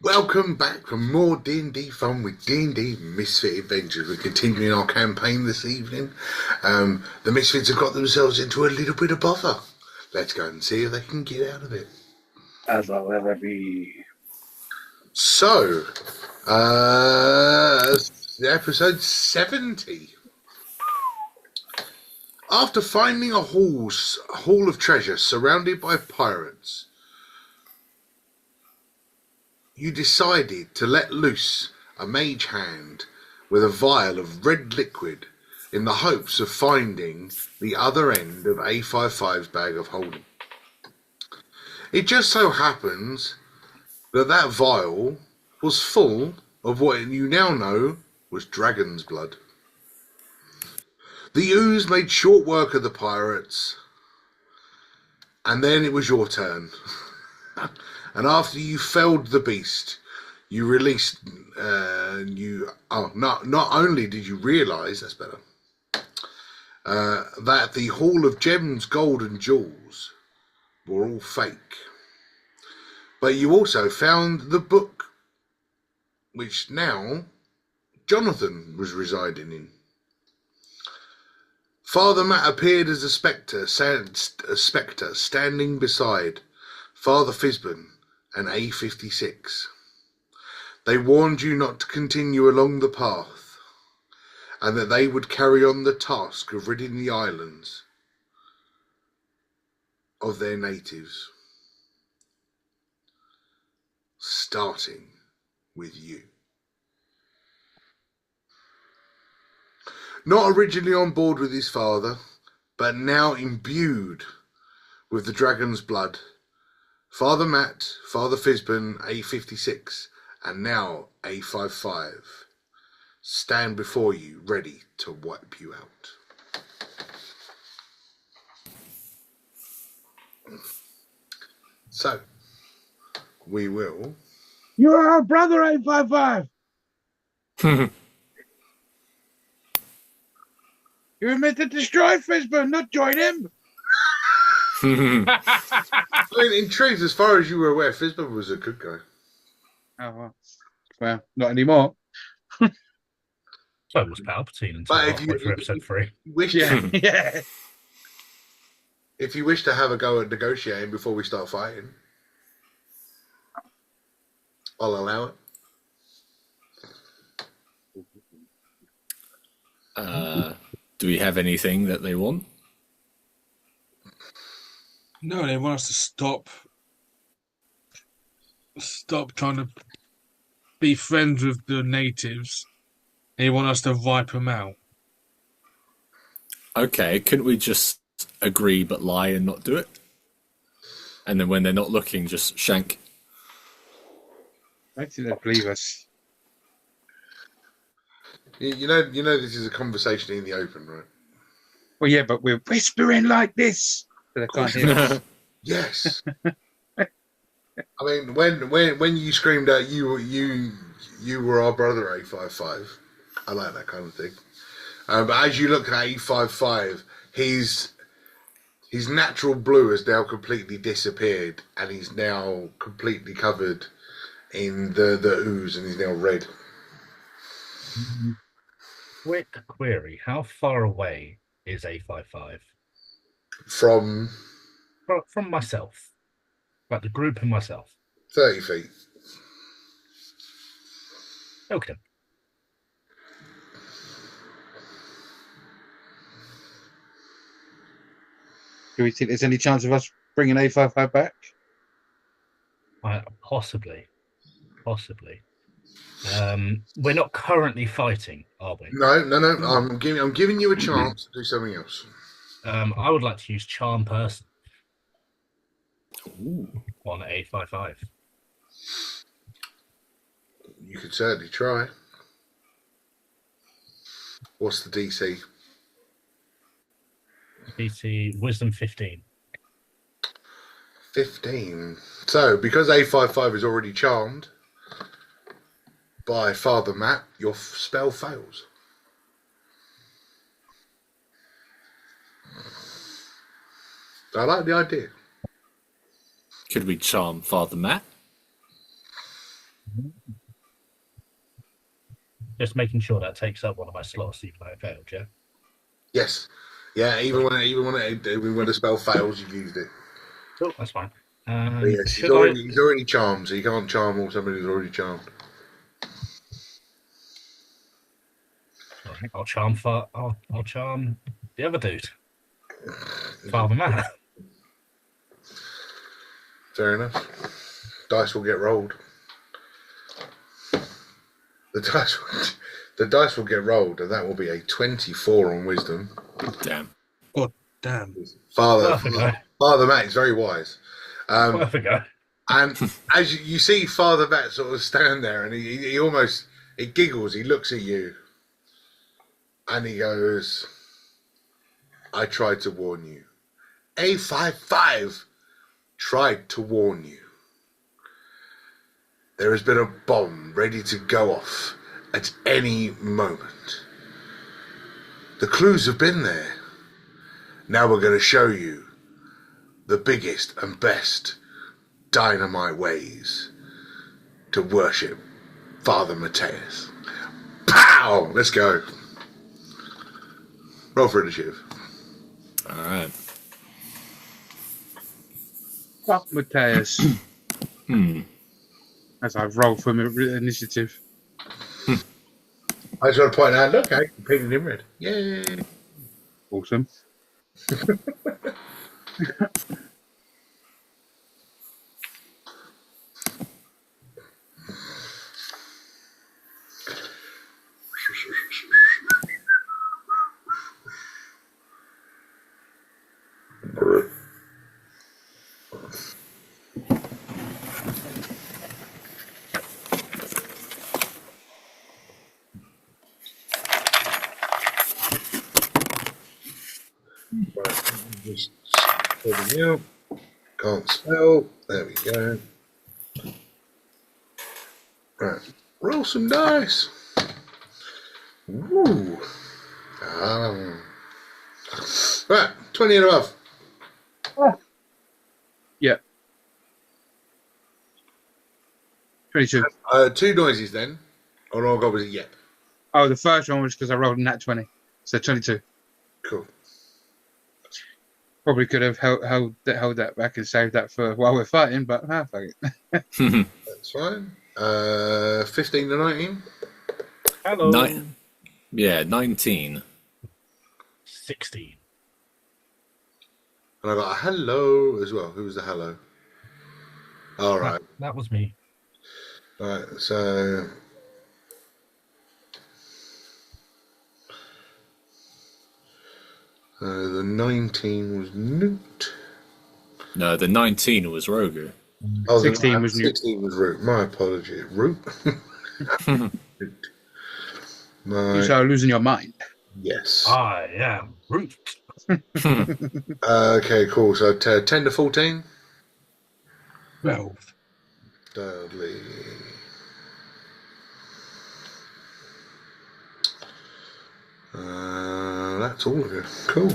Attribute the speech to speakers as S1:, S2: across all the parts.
S1: Welcome back for more D&D fun with D&D Misfit Adventures. We're continuing our campaign this evening. The Misfits have got themselves into a little bit of bother. Let's go and see if they can get out of it.
S2: As I'll ever be.
S1: So, episode 70. After finding a haul of treasure surrounded by pirates, you decided to let loose a mage hand with a vial of red liquid in the hopes of finding the other end of A55's bag of holding. It just so happens that vial was full of what you now know was dragon's blood. The ooze made short work of the pirates, and then it was your turn. And after you felled the beast, you released. Not only did you realise that's better. That the haul of gems, gold, and jewels were all fake, but you also found the book, which now Jonathan was residing in. Father Matt appeared as a spectre standing beside Father Fisbin and A56. They warned you not to continue along the path, and that they would carry on the task of ridding the islands of their natives, starting with you. Not originally on board with his father, but now imbued with the dragon's blood, Father Matt, Father Fisbin, A56, and now A55 stand before you, ready to wipe you out. So, we will...
S2: You are our brother, A55! You were meant to destroy Fisbin, not join him!
S1: I mean, in truth, as far as you were aware, Fisbin was a good guy.
S2: Oh, well, not anymore.
S3: So it was Palpatine until halfway through episode 3.
S2: Yeah.
S1: If you wish to have a go at negotiating before we start fighting, I'll allow it.
S4: Do we have anything that they want?
S5: No, they want us to stop trying to be friends with the natives. They want us to wipe them out.
S4: Okay, couldn't we just agree but lie and not do it? And then when they're not looking, just shank?
S2: I don't think they'll believe us.
S1: You know, this is a conversation in the open, right?
S2: Well, yeah, but we're whispering like this. So they can't hear us.
S1: Yes. I mean, when you screamed out, you were our brother, A55. I like that kind of thing. But as you look at A55, his natural blue has now completely disappeared, and he's now completely covered in the ooze, and he's now red.
S3: Quick query: how far away is A55
S1: From
S3: myself? Like the group and myself.
S1: 30 feet.
S3: Okay.
S2: Do we think there's any chance of us bringing A55 back?
S3: Possibly. We're not currently fighting, are we?
S1: No. I'm giving you a chance to do something else.
S3: I would like to use Charm Person.
S4: Ooh.
S3: On A55.
S1: You could certainly try. What's the DC?
S3: DC Wisdom 15.
S1: 15. So, because A55 is already charmed by Father Matt, your spell fails. I like the idea.
S4: Could we charm Father Matt?
S3: Just making sure that takes up one of my slots, even though I failed, yeah?
S1: Yes. Yeah, even when the spell fails, you've used it.
S3: Cool, that's fine.
S1: But yes,
S3: Should I?
S1: he's already charmed, so you can't charm or somebody who's already charmed.
S3: All right, I'll charm. I'll charm the other dude, Father Matt.
S1: Fair enough. Dice will get rolled. The dice will get rolled, and that will be a 24 on wisdom.
S4: Damn.
S5: God damn.
S1: Father Matt is very wise.
S3: Worth a go.
S1: And as you see Father Matt sort of stand there, and he almost giggles. He looks at you, and he goes, "I tried to warn you. A55 tried to warn you. There has been a bomb ready to go off at any moment. The clues have been there. Now we're going to show you the biggest and best dynamite ways to worship Father Mateus. Pow! Let's go. Roll for initiative.
S4: All right.
S2: Fuck Mateus. As I roll for initiative.
S1: I just want to point out, look, I painted him red. Yay!
S2: Awesome.
S1: Just putting out. Can't spell. There we go. Right. Roll some dice. Woo. Right. 20 and above.
S2: Yeah. 22.
S1: Two noises then. Oh no, God, was it yep?
S2: Oh, the first one was because I rolled a nat 20. So 22.
S1: Cool.
S2: Probably could have held that back and saved that for while we're fighting, but fuck it.
S1: That's fine. 15 to 19.
S3: Hello.
S4: 19.
S3: 16.
S1: And I got a hello as well. Who was the hello? All right.
S3: That was me.
S1: Right. So. The 19 was Newt.
S4: No, the 19 was Roger.
S1: Oh,
S2: 16 was Newt.
S1: 16 was Root. My apologies. Root.
S2: You start losing your mind.
S1: Yes.
S3: I am Root.
S1: Okay, cool. So 10 to 14.
S5: 12.
S1: Dudley. That's all of it. Cool.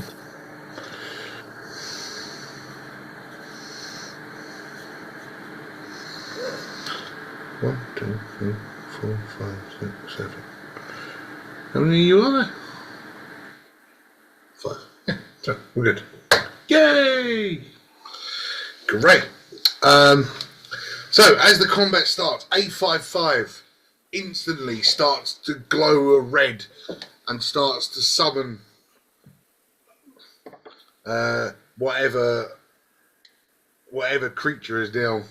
S1: One, two, three, 4, 5, 6, 7. How many are you on there? 5. Yeah, so we're good. Yay! Great. So as the combat starts, A55 instantly starts to glow a red and starts to summon whatever creature has now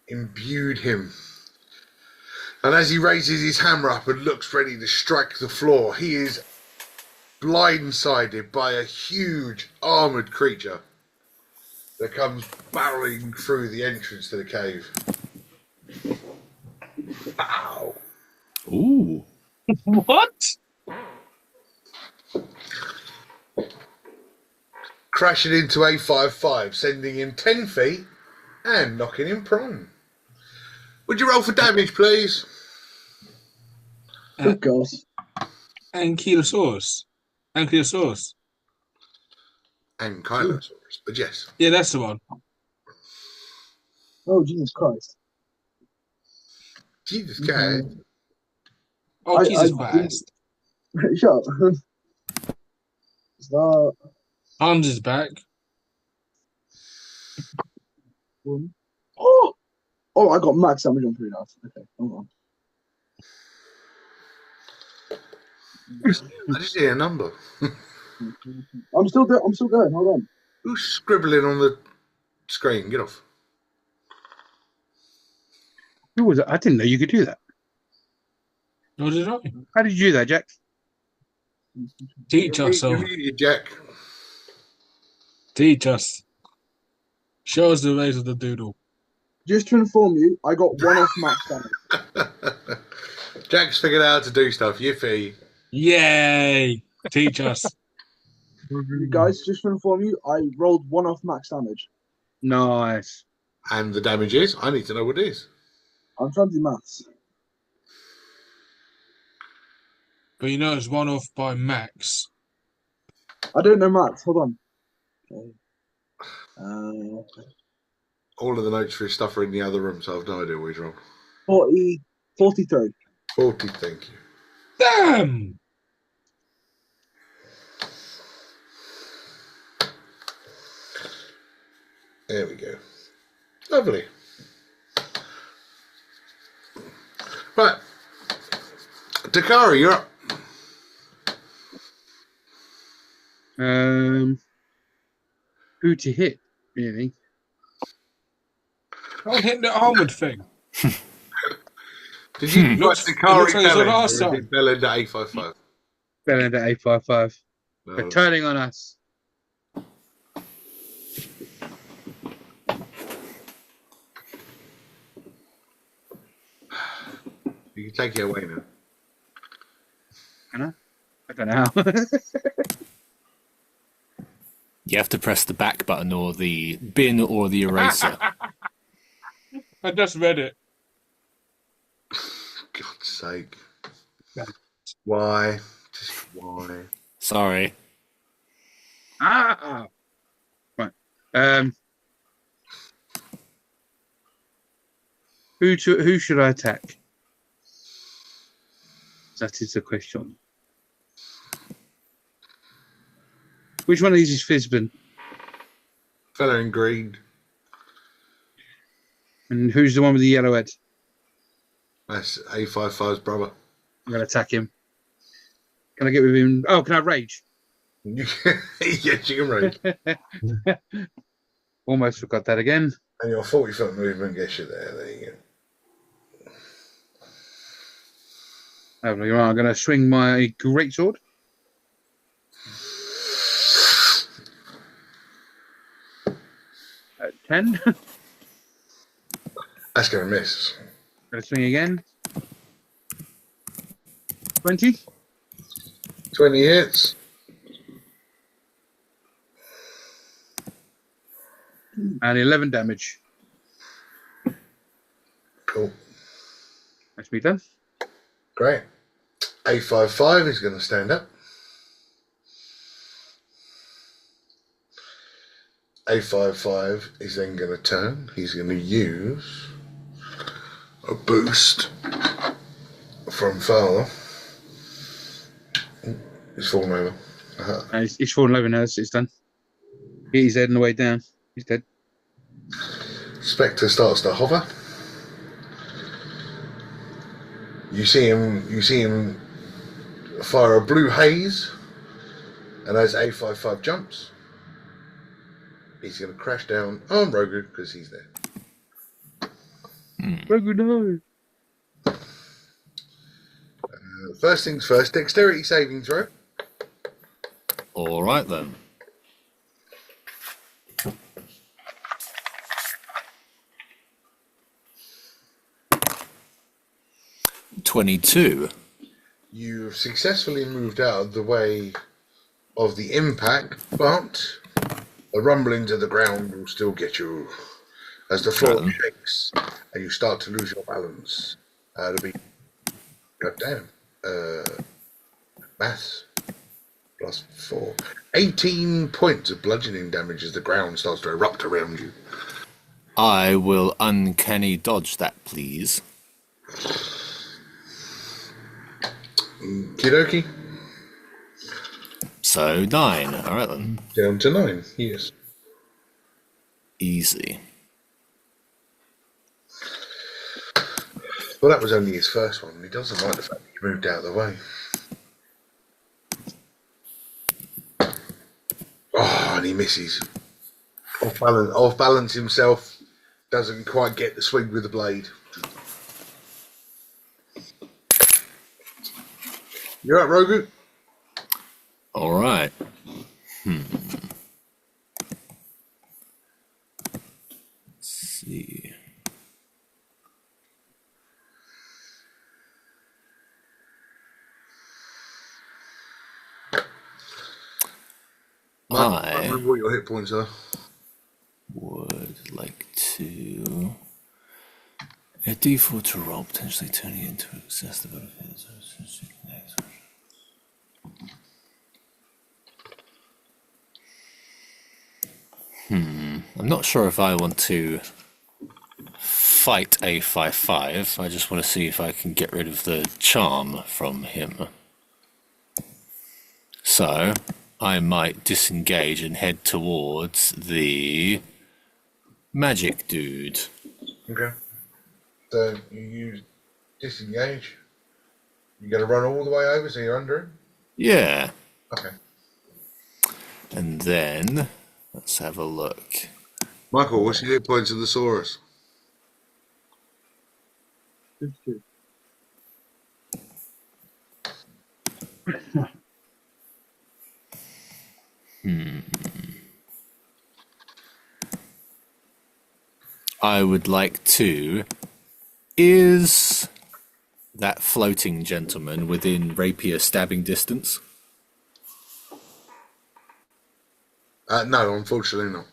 S1: imbued him. And as he raises his hammer up and looks ready to strike the floor, he is blindsided by a huge armoured creature that comes barreling through the entrance to the cave. Ow!
S4: Ooh.
S5: What?
S1: Crashing into A55, sending him 10 feet and knocking him prone. Would you roll for damage, please?
S6: Oh, God.
S5: Ankylosaurus. Ankylosaurus.
S1: Ankylosaurus, but yes.
S5: Yeah, that's the one.
S6: Oh, Jesus Christ.
S1: Jesus Christ.
S5: Oh,
S6: I
S5: Jesus
S6: didn't-
S5: Christ.
S6: Shut up. Start.
S5: Hans is back.
S6: Oh! Oh, I got max damage on 3 now. Okay, hold on.
S1: I just hear a number.
S6: I'm still going. Hold on.
S1: Who's scribbling on the screen? Get off.
S2: Who was it? I didn't know you could do that.
S5: What did I?
S2: How did you do that, Jack?
S5: Teach us,
S1: You're
S5: so.
S1: muted, Jack.
S5: Teach us. Show us the ways of the doodle.
S6: Just to inform you, I got 1 off max damage.
S1: Jack's figured out how to do stuff. Yippee.
S5: Yay! Teach us.
S6: You guys, just to inform you, I rolled 1 off max damage.
S2: Nice.
S1: And the damage is? I need to know what it is.
S6: I'm trying to do maths.
S5: But you know it's 1 off by max.
S6: I don't know maths. Hold on. Okay.
S1: All of the notes for his stuff are in the other room, so I've no idea what he's wrong.
S6: 43.
S1: 40, thank you.
S5: Damn!
S1: There we go. Lovely. Right. Dakari, you're up.
S2: Who to hit, really?
S5: I'll hit the armored thing.
S1: Did you
S5: Looks-
S1: watch
S5: it looks like it's
S1: Dakari
S5: on our side.
S1: or Bell into A55?
S2: Fell into A55. They're
S1: No.
S2: turning on us.
S1: You can take it away now.
S2: Can I? I don't know how.
S4: You have to press the back button or the bin or the eraser.
S5: I just read it.
S1: God's sake. Why? Just why?
S4: Sorry.
S2: Ah! Right. Who should I attack? That is the question. Which one of these is Fizbin?
S1: Fella in green.
S2: And who's the one with the yellow head?
S1: That's A55's brother.
S2: I'm going to attack him. Can I get with him? Oh, can I rage?
S1: Yes, you can rage.
S2: Almost forgot that again.
S1: And your 40-foot movement gets you there. There you go.
S2: Lovely. Right, I'm going to swing my greatsword. At 10.
S1: That's going to miss.
S2: Going to swing again. 20.
S1: 20 hits.
S2: And 11 damage.
S1: Cool.
S2: That's me done.
S1: Great. A55 is going to stand up. A55 is then going to turn. He's going to use a boost from father. He's fallen over.
S2: He's fallen over now. It's done. Hit his head on the way down. He's dead.
S1: Spectre starts to hover. You see him fire a blue haze, and as A55 jumps, he's going to crash down on Rogu because he's there.
S2: Rogu, no.
S1: First things first, dexterity saving throw.
S4: All right then. $22.
S1: You've successfully moved out of the way of the impact, but the rumblings of the ground will still get you as the floor shakes and you start to lose your balance. To be goddamn. Maths. +4. 18 points of bludgeoning damage as the ground starts to erupt around you.
S4: I will uncanny dodge that, please.
S1: Kidoki.
S4: So 9. All right then.
S1: Down to 9. Yes.
S4: Easy.
S1: Well, that was only his first one. He doesn't like the fact that you moved out of the way. Oh, and he misses. Off balance himself. Doesn't quite get the swing with the blade. You're up, Rogu.
S4: All right. Let's see.
S1: I remember what your hit points are.
S4: Would like to a D4 to roll, potentially turning it into access the benefits. I'm not sure if I want to fight A55. I just want to see if I can get rid of the charm from him. So I might disengage and head towards the magic dude.
S1: Okay. So you use disengage. You got to run all the way over, so you're under it.
S4: Yeah.
S1: Okay.
S4: And then let's have a look.
S1: Michael, what's your hit points of the Saurus?
S6: 52.
S4: I would like to. Is that floating gentleman within rapier stabbing distance?
S1: No, unfortunately not.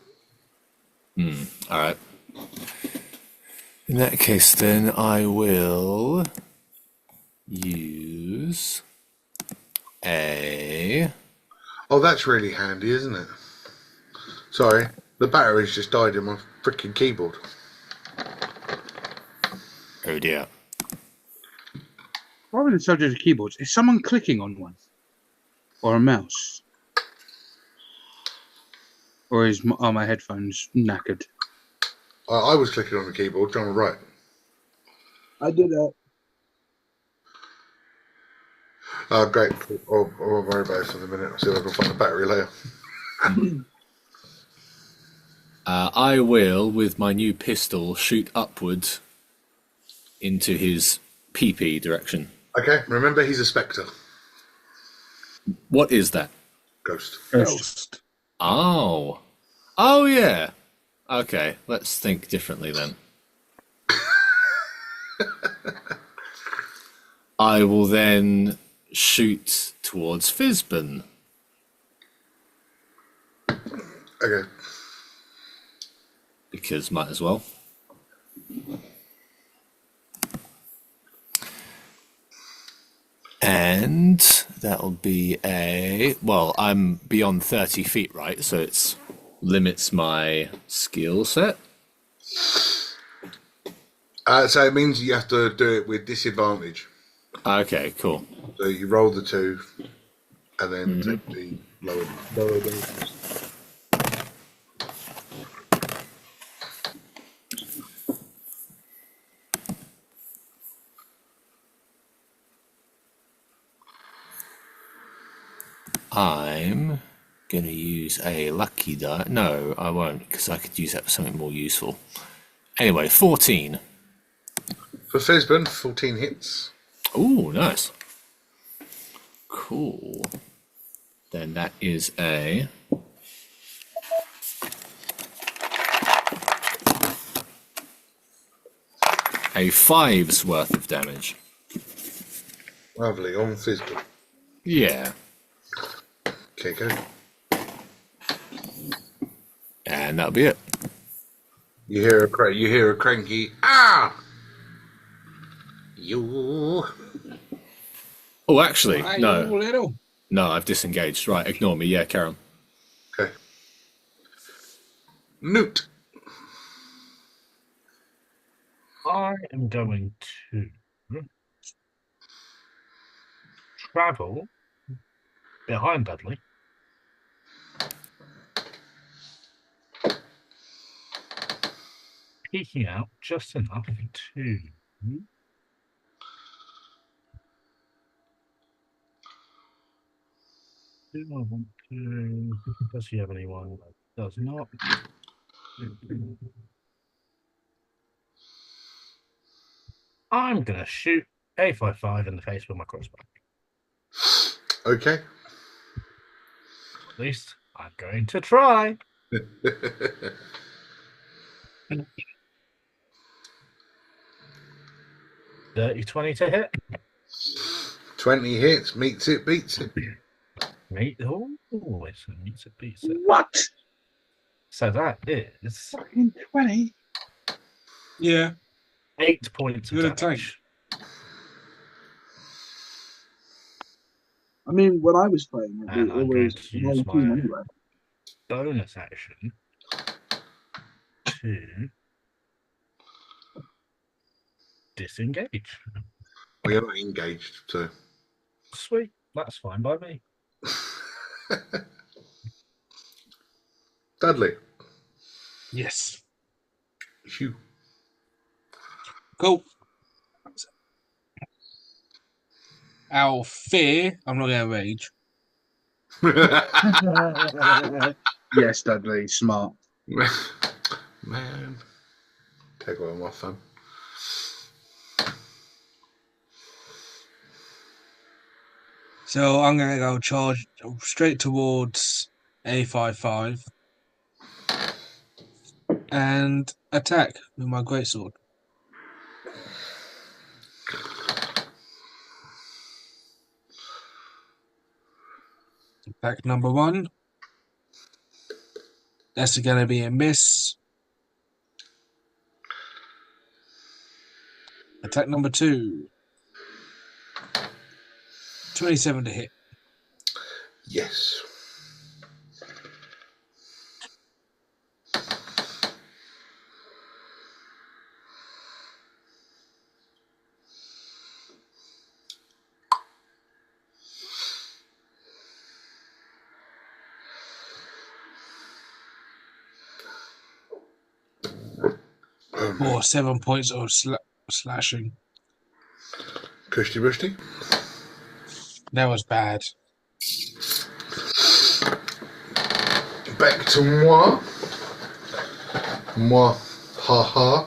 S4: All right. In that case, then I will use a.
S1: Oh, that's really handy, isn't it? Sorry, the battery's just died in my freaking keyboard.
S4: Oh dear.
S2: While we're on the subject of keyboards, is someone clicking on one? Or a mouse? Or are my headphones knackered?
S1: I was clicking on the keyboard trying to write.
S6: I did that.
S1: Great. I'll worry about it for the minute. I'll see if I can find the battery later.
S4: I will, with my new pistol, shoot upwards into his pee-pee direction.
S1: Okay, remember he's a spectre.
S4: What is that?
S1: Ghost.
S5: Ghost.
S4: Oh. Oh, yeah. Okay, let's think differently then. I will then shoot towards Fizban.
S1: Okay.
S4: Because might as well. And that'll be a... Well, I'm beyond 30 feet, right? So it's limits my skill set.
S1: So it means you have to do it with disadvantage.
S4: Okay, cool.
S1: So you roll the 2 and then take the lower bonus.
S4: I'm going to use a lucky die. No, I won't, because I could use that for something more useful. Anyway, 14.
S1: For Fizban, 14 hits.
S4: Ooh, nice. Cool. Then that is a... a 5's worth of damage.
S1: Lovely, on Fizban.
S4: Yeah.
S1: Okay, go.
S4: And that'll be it.
S1: You hear a cranky, ah! You.
S4: Oh, actually, no.
S5: Little.
S4: No, I've disengaged. Right, ignore me. Yeah, Karen.
S1: Okay. Newt.
S3: I am going to travel behind Dudley. Peeking out just enough to. Do I want to? Does he have anyone? Does not. I'm gonna shoot A55 in the face with my crossbow.
S1: Okay.
S3: At least I'm going to try. 30-20 to hit.
S1: 20 hits, meets it, beats it.
S3: Oh, it's a meets it, beats it.
S2: What?
S3: So that is
S2: Fucking 20?
S5: Yeah.
S3: 8 points of
S5: Good
S3: damage.
S6: I mean, when I was playing it,
S3: And
S6: it
S3: I'm going
S6: was
S3: to use
S6: 19
S3: my
S6: anyway.
S3: bonus action to disengage.
S1: Well, you're not engaged, so.
S3: Sweet, that's fine by me.
S1: Dudley,
S5: Yes.
S1: it's you.
S5: Cool. Out of fear, I'm not going to rage.
S2: Yes, Dudley, smart.
S1: Man, take away my fun.
S5: So I'm going to go charge straight towards A55 and attack with my greatsword. Attack number 1. That's going to be a miss. Attack number 2. 27 to hit.
S1: Yes.
S5: Or 7 points of slashing.
S1: Kushti Bushti.
S5: That was bad.
S1: Back to moi. Moi. Ha ha.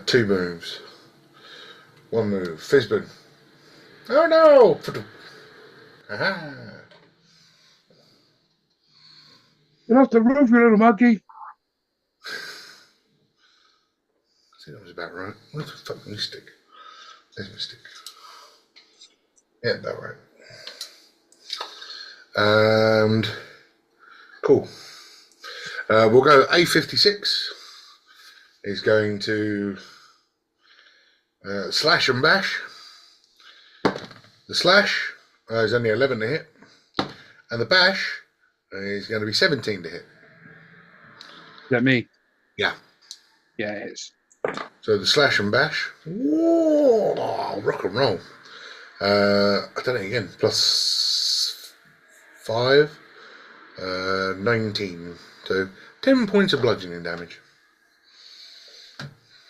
S1: 2 moves. 1 move. Fizbin. Oh no! Aha.
S2: Get off the roof, you little monkey.
S1: I think that was about right. Where's the fucking stick? There's my stick. Yeah, about right. And cool. We'll go A56. He's going to slash and bash. The slash is only 11 to hit. And the bash is going to be 17 to hit.
S2: Is that me?
S1: Yeah.
S2: Yeah, it is.
S1: So the slash and bash. Whoa, rock and roll. I done it again. Plus 5. 19. So 10 points of bludgeoning damage.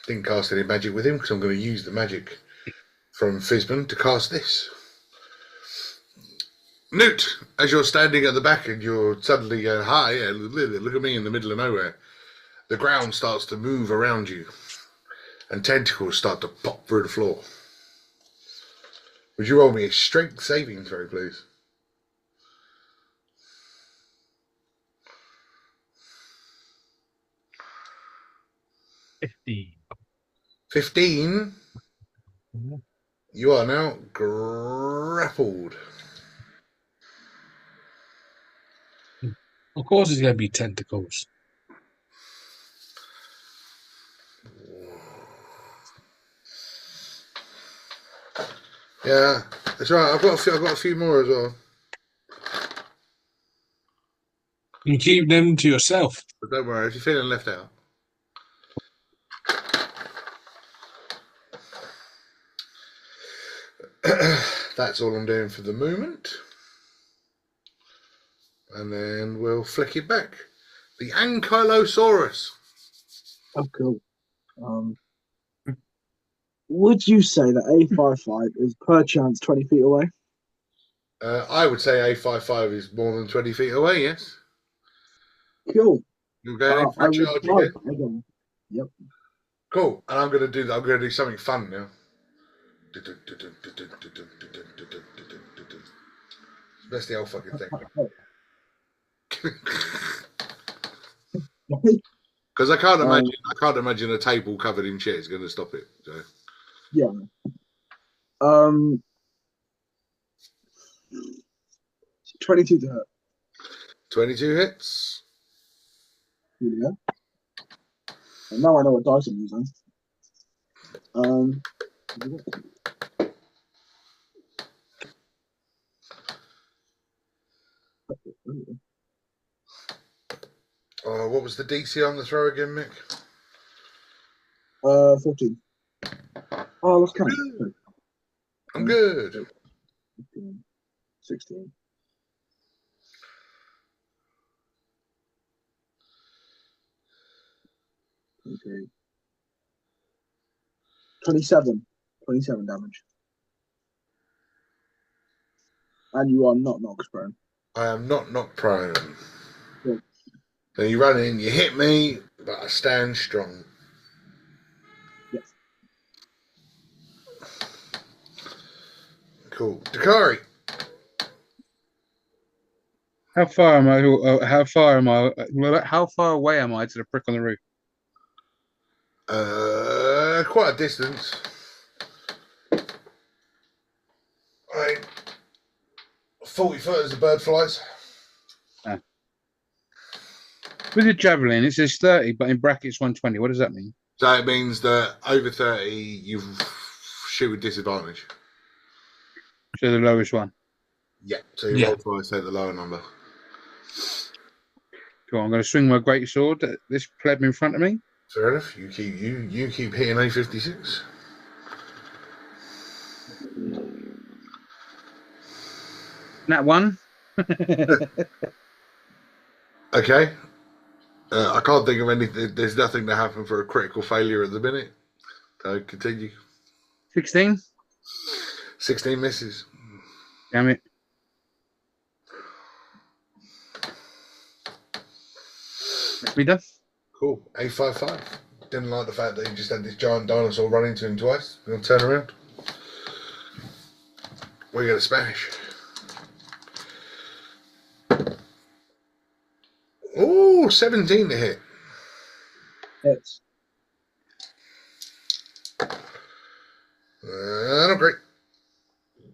S1: Didn't cast any magic with him because I'm going to use the magic from Fizbin to cast this. Newt, as you're standing at the back and you're suddenly going, hi, yeah, look at me in the middle of nowhere. The ground starts to move around you and tentacles start to pop through the floor. Would you roll me a strength saving throw, please?
S3: $50.
S1: 15. You are now grappled.
S5: Of course, it's going to be tentacles.
S1: Yeah, that's right. I've got a few more as well.
S5: You can keep them to yourself.
S1: But don't worry, if you're feeling left out. That's all I'm doing for the moment. And then we'll flick it back. The Ankylosaurus.
S6: Oh, cool. Would you say that A55 is per chance 20 feet away?
S1: I would say A55 is more than 20 feet away, yes.
S6: Cool.
S1: You're going in for
S6: I
S1: a
S6: will
S1: charge
S6: try
S1: again?
S6: again. Yep.
S1: Cool. And I'm going to do something fun now. That's the whole fucking thing. Because I can't imagine a table covered in shit is going to stop it. So.
S6: Yeah. 22 to hit.
S1: 22 hits.
S6: Yeah. And now I know what dice I'm using.
S1: What was the DC on the throw again, Mick?
S6: 14. Oh, let's count.
S1: I'm good.
S6: 15, 16. Okay. 27 damage. And you are not knocked prone.
S1: I am not knocked prone.
S6: Cool.
S1: Then you run in, you hit me, but I stand strong.
S6: Yes.
S1: Cool. Dakari.
S2: How far am I? How far am I? How far away am I to the brick on the roof?
S1: Quite a distance. Right. 40 foot as the bird flies.
S2: With the javelin, it says 30, but in brackets 120. What does that mean?
S1: So it means that over 30, you shoot with disadvantage.
S2: So the lowest one.
S1: Yeah. So you roll twice, take the lower number.
S2: Cool. I'm going to swing my great sword at this pleb in front of me.
S1: Fair enough. You keep hitting A56.
S2: That one.
S1: Okay. I can't think of anything. There's nothing to happen for a critical failure at the minute. So continue.
S2: 16.
S1: 16 misses.
S2: Damn it. That's me done.
S1: Cool. A55. Didn't like the fact that he just had this giant dinosaur run into him twice. We're going to turn around. We're going to smash. Oh, 17 to hit.
S6: Hits.
S1: Not great.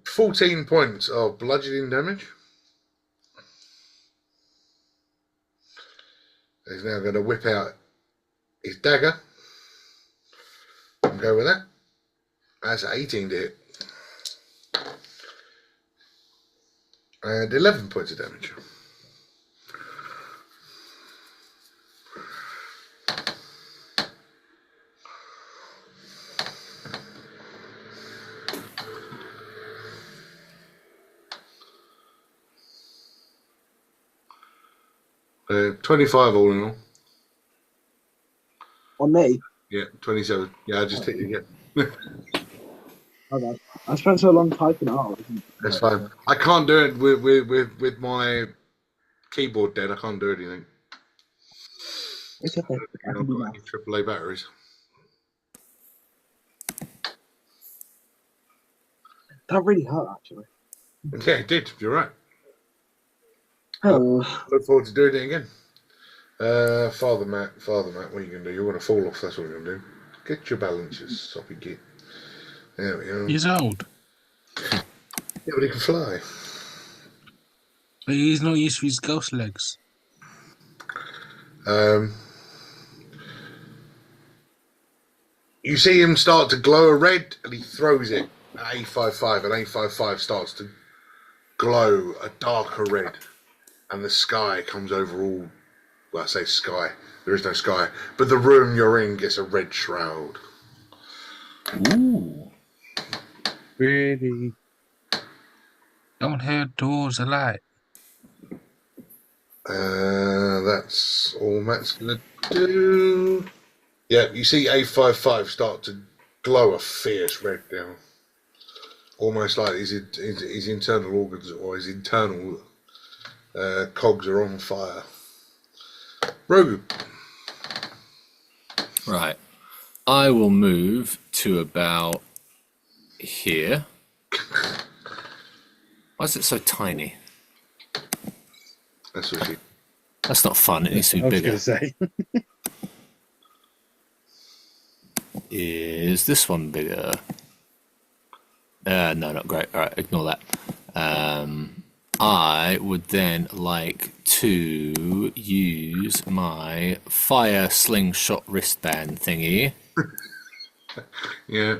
S1: 14 points of bludgeoning damage. He's now going to whip out his dagger and go with that. That's 18 to hit. And 11 points of damage. Uh, 25 all in all.
S6: On me?
S1: Yeah, 27. Yeah, I just hit you again.
S6: Okay. I spent so long typing it out.
S1: That's fine. I can't do it with my keyboard dead. I can't do anything.
S6: It's okay. I can do that.
S1: AAA batteries.
S6: That really hurt, actually.
S1: Yeah, it did. You're right.
S6: Oh.
S1: Look forward to doing it again. Father Matt, what are you going to do? You want to fall off, that's what you're going to do. Get your balance, you soppy git. There we go.
S5: He's old.
S1: Yeah, but he can fly.
S5: But he's not used to his ghost legs.
S1: You see him start to glow a red, and he throws it at A55, and A55 starts to glow a darker red, and the sky comes over all. Well, I say sky. There is no sky, but the room you're in gets a red shroud.
S4: Ooh.
S2: Really?
S5: Don't hear doors alight.
S1: That's all Matt's gonna do. Yeah, you see A55 start to glow a fierce red now. Almost like his internal organs or his internal cogs are on fire. Rogu.
S4: Right. I will move to about here. Why is it so tiny?
S1: That's what she.
S4: That's not fun. It needs to be
S2: I was
S4: bigger.
S2: going to say.
S4: Is this one bigger? No, not great. All right, ignore that. I would then like to use my fire slingshot wristband thingy
S1: Yeah.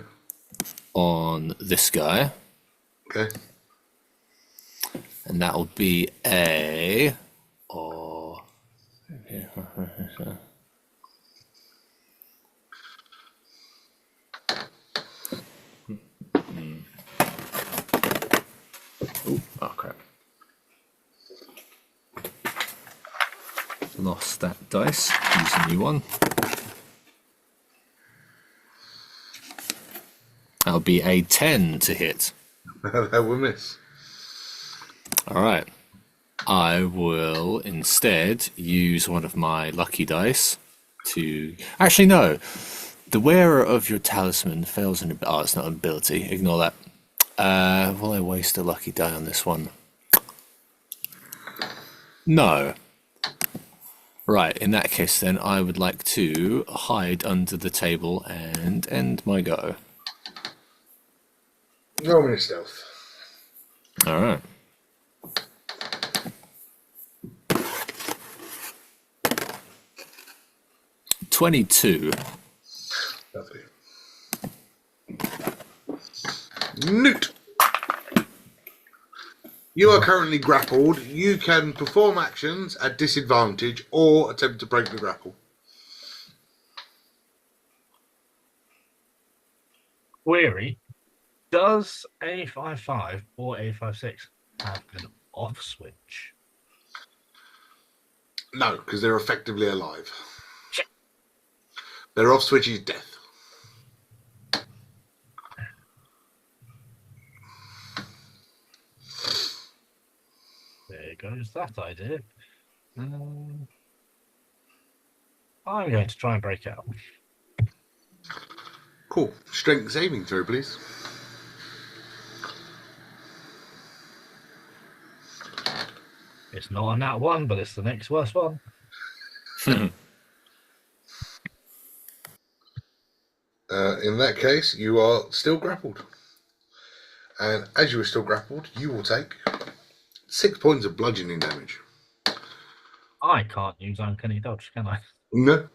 S4: on this guy,
S1: Okay.
S4: and that will be a. Oh crap. Lost that dice. Use a new one. That'll be a 10 to hit.
S1: That will miss.
S4: Alright. I will instead use one of my lucky dice to. Actually, no. The wearer of your talisman fails an. Oh, it's not an ability. Ignore that. Will I waste a lucky die on this one? No. Right, in that case then I would like to hide under the table and end my go.
S1: Roll me a stealth.
S4: Alright. $22.
S1: Lovely. Newt. You are currently grappled. You can perform actions at disadvantage or attempt to break the grapple.
S3: Query: does A55 or A56 have an off switch?
S1: No, because they're effectively alive. Their off switch is death.
S3: There goes that idea. I'm going to try and break out.
S1: Cool. Strength saving throw, please.
S3: It's not on that one, but it's the next worst one.
S1: In that case, you are still grappled. And as you are still grappled, you will take 6 points of bludgeoning damage.
S3: I can't use Uncanny Dodge, can I?
S1: No.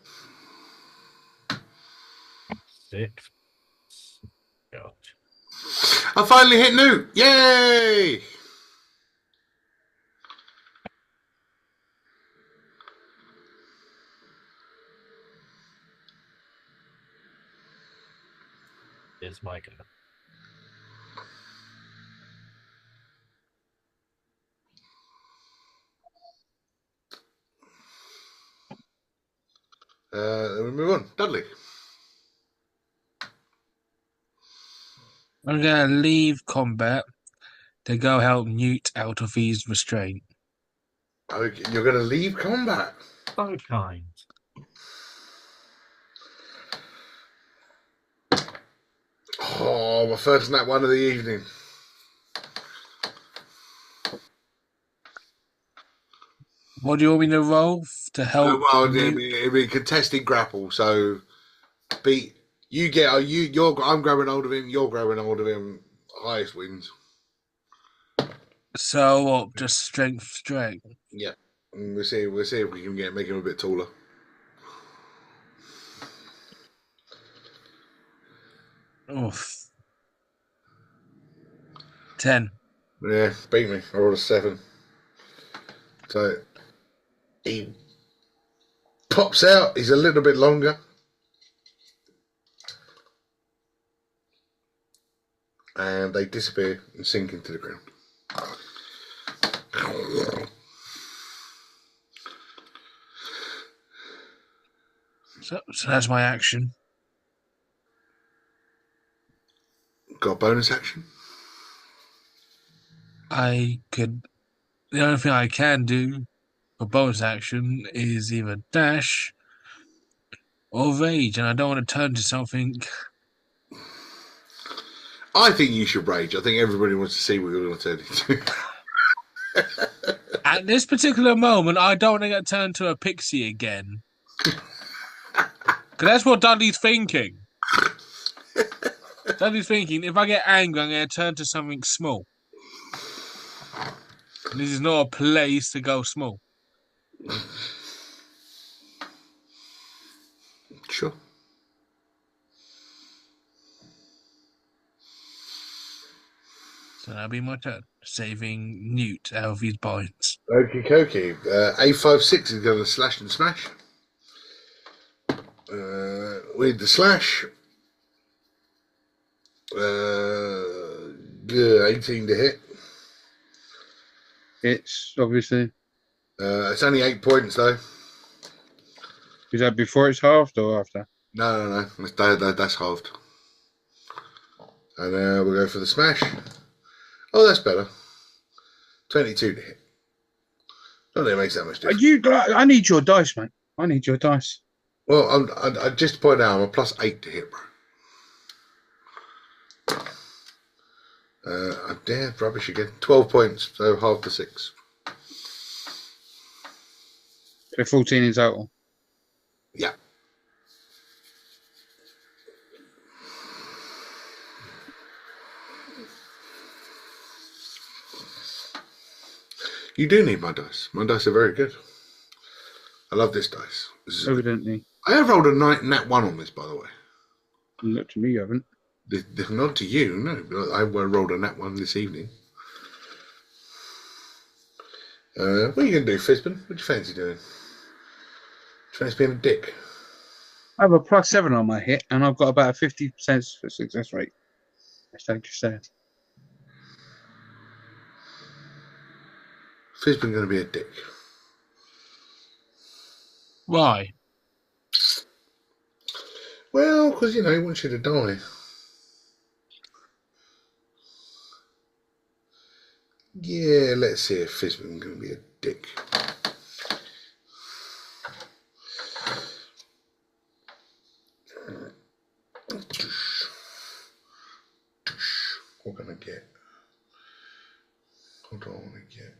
S3: 6. God.
S1: I finally hit Newt! Yay!
S3: Is my go.
S1: Then we move on. Dudley.
S5: I'm going to leave combat to go help Newt out of his restraint.
S1: Okay, you're going to leave combat.
S3: So kind.
S1: Oh, my first nap one of the evening.
S5: What do you want me to roll to help?
S1: Well,
S5: Newt?
S1: it'd be a contested grapple, so I'm grabbing hold of him, you're grabbing hold of him, highest wins.
S5: So what? Just strength.
S1: Yeah. And we'll see if we can make him a bit taller.
S5: Oof. 10.
S1: Yeah, beat me. I rolled a 7. So he pops out, he's a little bit longer. And they disappear and sink into the ground.
S5: So that's my action.
S1: Got a bonus action?
S5: The only thing I can do for bonus action is either dash or rage, and I don't want to turn to something.
S1: I think you should rage. I think everybody wants to see what you're going to turn into.
S5: At this particular moment, I don't want to get turned to a pixie again. Because that's what Dudley's thinking. Dudley's thinking, if I get angry, I'm going to turn to something small. And this is not a place to go small.
S1: Sure.
S5: So that'll be my turn. Saving Newt out of his binds.
S1: Okie dokie. A56 is going to slash and smash. With the slash. 18 to hit.
S2: It's obviously.
S1: It's only 8 points though.
S2: Is that before it's halved or after?
S1: No. That's halved. And we'll go for the smash. Oh, that's better. 22 to hit. Not that it makes that much difference.
S2: I need your dice, mate. I need your dice.
S1: Well, I just to point out, I'm a +8 to hit, bro. I'm dead. Rubbish again. 12 points, so half to 6.
S2: So 14 in total.
S1: Yeah. You do need my dice. My dice are very good. I love this dice.
S2: Evidently.
S1: I have rolled a nat 1 on this, by the way.
S2: Look to me, you haven't.
S1: Not to you, no. I rolled a nat 1 this evening. What are you going to do, Fizbin? What do you fancy doing? Trying to being a dick.
S2: I have a +7 on my hit, and I've got about a 50% success rate. As I just said.
S1: Fizbin going to be a dick.
S5: Why?
S1: Well, because, he wants you to die. Yeah, let's see if Fizbin's going to be a dick. What can I get? What do I want to get?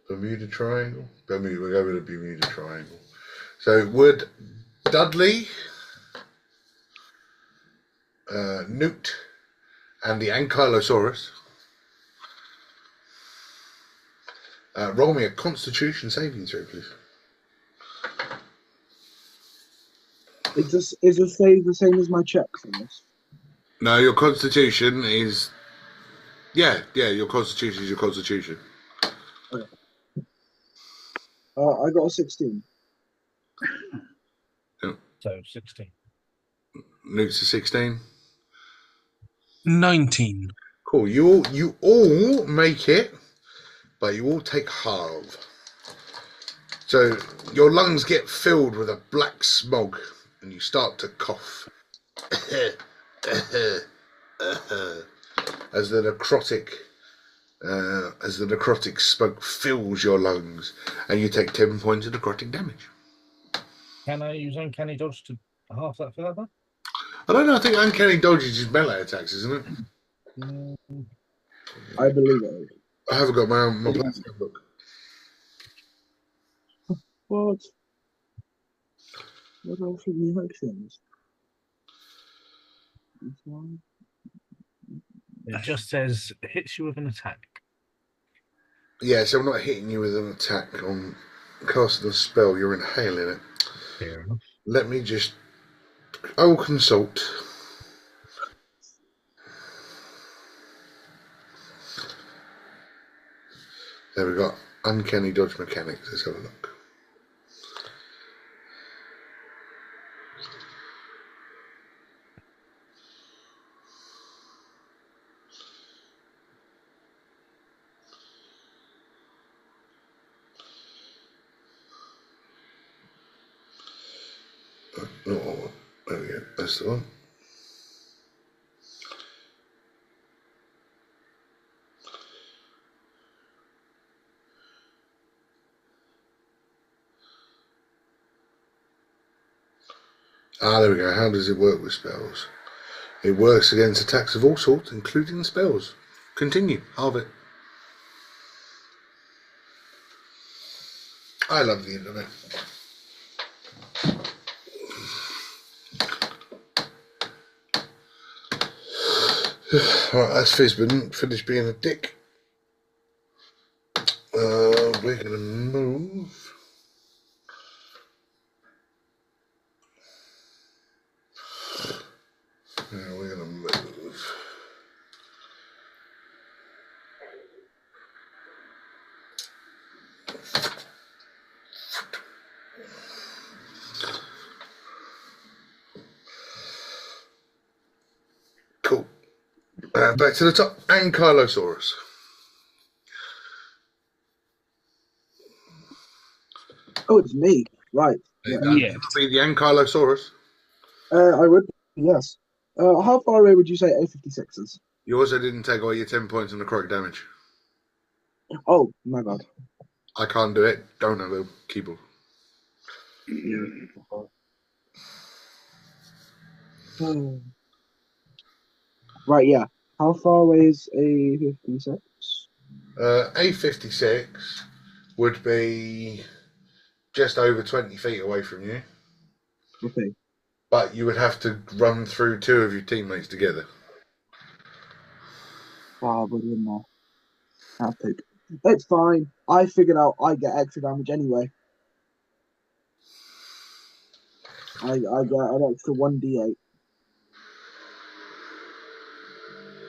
S1: Bermuda Triangle? We'll go with the Bermuda Triangle. So would Dudley, Newt, and the Ankylosaurus roll me a Constitution saving throw, please?
S6: Is the save the same as my check for this?
S1: No, your Constitution is... Yeah, your Constitution is your Constitution.
S6: Okay. I got a 16.
S3: So 16.
S1: Newt's a 16.
S5: 19.
S1: Cool. You all make it, but you all take half. So your lungs get filled with a black smog, and you start to cough as the necrotic smoke fills your lungs, and you take 10 points of necrotic damage.
S3: Can I use Uncanny Dodge to half that further?
S1: I don't know. I think Uncanny Dodge is just melee attacks, isn't it?
S6: I believe it.
S1: I haven't got my plastic book.
S6: What else would we make things? This one.
S3: It just says hits you with an attack.
S1: Yeah, so I'm not hitting you with an attack on casting a spell. You're inhaling it.
S3: Fair enough.
S1: Let me just... I will consult. There we got Uncanny Dodge Mechanics. Let's have a look. Oh, there we go. That's the one. Ah, there we go. How does it work with spells? It works against attacks of all sorts, including spells. Continue. Halve it. I love the internet. Alright, that's Fizbin. Finished being a dick. We're going to move. We're going to move. Cool. Back to the top. Ankylosaurus.
S6: Oh, it's me. Right.
S3: Yeah.
S1: Be the Ankylosaurus.
S6: I would. Yes. How far away would you say A56 is?
S1: You also didn't take away your 10 points on necrotic damage.
S6: Oh, my bad.
S1: I can't do it. Don't have a keyboard.
S6: Right, yeah. How far away is A56?
S1: A56 would be just over 20 feet away from you,
S6: Okay.
S1: but you would have to run through two of your teammates together.
S6: Probably not. Epic. It's fine. I figured out I get extra damage anyway. I get an extra 1d8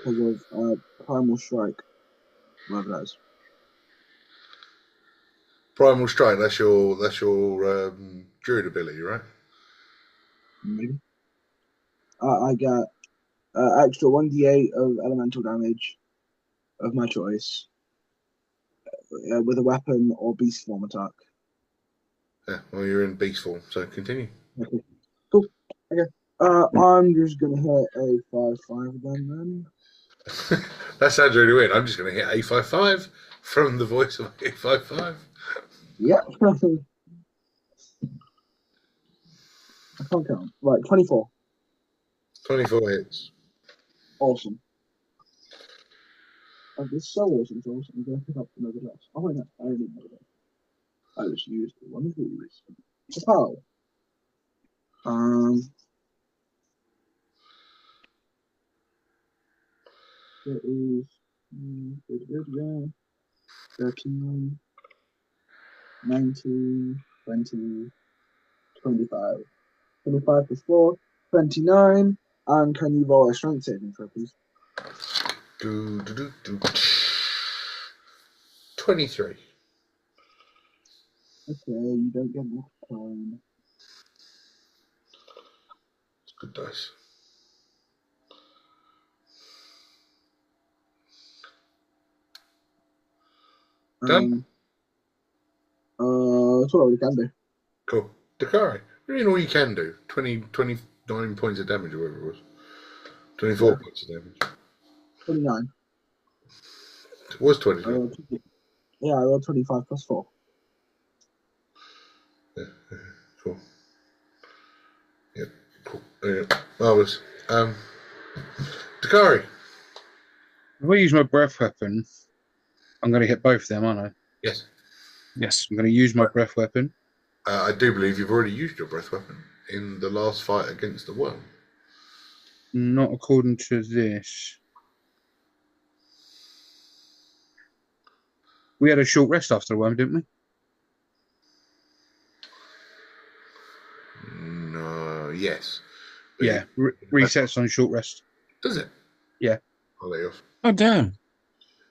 S6: because of Primal Strike. Whatever that is.
S1: Primal Strike, that's your druid ability, right?
S6: Maybe. I get extra 1d8 of elemental damage of my choice with a weapon or beast form attack.
S1: Yeah, well, you're in beast form, so continue.
S6: Okay. Cool. Okay. I'm just gonna hit A55 again then.
S1: That sounds really weird. I'm just going to hit A55 from the voice of A55.
S6: Yep. I can't count. Right, 24.
S1: 24 hits.
S6: Awesome. It's so awesome, so awesome. I'm going to pick up another glass. Oh, wait, no. I don't need another glass. I just used one of these. How? It is 13, 19, 20, 25. 25 plus 4, 29. And can you roll a strength saving throw, please?
S1: 23.
S6: Okay, you don't get more time.
S1: It's good dice. Done?
S6: That's what I can do.
S1: Cool. Dakari, you're doing all you can do. 29 points of damage, or whatever it was. 24 points of damage.
S6: 29.
S1: It was 23.
S6: Yeah, I rolled 25 plus 4.
S1: Yeah, cool. Yep, cool. Marvellous. Dakari.
S2: If I use my breath weapon, I'm going to hit both of them, aren't I?
S1: Yes.
S2: Yes, I'm going to use my breath weapon.
S1: I do believe you've already used your breath weapon in the last fight against the worm.
S2: Not according to this. We had a short rest after the worm, didn't we?
S1: No, yes.
S2: Yeah, resets on short rest.
S1: Does it?
S2: Yeah.
S1: I'll let you off.
S5: Oh, damn.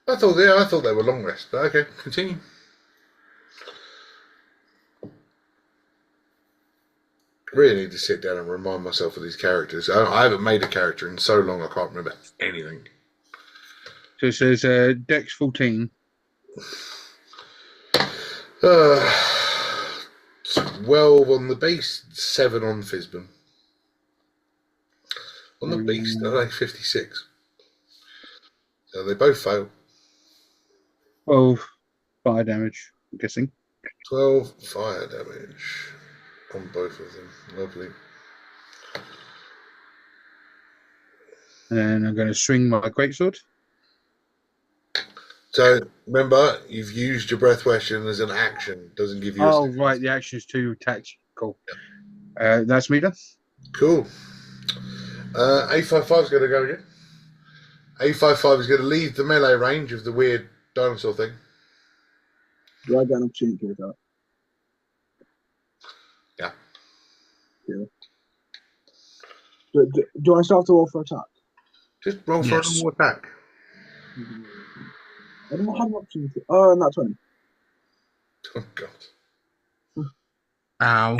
S1: I thought they were long rest, but okay, continue. Really need to sit down and remind myself of these characters. I haven't made a character in so long I can't remember anything.
S2: So it says Dex 14.
S1: 12 on the base, 7 on Fizbin. On the beast, are they 56? So they both fail.
S2: 12 fire damage, I'm guessing.
S1: 12 fire damage on both of them. Lovely.
S2: And then I'm going to swing my greatsword.
S1: So remember, you've used your breath weapon as an action. Doesn't give you.
S2: Oh, right. The action is 2 attacks. Cool. That's me done.
S1: Cool. A55 is going to go again. A55 is going to leave the melee range of the weird dinosaur thing.
S6: Do I get an opportunity with that?
S1: Yeah.
S6: Do I start to roll for attack?
S1: Just roll for a normal attack.
S6: I don't have an opportunity. Oh, not 20.
S1: Oh, God.
S5: Ow.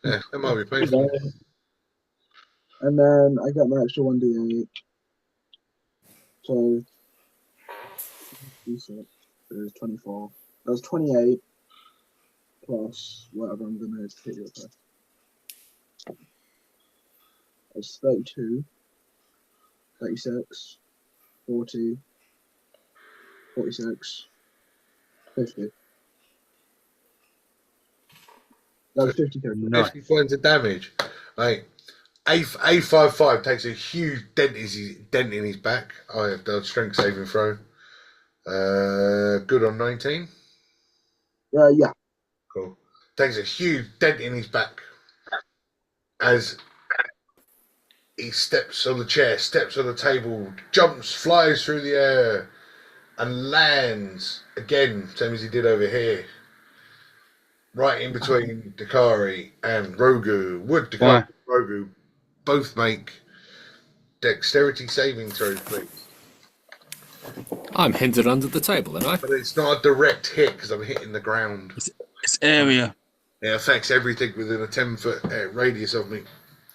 S1: Yeah, that might be painful.
S6: And then I get my extra 1d8. So, 24. That's 28 plus whatever I'm going to hit you with. That's 32, 36, 40, 46, 50. That was 50 characters.
S2: Nice.
S1: 50 points of damage. Right. A55 takes a huge dent in his back. I have done strength saving throw. Good on 19.
S6: Yeah.
S1: Cool. Takes a huge dent in his back as he steps on the chair, steps on the table, jumps, flies through the air, and lands again, same as he did over here, right in between Dakari and Rogu. Would Dakari and Rogu both make dexterity saving throws, please?
S4: I'm hindered under the table, am I?
S1: But it's not a direct hit because I'm hitting the ground.
S5: It's area.
S1: It affects everything within a 10-foot radius of me.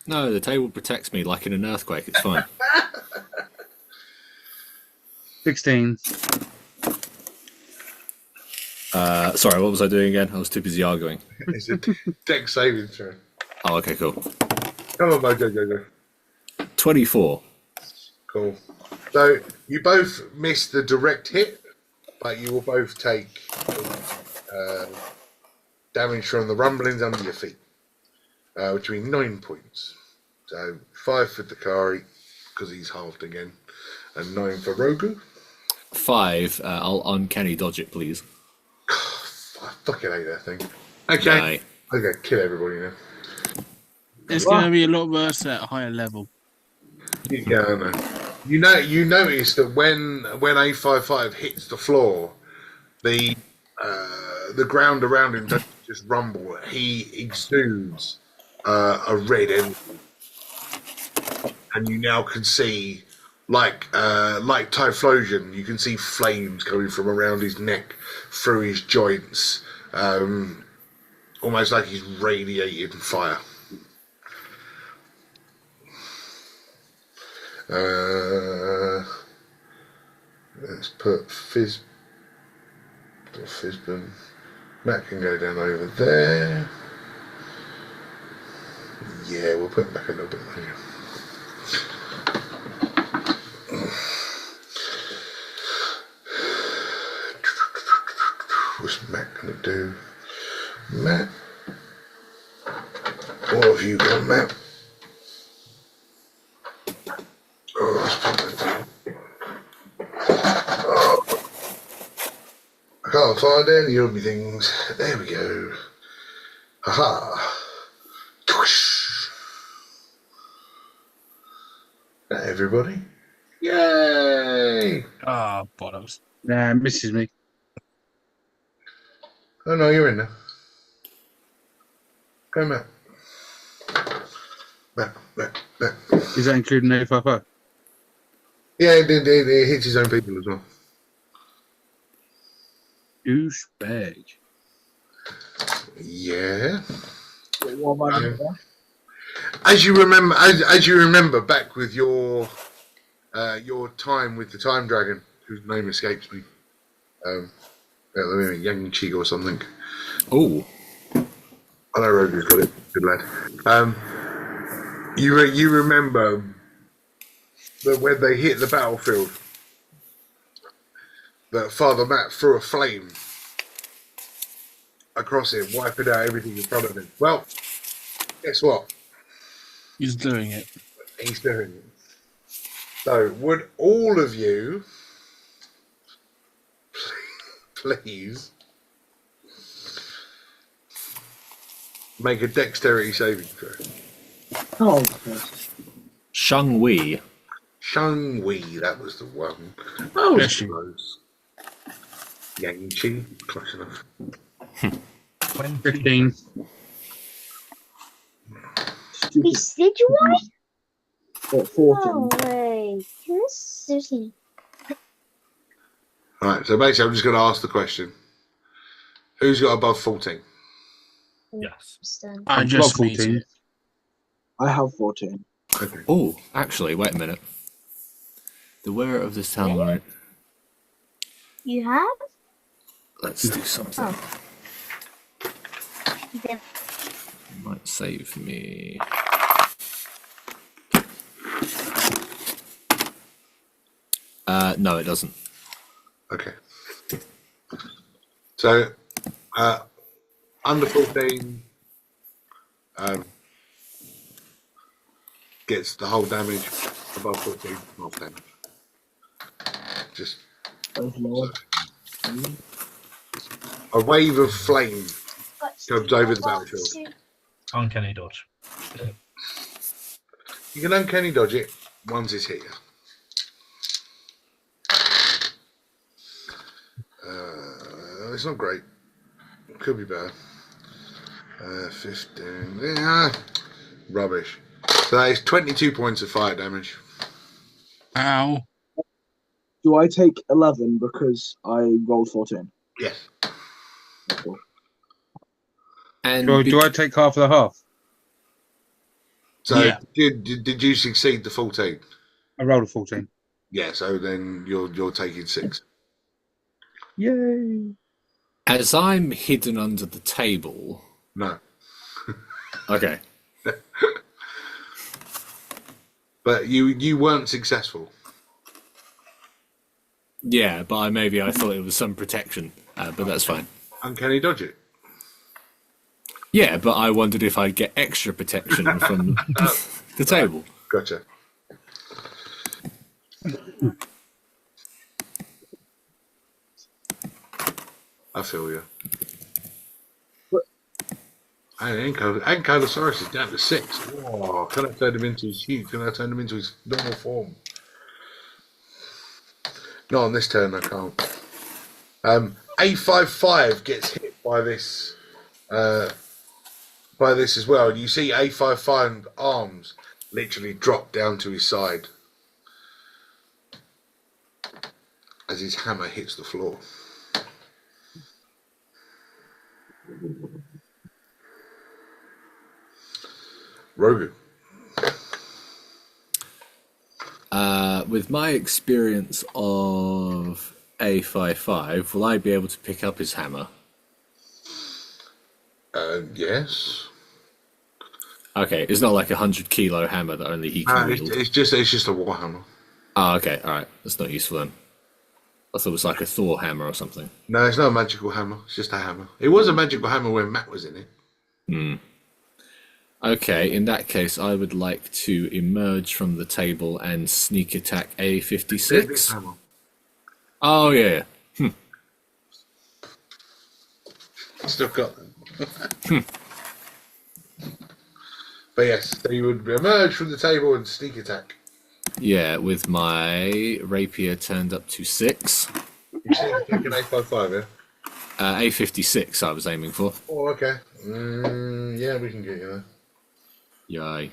S4: No, the table protects me like in an earthquake. It's fine.
S2: 16.
S4: Sorry, what was I doing again? I was too busy arguing.
S1: It's a dex saving throw.
S4: Oh, okay, cool.
S1: Come on, Mojo, go.
S4: 24.
S1: Cool. So you both missed the direct hit, but you will both take damage from the rumblings under your feet, which will be 9 points. So 5 for Dakari, because he's halved again, and 9 for Rogu.
S4: 5. I'll uncanny dodge it, please.
S1: I fucking hate that thing. Okay. Okay, kill everybody now.
S5: It's going to be a lot worse at a higher level.
S1: Yeah, I know. You notice that when A55 hits the floor, the ground around him doesn't just rumble. He exudes a red energy, and you now can see like Typhlosion. You can see flames coming from around his neck, through his joints, almost like he's radiating fire. Let's put Fizbin. Matt can go down over there. Yeah, we'll put him back a little bit later. What's Matt going to do? Matt? What have you got, Matt? Oh, let's put that down. Oh. I can't find any of me things. There we go. Aha. Everybody. Yay!
S5: Ah, bottoms.
S2: Nah, misses me.
S1: Oh no, you're in there. Go, Matt. Matt.
S2: Is that including A55?
S1: Yeah, it hits his own people as well.
S2: Douchebag.
S1: Yeah.
S6: What am I doing there?
S1: As you remember back with your time with the Time Dragon, whose name escapes me, Yang Chi or something.
S4: Oh.
S1: I know Rogu's got it. Good lad. You remember that when they hit the battlefield, that Father Matt threw a flame across him, wiping out everything in front of him. Well, guess what?
S5: He's doing it.
S1: He's doing it. So, would all of you please make a dexterity saving throw?
S6: Oh, Christ.
S4: Shang Wei.
S1: Shang Wei, that was the one. Oh,
S5: Yes,
S1: it's
S5: you.
S1: close. Yang Chi, close enough.
S2: 15.
S6: Stupid.
S7: Did you want?
S6: 14.
S7: No way. Seriously.
S1: Right, so basically, I'm just going to ask the question: who's got above 14?
S3: Yes.
S5: I
S2: I've
S5: just
S2: got
S5: made
S2: 14.
S5: it.
S6: I have 14.
S1: Okay.
S4: Oh, actually, wait a minute. The wearer of this talent.
S7: You have?
S4: Let's do something.
S7: Oh. Then
S4: Might save me. No, it doesn't.
S1: Okay. So, under 14 gets the whole damage. Above 14, half damage. Just
S6: Oh, Lord.
S1: a wave of flame
S7: got
S1: comes over the battlefield.
S3: Uncanny dodge.
S1: You can uncanny dodge it once it's hit you. It's not great. Could be better. 15. Yeah, rubbish. So that is 22 points of fire damage.
S5: Ow.
S6: Do I take 11 because I rolled 14?
S1: Yes.
S6: Cool.
S4: And
S2: Do I take half of the half?
S1: So
S5: Yeah.
S1: did you succeed the 14?
S2: I rolled a 14.
S1: Yeah. So then you're taking 6.
S2: Yay!
S4: as I'm hidden under the table.
S1: No.
S4: Okay.
S1: But you weren't successful.
S4: Yeah, but I thought it was some protection, but that's fine.
S1: Uncanny dodge it.
S4: Yeah, but I wondered if I'd get extra protection from the table.
S1: Gotcha. I feel you. And Ankylosaurus is down to 6. Oh, can I turn him into his huge? Can I turn him into his normal form? Not on this turn, I can't. A55 gets hit by this as well. You see A55 arms literally drop down to his side as his hammer hits the floor. Rogan.
S4: With my experience of A55, will I be able to pick up his hammer?
S1: Yes.
S4: Okay, it's not like a 100-kilo hammer that only he can wield.
S1: It's just a warhammer.
S4: Oh, okay, alright. That's not useful then. I thought it was like a Thor hammer or something.
S1: No, it's not a magical hammer. It's just a hammer. It was a magical hammer when Matt was in it.
S4: Hmm. Okay, in that case, I would like to emerge from the table and sneak attack A56.
S1: Hammer.
S4: Oh, yeah.
S1: Still got them. But yes, so you would emerge from the table and sneak attack.
S4: Yeah, with my rapier turned up to 6.
S1: You sneak attack an A55, yeah?
S4: A56 I was aiming for.
S1: Oh, okay. Yeah, we can get you there.
S4: Yay.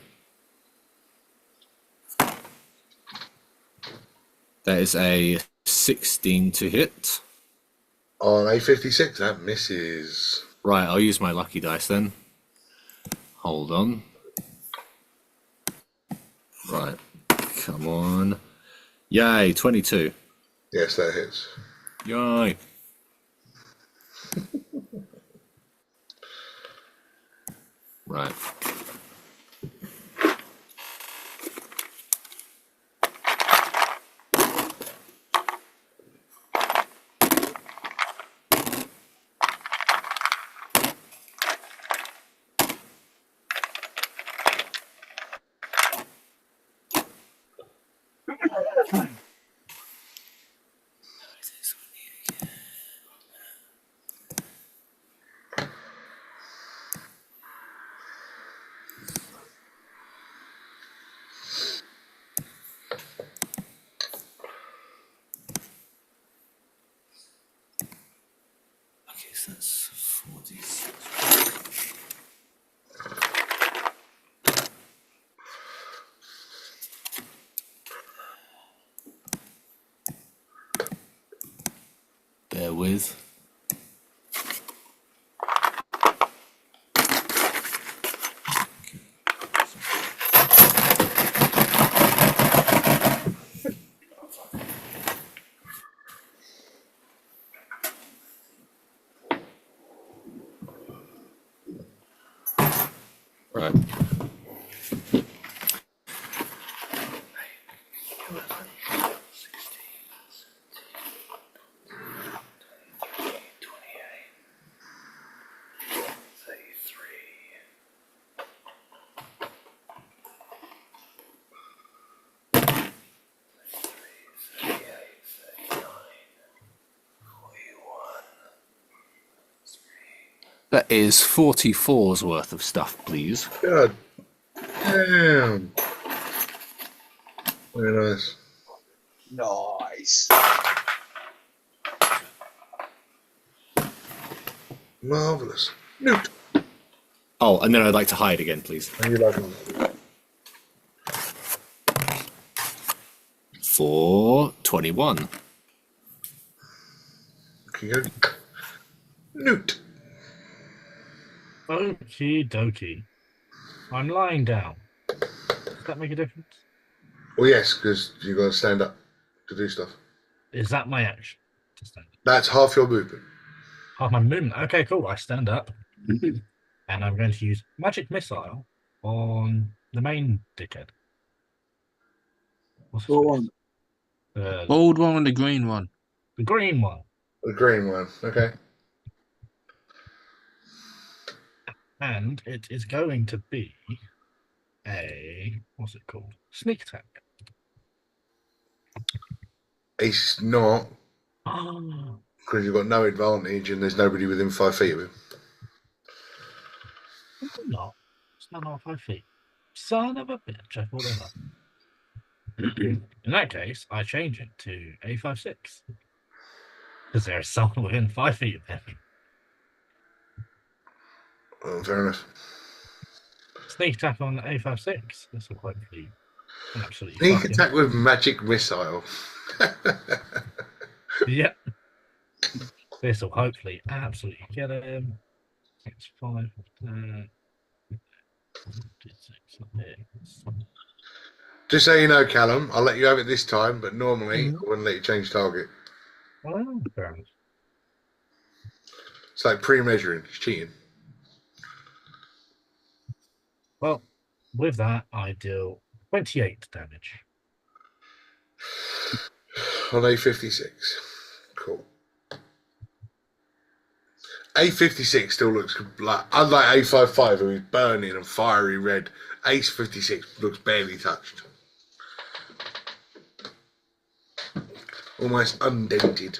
S4: That is a 16 to hit.
S1: On A56, that misses.
S4: Right, I'll use my lucky dice then. Hold on. Right, come on. Yay, 22.
S1: Yes, that hits.
S4: Yay. Right. That's 46. Bear with. Right. That is 44's worth of stuff, please.
S1: God damn. Very nice.
S2: Nice.
S1: Marvellous. Newt.
S4: Oh, and then I'd like to hide again, please.
S1: How you like them?
S4: For 21.
S1: Okay, go. Newt.
S3: Okie dokie. I'm lying down. Does that make a difference?
S1: Well, yes, because you've got to stand up to do stuff.
S3: Is that my action? To stand up?
S1: That's half your movement.
S3: Oh, my movement. Okay, cool. I stand up. And I'm going to use Magic Missile on the main dickhead. What's his
S6: Go
S3: face?
S6: on.
S5: Bold one and the green one.
S3: The green one.
S1: The green one. Okay.
S3: And it is going to be a, what's it called? Sneak attack.
S1: It's not,
S3: Oh,
S1: because you've got no advantage and there's nobody within 5 feet of him.
S3: not. It's not on 5 feet. Son of a bitch. I thought it was. In that case, I change it to A56. Because there is someone within 5 feet of him.
S1: Oh, fair enough.
S3: Sneak attack on A56. This will hopefully absolutely
S1: Sneak
S3: fuck him.
S1: attack with magic missile.
S3: Yep. This will hopefully absolutely get him. It's 5. 6.
S1: Just so you know, Callum, I'll let you have it this time, but normally
S3: Mhm.
S1: I wouldn't let you change target.
S3: Well, fair enough.
S1: It's like pre-measuring. It's cheating.
S3: Well, with that, I deal 28 damage.
S1: On A56. Cool. A56 still looks like, unlike A55, who is burning and fiery red, A56 looks barely touched. Almost undented.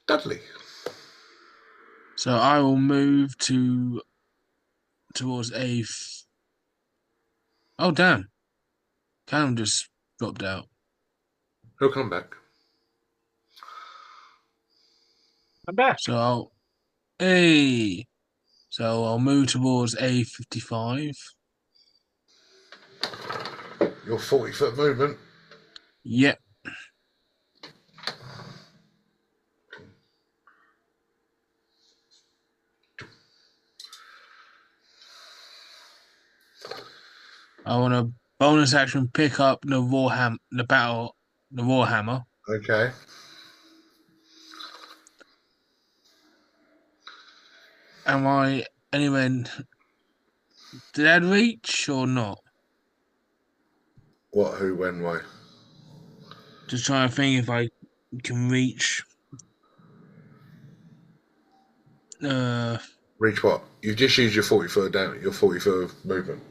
S1: Dudley.
S5: So I will move towards Oh damn! Callum just dropped out.
S1: He'll come back.
S3: I'm back.
S5: So I'll move towards A55.
S1: Your 40-foot movement.
S5: Yep. I want to bonus action pick up the Warhammer.
S1: Okay.
S5: Am I anywhere? Did that reach or not?
S1: What, who, when, why?
S5: Just trying to think if I can reach.
S1: Reach what? You've just used your 40-foot down, your 40-foot of movement.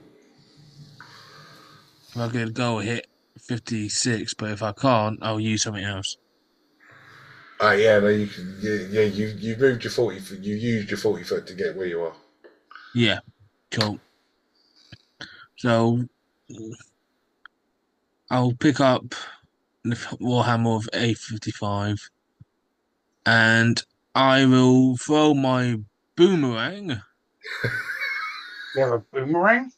S5: If I could go hit 56, but if I can't, I'll use something else.
S1: Yeah, no, you can. Yeah, you moved your 40 foot. You used your 40-foot to get where you are.
S5: Yeah, cool. So I'll pick up Warhammer of A55. And I will throw my boomerang.
S2: You have a boomerang?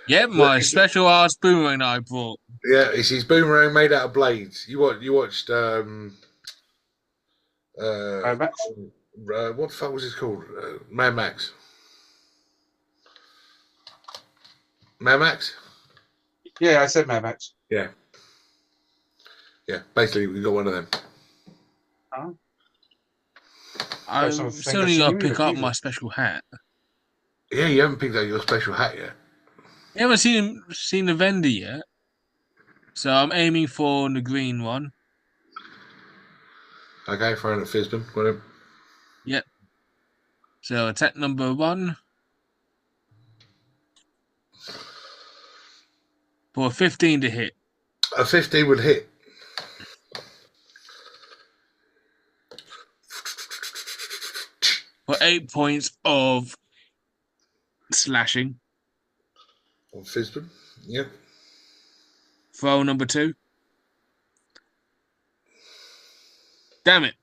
S5: Yeah, my special ass boomerang that I brought.
S1: Yeah, it's his boomerang made out of blades. You watched
S2: Max?
S1: what the fuck was it called? Mad Max. Mad Max?
S2: Yeah, I said Mad Max.
S1: Yeah. Yeah, basically we got one of them.
S2: Huh?
S5: I
S2: First time I think
S5: still
S2: I've
S5: need
S2: seen
S5: to
S2: you
S5: pick
S2: with
S5: up
S2: it.
S5: my special hat.
S1: Yeah, you haven't picked out your special hat yet.
S5: You haven't seen the vendor yet. So I'm aiming for the green one.
S1: Okay, throwing at Fisbin. Whatever.
S5: Yep. So attack number 1 for 15 to hit.
S1: A 15 would hit.
S5: For 8 points of slashing.
S1: On Fisbin. Yep.
S5: Throw number 2. Damn it.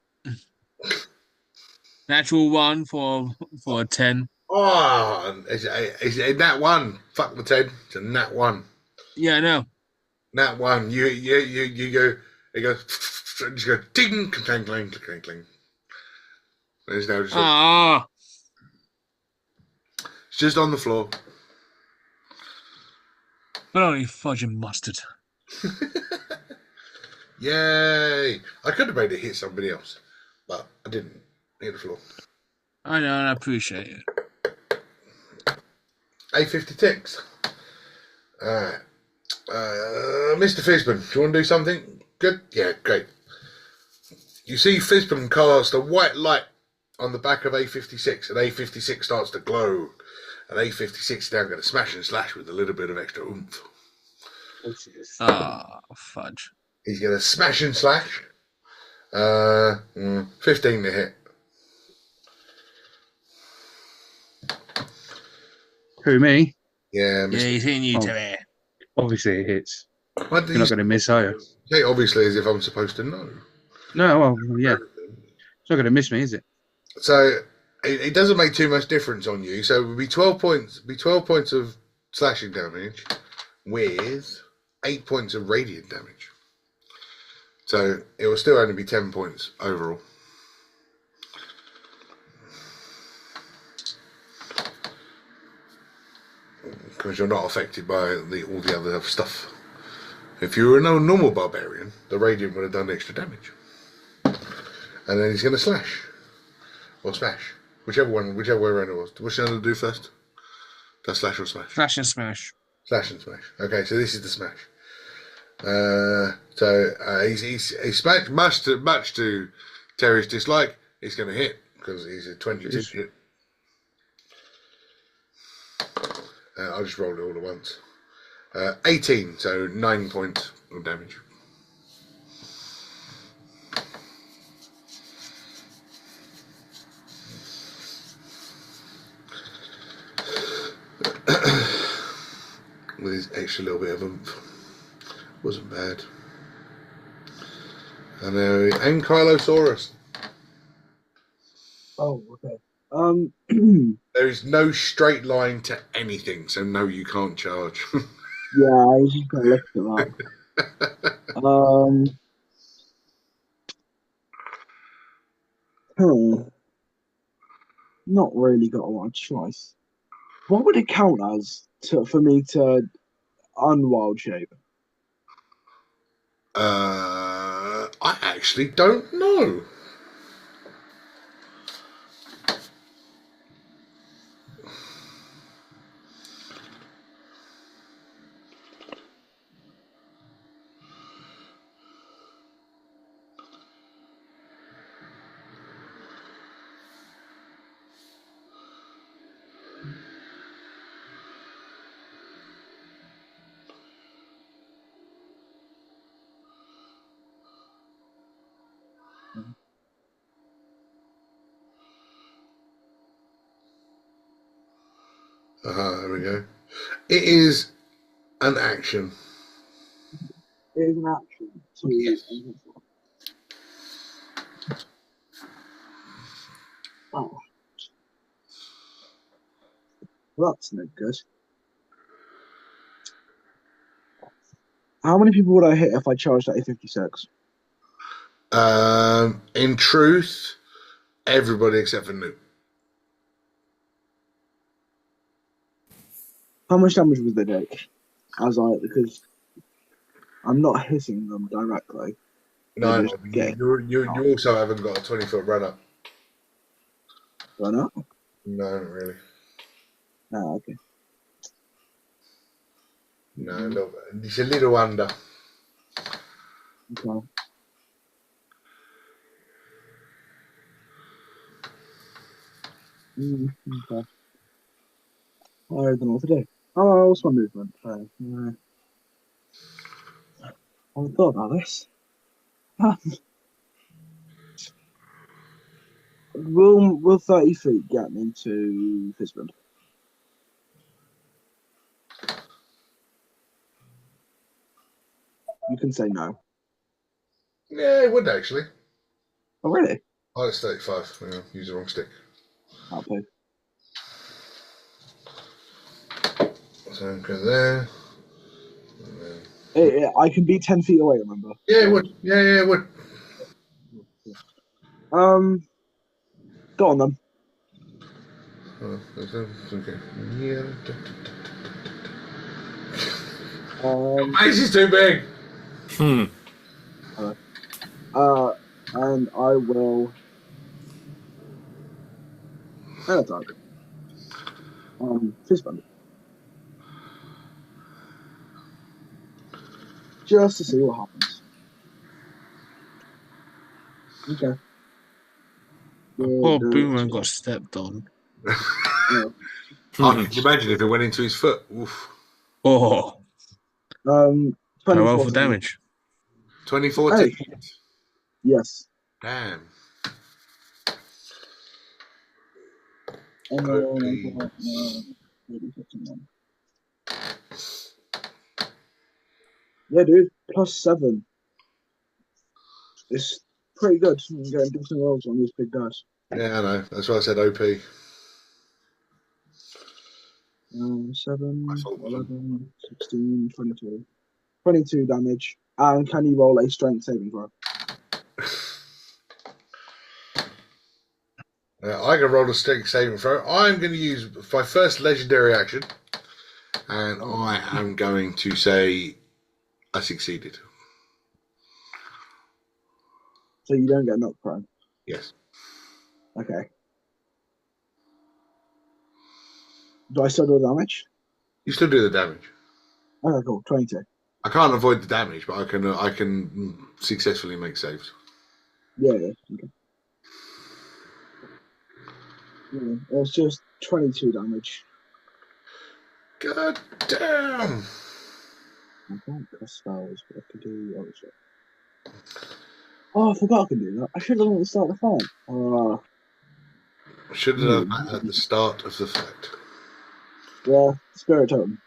S5: Natural 1 for a 10.
S1: Oh, it's a nat 1. Fuck the 10. It's a nat 1.
S5: Yeah, I know.
S1: Nat 1. You go. It goes. Just go ding, clang, clang, clang, clang. There's no. It's just on the floor.
S5: But only fudge and mustard.
S1: Yay! I could have made it hit somebody else, but I didn't. Hit the floor.
S5: I know, and I appreciate it.
S1: A56. Alright. Mr. Fisbin, do you want to do something? Good? Yeah, great. You see Fisbin cast a white light on the back of A56, and A56 starts to glow. And A56 is now going to smash and slash with a little bit of extra oomph.
S5: Fudge.
S1: He's going to smash and slash. 15 to hit.
S2: Who, me?
S1: Yeah,
S5: Yeah, he's hitting you
S2: Oh.
S5: today.
S2: Obviously it hits.
S1: What did
S2: You're not going to miss, are you?
S1: say obviously as if I'm supposed to know?
S2: No, well, yeah. It's not going to miss me, is it?
S1: So it doesn't make too much difference on you. So it would be 12 points. Be 12 points of slashing damage with 8 points of radiant damage. So it will still only be 10 points overall. Because you're not affected by all the other stuff. If you were a normal barbarian, the radiant would have done extra damage. And then he's going to slash. Or smash. Whichever way around it was. What's he going to do first? Does slash or smash?
S5: Slash and smash.
S1: Slash and smash. Okay, so this is the smash. He's smashed much to Terry's dislike. He's going to hit because he's a 22 hit. I'll just roll it all at once. 18, so 9 points of damage. With his extra little bit of oomph. Wasn't bad. And Ankylosaurus.
S6: Oh, okay.
S1: There is no straight line to anything, so no, you can't charge.
S6: Yeah, I was just gonna look them up. Not really got a lot of choice. What would it count as for me to unwild shape?
S1: I actually don't know. There we go. It is an action.
S6: It is an action to.
S1: Yes.
S6: Oh. Well, that's no good. How many people would I hit if I charged at A56?
S1: In truth, everybody except for Newt.
S6: How much damage would they take? Because I'm not hitting them directly.
S1: No,
S6: They're just getting
S1: you also haven't got a 20-foot run up.
S6: do I not?
S1: No, not really.
S6: Oh, okay.
S1: No, it's a little under.
S6: Okay. Okay. I don't know what to do. Oh, what's my movement? I haven't thought about this. Will 30 feet get me to Fisbund? You can say no.
S1: Yeah, it would actually.
S6: Oh, really?
S1: Oh, it's 35. Yeah, use the wrong stick.
S6: I'll pay.
S1: So go there.
S6: I can be 10 feet away, remember?
S1: Yeah, it would. Yeah, it would.
S6: Go on then.
S1: Okay. Yeah.
S6: Base
S1: is too big.
S6: And I will. Attack. Fistband. Just to see what happens. Okay.
S5: Poor Boomer got stepped on.
S1: Can you imagine if it went into his foot? Oof.
S5: Oh. How
S6: 24
S5: well for damage?
S1: 24
S6: Hey. Yes.
S1: Damn.
S6: Yeah, dude. +7. It's pretty good. I'm getting decent rolls on these big dice.
S1: Yeah, I know. That's why I said OP.
S6: 7, 11, 16, 22. 22 damage. And can you roll a strength saving throw?
S1: I can roll a strength saving throw. I'm going to use my first legendary action, and I am going to say I succeeded.
S6: So you don't get knocked prone?
S1: Yes.
S6: Okay. Do I still do the damage?
S1: You still do the damage.
S6: Okay, cool. 22.
S1: I can't avoid the damage, but I can successfully make saves.
S6: Yeah. Okay. Yeah, it's just 22 damage.
S1: God damn!
S6: I can't cast spells, but I can do other shit. Oh, I forgot I can do that. I should have done it at the start of the fight.
S1: Should have done that at the start of the fight.
S6: Yeah, Spirit Totem.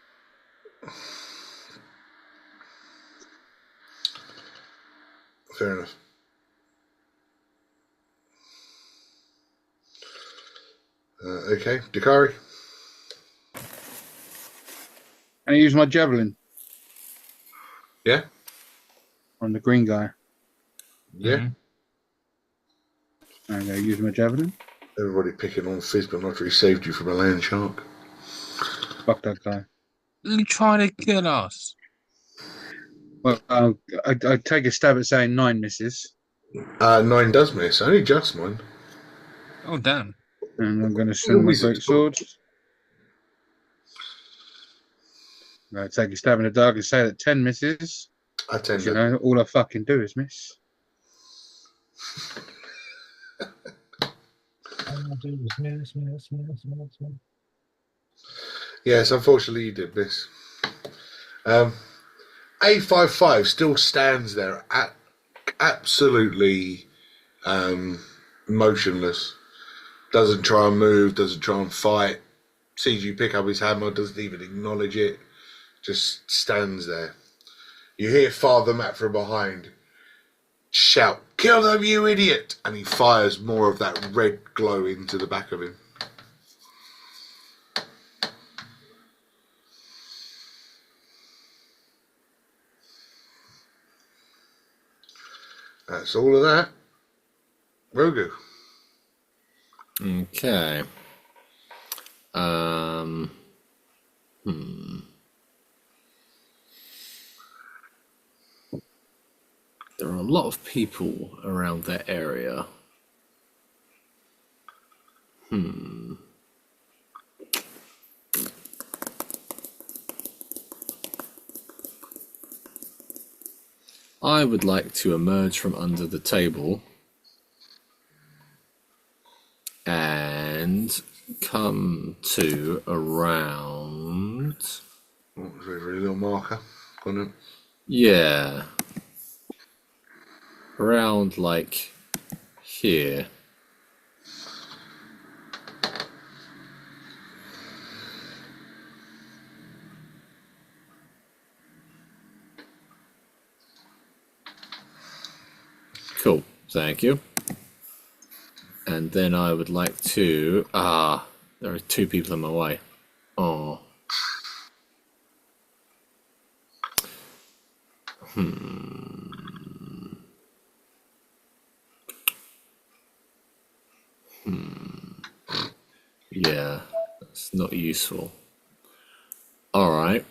S1: Fair enough. Okay, Dakari.
S2: Can I use my javelin
S1: Yeah?
S2: on the green guy?
S1: Yeah?
S2: I'm going to use my javelin.
S1: Everybody picking on Fizbin after he saved you from a land shark.
S2: Fuck that guy.
S5: You trying to kill us?
S2: Well, I take a stab at saying 9 misses.
S1: 9 does miss. Only just mine.
S5: Oh, damn.
S2: And I'm going to swing my great sword. I'm going to take a stab in the dark and say that 10 misses.
S1: I tend
S2: You know, all I fucking do is miss.
S1: Yes, unfortunately you did miss. A55 still stands there absolutely motionless. Doesn't try and move, doesn't try and fight. Sees you pick up his hammer, doesn't even acknowledge it. Just stands there. You hear Father Matt from behind shout, "Kill them, you idiot!" And he fires more of that red glow into the back of him. That's all of that. Rogu.
S4: Okay. There are a lot of people around that area. I would like to emerge from under the table and come to around.
S1: Oh, there's a little marker on it.
S4: Yeah. Around like here. Cool, thank you. And then I would like to... there are two people in my way. Oh. Yeah, that's not useful. Alright.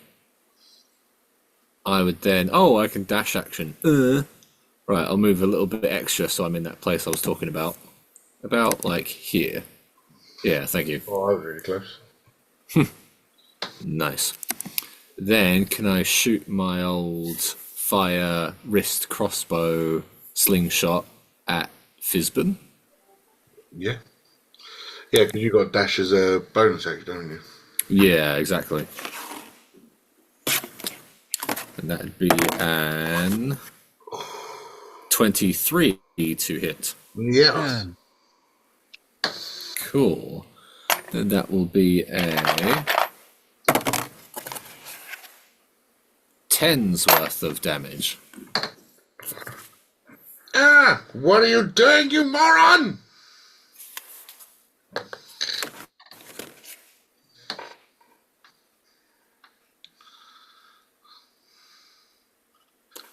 S4: I would then... Oh, I can dash action. Right, I'll move a little bit extra so I'm in that place I was talking about. About, like, here. Yeah, thank you.
S1: Oh, I was really close.
S4: Nice. Then, can I shoot my old fire wrist crossbow slingshot at Fizbin?
S1: Yeah. Yeah, because you got dash as a bonus action, don't you?
S4: Yeah, exactly. And that'd be an 23 to hit.
S1: Yeah.
S4: Cool. Then that will be a 10's worth of damage.
S1: Ah! What are you doing, you moron?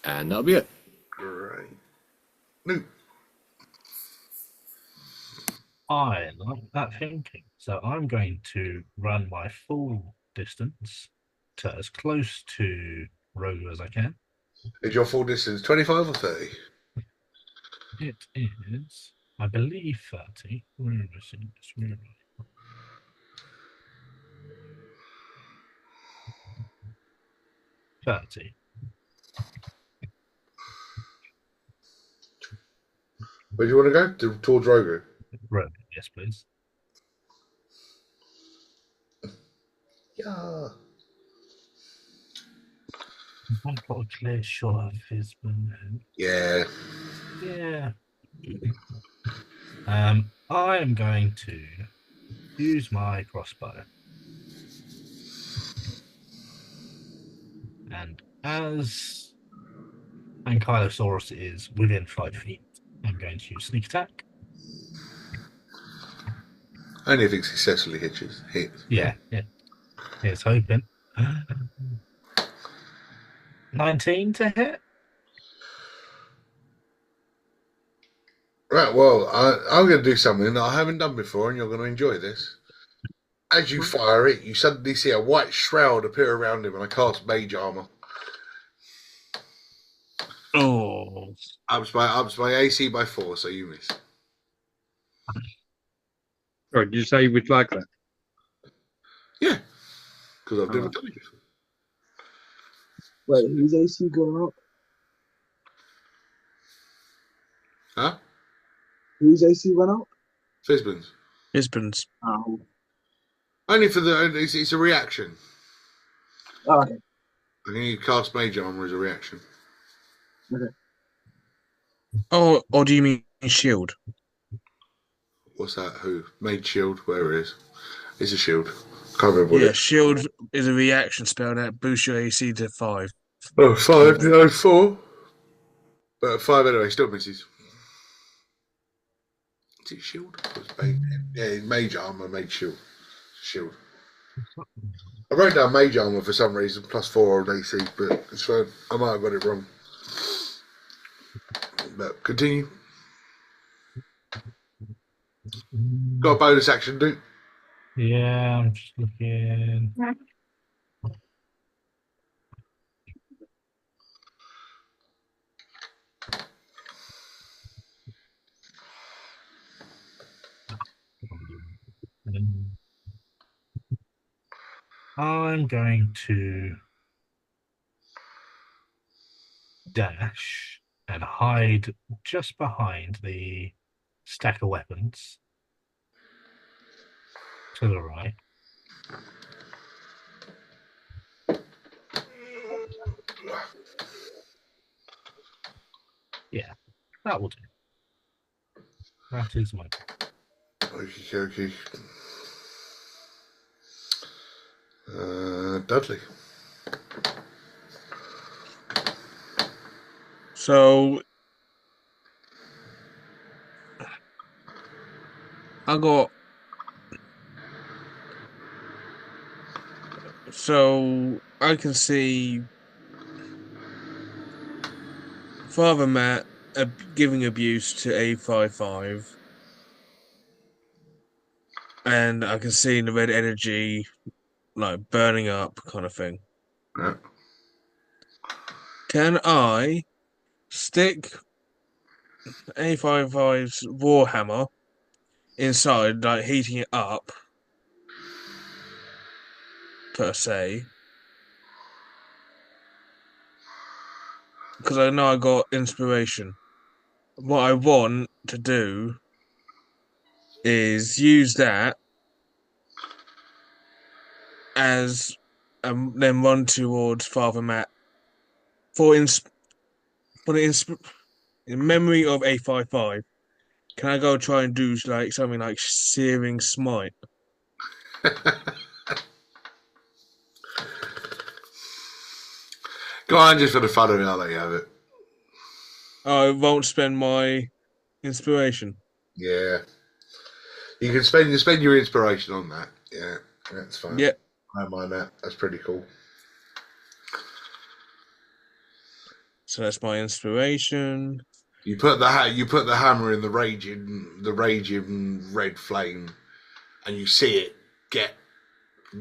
S4: And that'll be it.
S1: Great. No.
S3: I like that thinking. So I'm going to run my full distance to as close to Rogu as I can.
S1: Is your full distance 25 or 30?
S3: It is, I believe, 30. Where is it? Where am I? 30.
S1: Where do you want to go? Towards Rogu?
S3: Rogu, yes, please.
S1: Yeah.
S3: I've got a clear shot of Fizbin.
S1: Yeah.
S3: Yeah. I am going to use my crossbow. And as Ankylosaurus is within 5 feet, I'm going to use sneak attack.
S1: Only if it successfully hits.
S3: Yeah. Here's hoping. 19 to hit.
S1: Right, well, I'm going to do something that I haven't done before, and you're going to enjoy this. As you fire it, you suddenly see a white shroud appear around him, and I cast Mage Armor.
S5: Oh.
S1: Ups my AC by 4, so you miss.
S2: Right, did you say you would like that?
S1: Yeah, because I've never done it before.
S6: Wait, whose AC going up?
S1: Huh?
S6: Whose AC went up?
S1: Fizbin's.
S5: Husbands.
S6: Oh.
S1: Only for it's a reaction.
S6: Oh, okay.
S1: I think you cast Mage Armor as a reaction.
S6: Okay.
S5: Oh, or do you mean shield?
S1: What's that? Who? Mage Shield, where it is. It's a shield. Can't remember what
S5: Yeah,
S1: it is.
S5: shield is a reaction spell that boosts your AC to 5.
S1: Oh, 5. No, 4. But 5 anyway, still misses. Is it shield? Yeah, mage armor, mage shield. Shield. I wrote down mage armor for some reason, +4 on AC, but it's fine. I might have got it wrong. But continue. Got a bonus action, dude.
S3: Yeah, I'm just looking. I'm going to dash and hide just behind the stack of weapons to the right. Yeah, that will do. That is my.
S1: Okay. Dudley.
S5: So I got. So I can see Father Matt giving abuse to A55, and I can see the red energy like burning up, kind of thing.
S1: Yeah.
S5: Can I stick A55's warhammer inside, like heating it up, per se? Because I know I got inspiration. What I want to do is use that as then run towards Father Matt for the in memory of A55. Can I go try and do like something like Searing Smite?
S1: Go on, just for the fun of it, I'll let you have it.
S5: I won't spend my inspiration.
S1: Yeah. You can spend your inspiration on that. Yeah, that's fine.
S5: Yep.
S1: I don't mind that. That's pretty cool.
S5: So that's my inspiration.
S1: You put the hammer in the raging red flame, and you see it get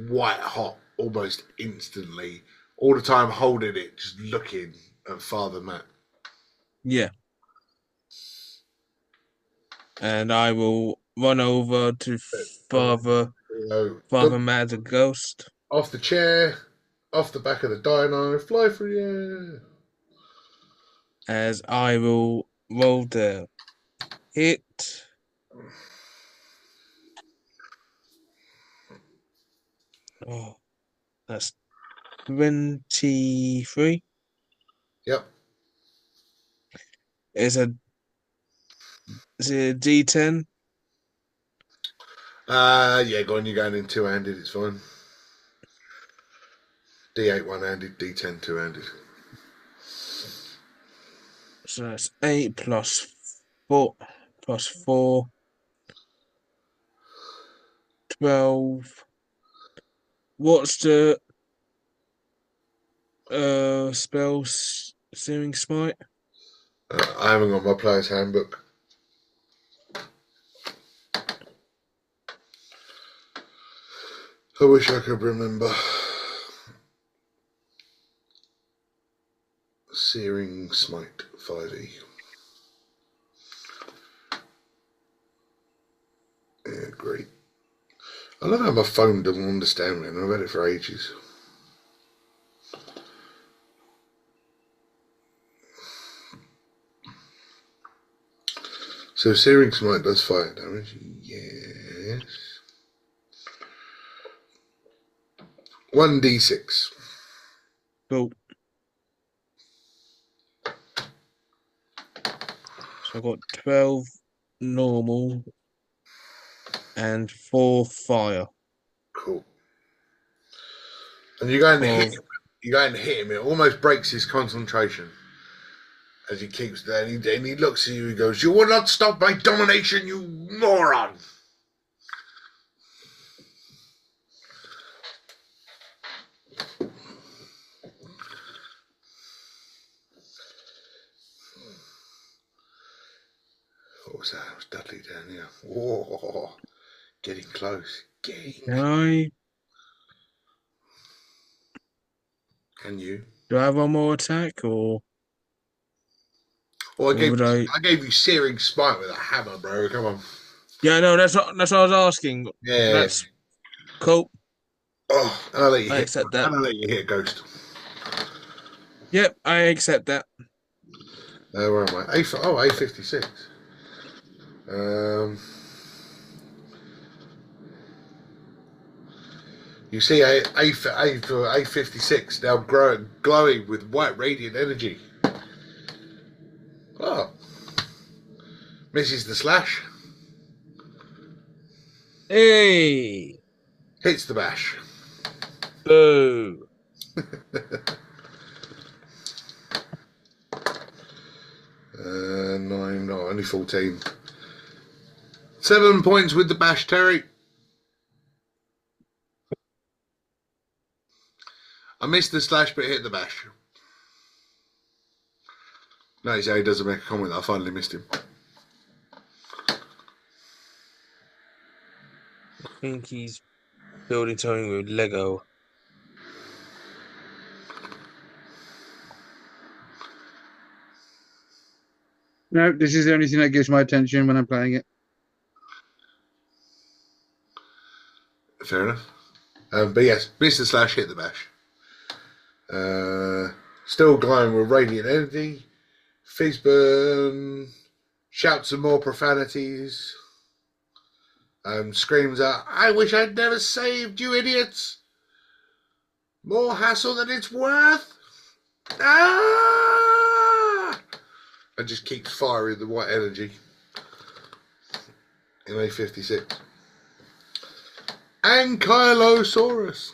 S1: white hot almost instantly. All the time holding it, just looking at Father Matt.
S5: Yeah. And I will run over to Father Matt the ghost.
S1: Off the chair, off the back of the dino, fly through the air.
S5: As I will roll the hit. Oh, that's 23.
S1: Yep.
S5: Is it a D10?
S1: Yeah, go on, you're going in two-handed, it's fine. D8 one-handed, D10 two-handed.
S5: So that's 8 plus 4 plus 4. 12. What's the spell Searing Smite?
S1: I haven't got my player's handbook. I wish I could remember. Searing Smite 5e. Yeah, great. I love how my phone doesn't understand me, and I've had it for ages. So Searing Smite does fire damage. Yes. 1d6.
S5: Cool. So I've got 12 normal and 4 fire.
S1: Cool. And you're going to hit him. You go and hit him. It almost breaks his concentration as he keeps there. And he looks at you. He goes, "You will not stop my domination, you moron!" What was that? It was Dudley down here. Whoa, getting close.
S5: Can
S1: you?
S5: do I have one more attack or?
S1: Well, I
S5: I
S1: gave you searing spite with a hammer, bro. Come on.
S5: Yeah, no, that's what I was asking.
S1: Yeah.
S5: That's cool.
S1: Oh, and I'll let you
S5: I
S1: hit.
S5: accept that.
S1: And I'll let you hit a ghost.
S5: Yep, I accept that.
S1: Where am I? A56. You see A56 now glowing with white radiant energy. Oh. Misses the slash.
S5: Hey,
S1: Hits the bash.
S5: boo.
S1: 9, no, only 14. 7 points with the bash, Terry. I missed the slash, but hit the bash. Notice how he doesn't make a comment that I finally missed him.
S5: I think he's building something with Lego.
S2: No, this is the only thing that gives my attention when I'm playing it.
S1: Fair enough. But yes, miss the slash, hit the bash. Still glowing with radiant energy. Fizburn shouts some more profanities. Screams out, "I wish I'd never saved you idiots! More hassle than it's worth! Ah!" And just keeps firing the white energy in A56. Ankylosaurus.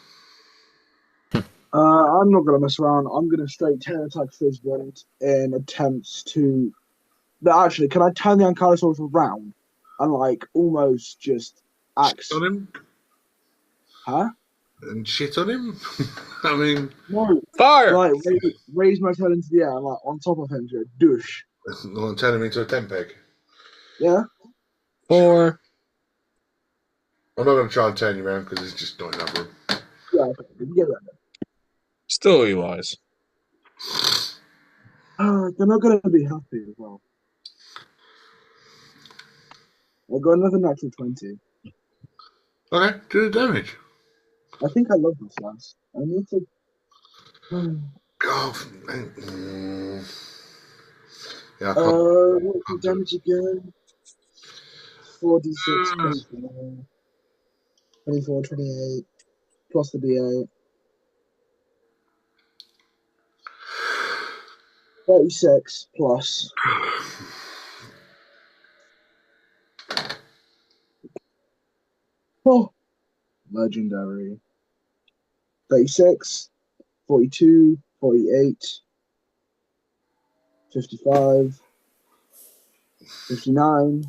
S6: I'm not going to mess around. I'm going to straight tail attack Fizbund in attempts to. No, actually, can I turn the Ankylosaurus around and like almost just axe
S1: on him?
S6: Huh?
S1: And shit on him? I mean,
S6: no,
S5: fire!
S6: Like raise my tail into the air, and, like on top of him, to douche.
S1: I'll turn him into a tent peg.
S6: Yeah.
S5: 4.
S1: I'm not going to try and turn you around because it's just not enough room.
S6: Yeah, okay. Get that.
S5: Story wise.
S6: They're not going to be happy as well. I got another natural 20.
S1: Okay, do the damage.
S6: I think I love this last. I need to.
S1: God. Yeah, I can't.
S6: What's the damage again? 4d6 plus 4. 24, 28. Plus the d8. 36 plus. Oh, legendary. 36, 42, 48, 55, 59,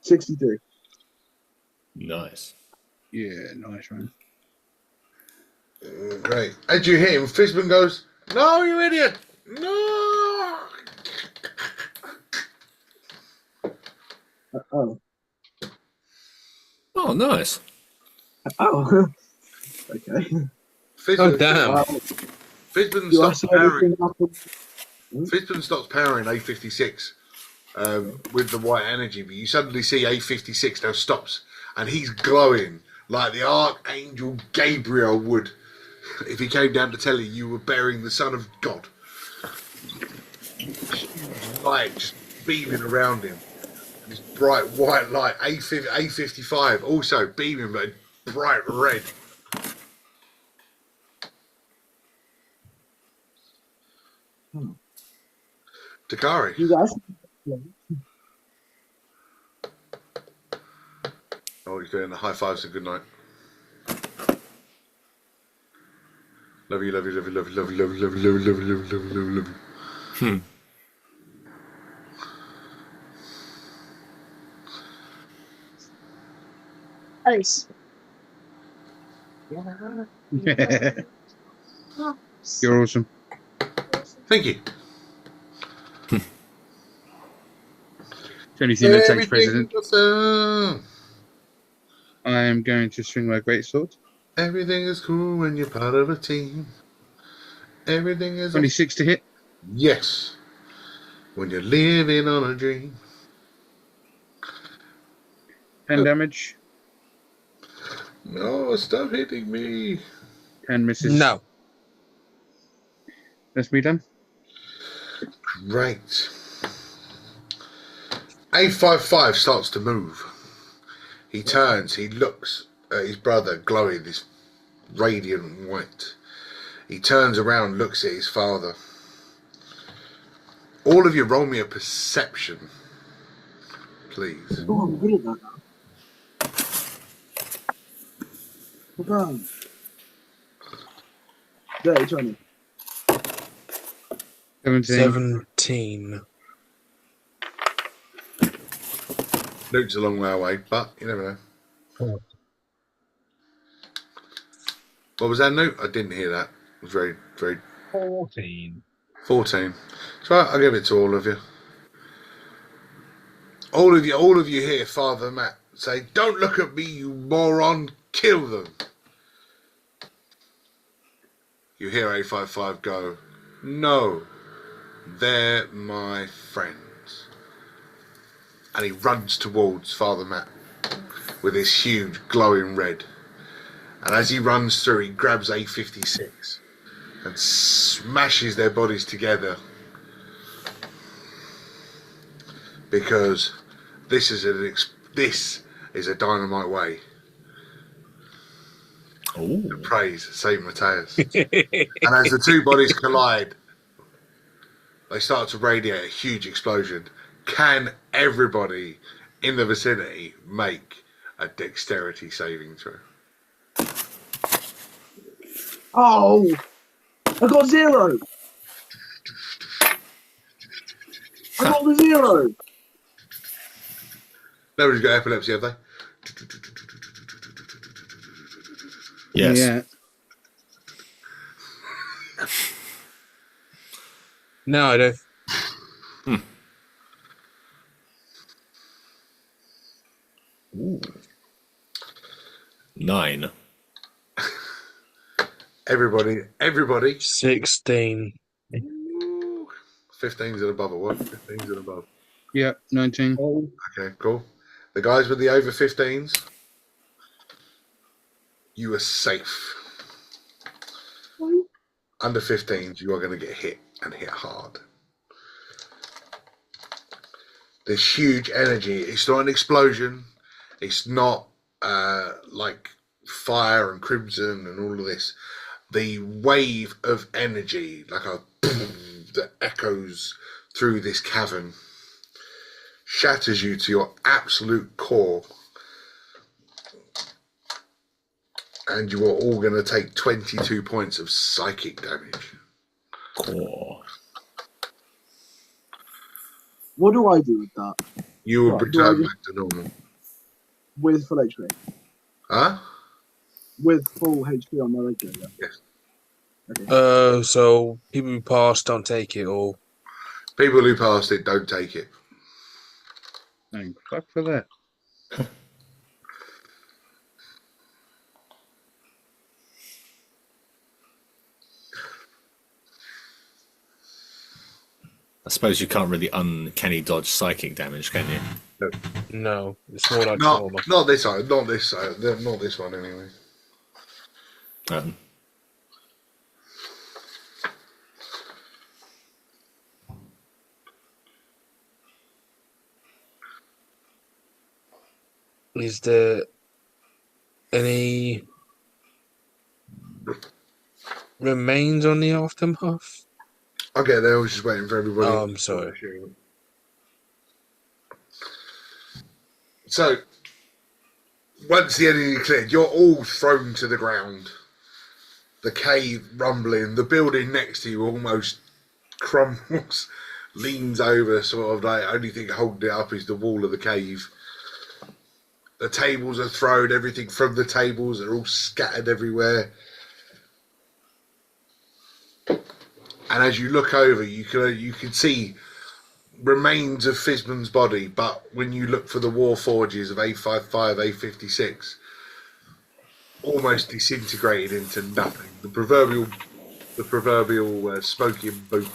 S6: 63.
S4: Nice.
S2: Yeah, nice, man.
S1: Great. As you hit him, Fizbin goes, "No, you idiot! No!"
S6: Oh.
S3: Oh, nice.
S6: Oh. Okay.
S1: Fizbin,
S5: Oh, damn.
S1: Fizbin
S6: Do I
S1: stops
S6: say
S1: powering.
S6: anything happen?
S1: Fizbin stops powering A56 with the white energy, but you suddenly see A56 now stops, and he's glowing like the Archangel Gabriel would if he came down to tell you were bearing the Son of God. Light just beaming around him. This bright white light, A55, also beaming, but bright red. Takari.
S6: You guys.
S1: Oh, he's doing the high fives and good night. Love you, love you, love you, love you, love you, love you, love you, love you, love you, love you, love you, love you.
S7: Alice.
S2: You're awesome.
S1: Thank you.
S2: It's the only thing that takes
S1: Everything
S2: precedent.
S1: is awesome.
S2: I am going to swing my greatsword.
S1: Everything is cool when you're part of a team. Everything is
S2: 26 to hit.
S1: yes. When you're living on a dream.
S2: 10 damage.
S1: No, stop hitting me.
S2: 10 misses.
S5: No.
S2: That's me done.
S1: Right. A55 starts to move. He turns, he looks at his brother glowing this radiant white. He turns around, looks at his father. All of you roll me a perception, please.
S6: Oh, I'm good at that now. Come on. 20.
S2: 17.
S5: 17.
S1: Luke's a long way away, but you never know. What was that, Luke? I didn't hear that. It was very, very...
S3: 14.
S1: 14. So I'll give it to all of you. All of you hear Father Matt say, "Don't look at me, you moron, kill them." You hear A55 go, "No, they're my friends." And he runs towards Father Matt with his huge glowing red. And as he runs through, he grabs A56 and smashes their bodies together. Because this is a dynamite way to praise Saint Matthias. And as the two bodies collide, they start to radiate a huge explosion. Can everybody in the vicinity make a dexterity saving throw?
S6: Oh! I got 0! I got the 0!
S1: Nobody's got epilepsy, have they?
S4: Yes.
S2: Yeah.
S5: No, I don't.
S4: 9.
S1: Everybody.
S5: 16.
S1: 15s and above, or what? 15s and above.
S2: Yeah, 19.
S1: Okay, cool. The guys with the over 15s, you are safe. Under 15s, you are going to get hit and hit hard. There's huge energy. It's not an explosion. It's not like fire and crimson and all of this. The wave of energy, like a that echoes through this cavern, shatters you to your absolute core. And you are all going to take 22 points of psychic damage.
S4: Core.
S6: What do I do with that?
S1: You will
S6: Right,
S1: return
S6: do I
S1: back to normal.
S6: With full HP?
S1: Huh?
S6: With full HP on my regular, yeah.
S1: Yes.
S6: Okay.
S5: So people who pass don't take it, or
S1: People who passed it don't take it.
S2: Thank fuck for that.
S4: I suppose you can't really uncanny dodge psychic damage, can you?
S5: no? It's more like
S1: Not,
S5: trauma.
S1: not this side. Not this side. Not this one anyway.
S5: Is there any remains on the aftermath?
S1: Okay, I was just waiting for everybody.
S5: Oh, I'm sorry.
S1: So, once the enemy cleared, you're all thrown to the ground. the cave rumbling. The building next to you almost crumbles, leans over, sort of like only thing holding it up is the wall of the cave. The tables are thrown, everything from the tables are all scattered everywhere. And as you look over, you can see remains of Fizman's body, but when you look for the war forges of A55, A56, almost disintegrated into nothing. The proverbial smoking boots.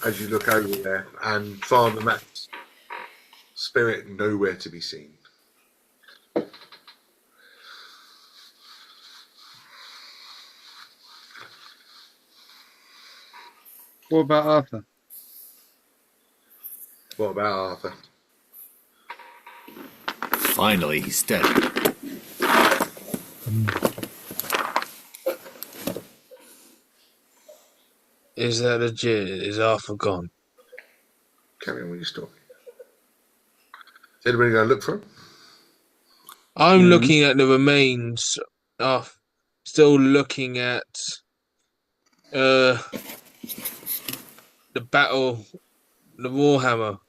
S1: As you look over there, and Farmer Matt's spirit nowhere to be seen.
S2: What about Arthur?
S1: What about Arthur?
S4: Finally, he's dead.
S5: Is that legit? Is Arthur gone?
S1: Carry on with your story. Is anybody going to look for him?
S5: I'm looking at the remains. Still looking at the battle, the warhammer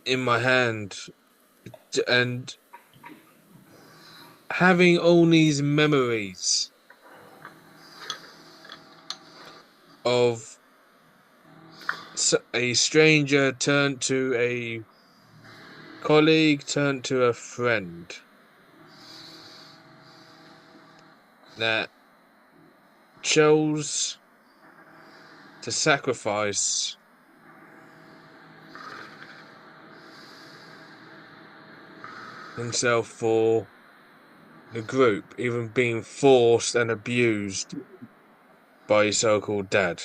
S5: in my hand, and having all these memories of a stranger turned to a colleague, turned to a friend that chose to sacrifice himself for the group, even being forced and abused by his so-called dad.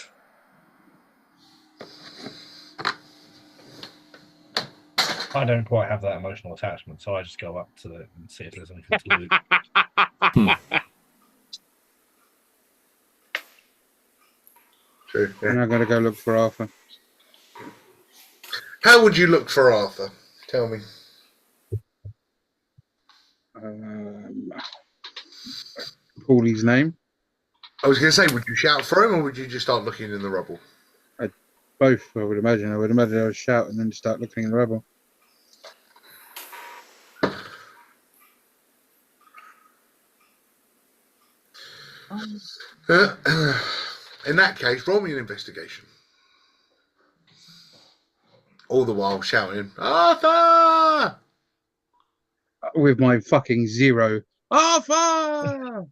S3: I don't quite have that emotional attachment, so I just go up to it and see if there's anything to loot.
S1: True.
S2: And
S1: Yeah.
S2: I'm going to go look for Arthur.
S1: How would you look for Arthur? Tell me.
S2: Call his name.
S1: I was going to say, would you shout for him, or would you just start looking in the rubble?
S2: Both, I would imagine. I would shout and then start looking in the rubble.
S1: In that case, roll me an investigation. All the while shouting, Arthur!
S2: With my fucking 0. Arthur!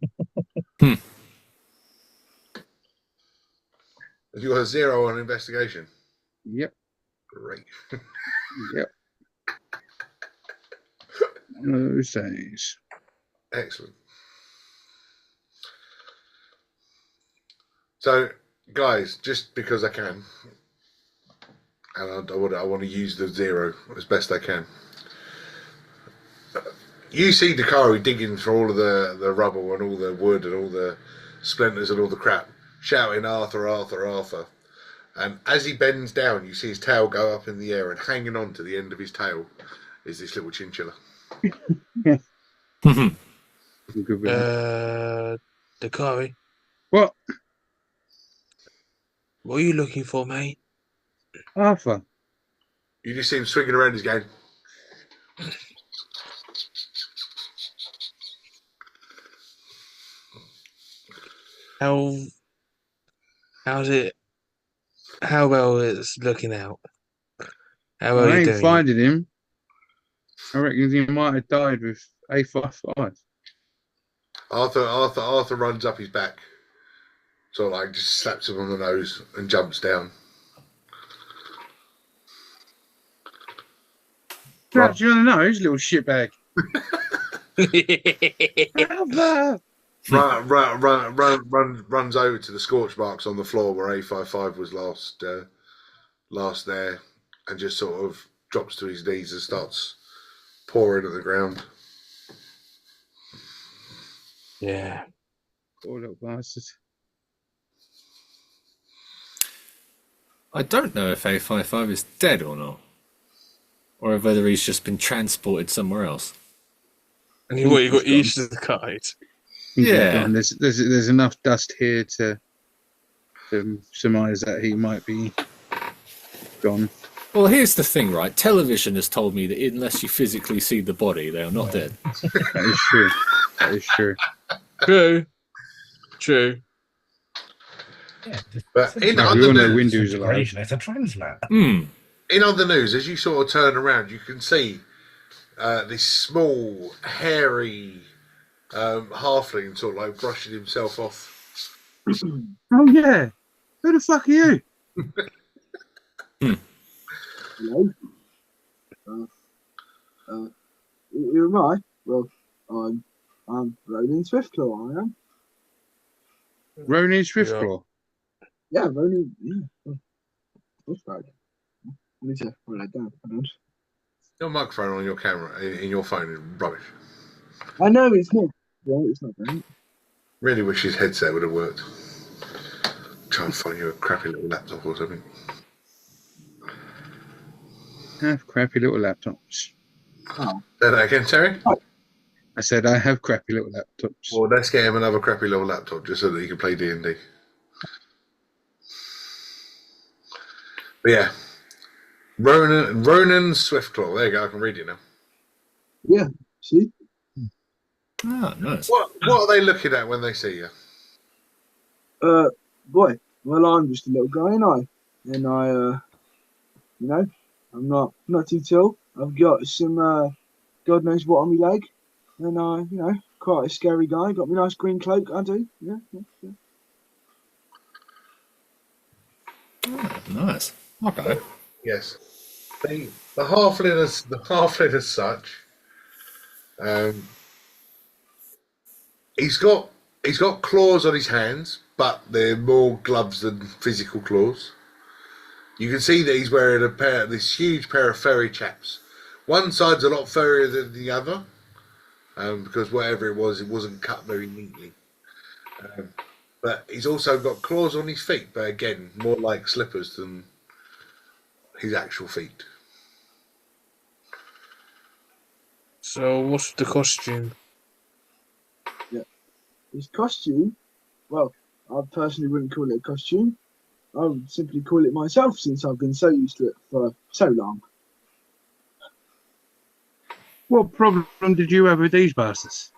S1: You got a 0 on investigation.
S2: Yep.
S1: Great.
S2: Yep. One of those days.
S1: Excellent. So, guys, just because I can, and I want to use the 0 as best I can. You see Dakari digging through all of the rubble and all the wood and all the splinters and all the crap, shouting, Arthur, Arthur, Arthur. And as he bends down, you see his tail go up in the air, and hanging on to the end of his tail is this little chinchilla.
S2: I'm good with that.
S5: Dakari,
S2: What?
S5: what are you looking for, mate?
S2: Arthur.
S1: You just see him swinging around his game.
S5: How's it? How well it's looking out? How well
S2: I
S5: you
S2: ain't
S5: doing?
S2: finding him. I reckon he might have died with A55.
S1: Arthur runs up his back, sort of like just slaps him on the nose and jumps down.
S2: Slaps you on the nose, little shitbag. Arthur!
S1: Runs over to the scorch marks on the floor where A55 was last there, and just sort of drops to his knees and starts pouring at the ground.
S5: Yeah.
S2: Poor little bastard.
S4: I don't know if A55 is dead or not, or whether he's just been transported somewhere else.
S5: And you got used to the kite.
S4: Yeah.
S2: And there's enough dust here to surmise that he might be gone.
S4: Well, here's the thing, right? Television has told me that unless you physically see the body, they are not dead.
S2: That is true. That is true.
S5: True.
S3: Yeah,
S1: But in
S2: we
S1: other
S2: all know
S1: news,
S2: Windu's alive.
S3: integration. It's a transplant.
S1: in other news, as you sort of turn around, you can see this small, hairy halfling sort of like brushing himself off.
S2: Oh yeah. Who the fuck are you?
S6: Hello. Who am I? Well, I'm Ronan Swiftclaw. I am.
S2: Ronin Swiftclaw.
S6: Yeah, Ronan. Yeah. What's that? I need to write that down. Hang on.
S1: Your microphone on your camera in your phone is rubbish.
S6: I know it's not. Well, it's not great.
S1: Really wish his headset would have worked. Try and find you a crappy little laptop or something.
S2: Have crappy little laptops.
S6: Oh,
S1: Say that again, Terry?
S2: I said I have crappy little laptops.
S1: Well, let's get him another crappy little laptop just so that he can play D&D. But yeah, Ronan Swiftclaw. There you go. I can read it now.
S6: yeah. See?
S4: Ah, nice.
S1: What are they looking at when they see you?
S6: Boy. Well, I'm just a little guy, and I, you know, I'm not too tall. I've got some, God knows what on my leg, and you know, quite a scary guy. Got my nice green cloak. I do. Yeah.
S4: Ah, nice. Okay.
S1: Yes. The halfling as such. He's got claws on his hands, but they're more gloves than physical claws. You can see that he's wearing this huge pair of furry chaps. One side's a lot furrier than the other, because whatever it wasn't cut very neatly. But he's also got claws on his feet, but again, more like slippers than his actual feet.
S5: So, what's the costume?
S6: His costume. Well, I personally wouldn't call it a costume. I would simply call it myself, since I've been so used to it for so long.
S2: What problem did you have with these bastards?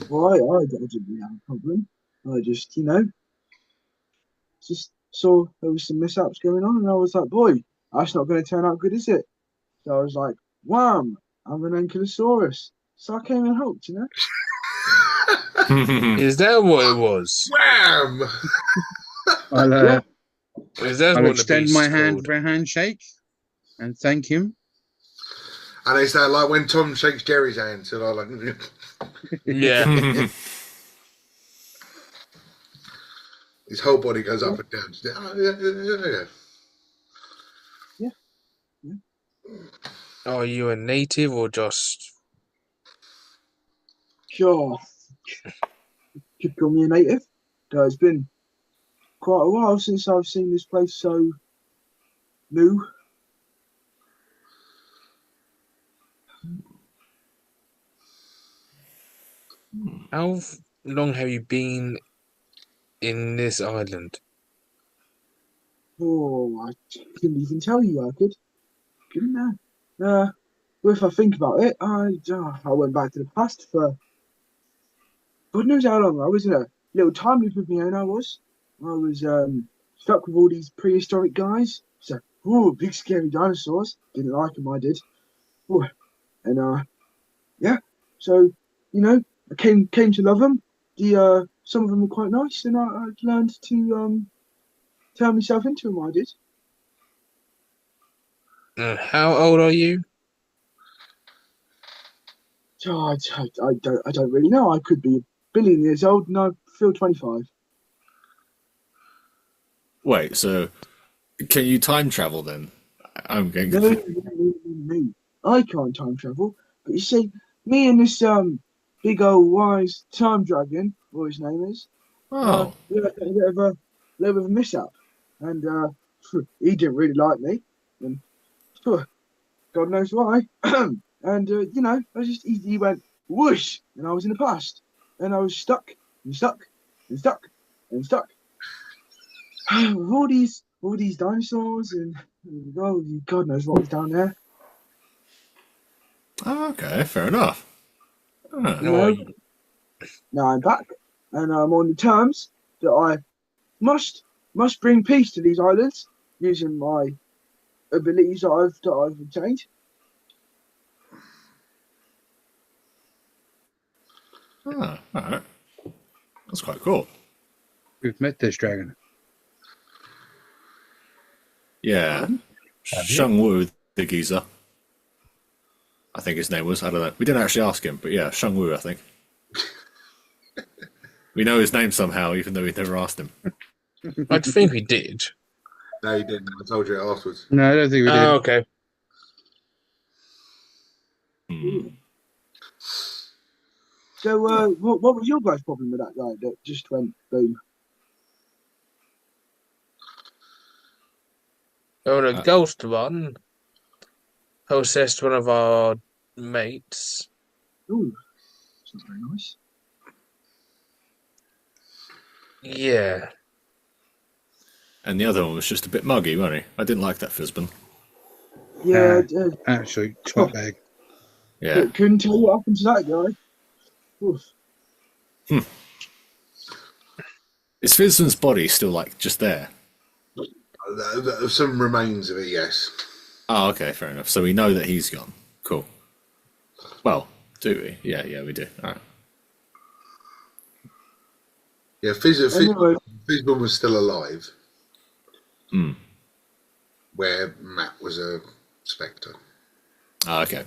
S6: Why? I didn't really have a problem. I just, you know, just saw there was some mishaps going on, and I was like, boy, that's not going to turn out good, is it? So I was like, wham, I'm an Ankylosaurus. So I came and helped, you know?
S5: Is that what it was?
S1: Wham!
S2: I'll
S5: Is that what the
S2: extend
S5: beast
S2: my
S5: is
S2: hand
S5: called?
S2: for a handshake and thank him.
S1: And it's that like when Tom shakes Jerry's hand, and I like.
S5: Yeah.
S1: His whole body goes up and down.
S6: Yeah.
S5: Are you a native or just?
S6: Sure. Could call me a native. It's been quite a while since I've seen this place so new.
S5: How long have you been in this island?
S6: Oh, I couldn't even tell you. Couldn't I? Well, if I think about it, I went back to the past for God knows how long. I was in a little time loop with my own. I was stuck with all these prehistoric guys. So, big scary dinosaurs. Didn't like them. I did. Ooh, and yeah. So, you know, I came to love them. Some of them were quite nice, and I learned to turn myself into them. I did.
S5: How old are you?
S6: So I don't really know. I could be a billion years old, and I feel 25.
S4: Wait, so can you time travel then? I'm getting
S6: No,
S4: confused.
S6: no. I can't time travel. But you see, me and this big old wise time dragon, what his name is,
S4: Oh,
S6: we had a little bit of a mishap, and he didn't really like me, and God knows why. and I just he went whoosh, and I was in the past, and I was stuck and stuck and stuck and stuck with all these dinosaurs and oh, God knows what was down there.
S4: Oh, okay, fair enough. Ah.
S6: Now I'm back, and I'm on the terms that I must bring peace to these islands using my abilities that I've obtained.
S4: All right. That's quite cool.
S2: We've met this dragon.
S4: Yeah.
S3: Have you?
S4: Shang Wu, the geezer. I think his name was. I don't know. We didn't actually ask him, but yeah, Shang Wu, I think. We know his name somehow, even though we never asked him.
S5: I think we did.
S1: No, you didn't. I told you afterwards.
S2: No, I don't think we did.
S5: Oh, okay.
S6: So, what was your guys' problem with that guy that just went boom?
S5: Oh, the ghost one possessed one of our mates.
S6: Ooh, it's not very nice.
S5: Yeah.
S4: And the other one was just a bit muggy, wasn't he? I didn't like that Fizbin.
S6: Yeah,
S2: Actually, twat bag.
S4: Yeah.
S6: couldn't tell what happened to that guy. Oof.
S4: Is Fizbin's body still, like, just there?
S1: Some remains of it, yes.
S4: Oh, okay, fair enough. So we know that he's gone. Cool. Well, do we? Yeah, we do. All right.
S1: Yeah,
S6: Anyway.
S1: Fizbin was still alive.
S4: Hmm.
S1: Where Matt was a spectre.
S4: Oh, okay.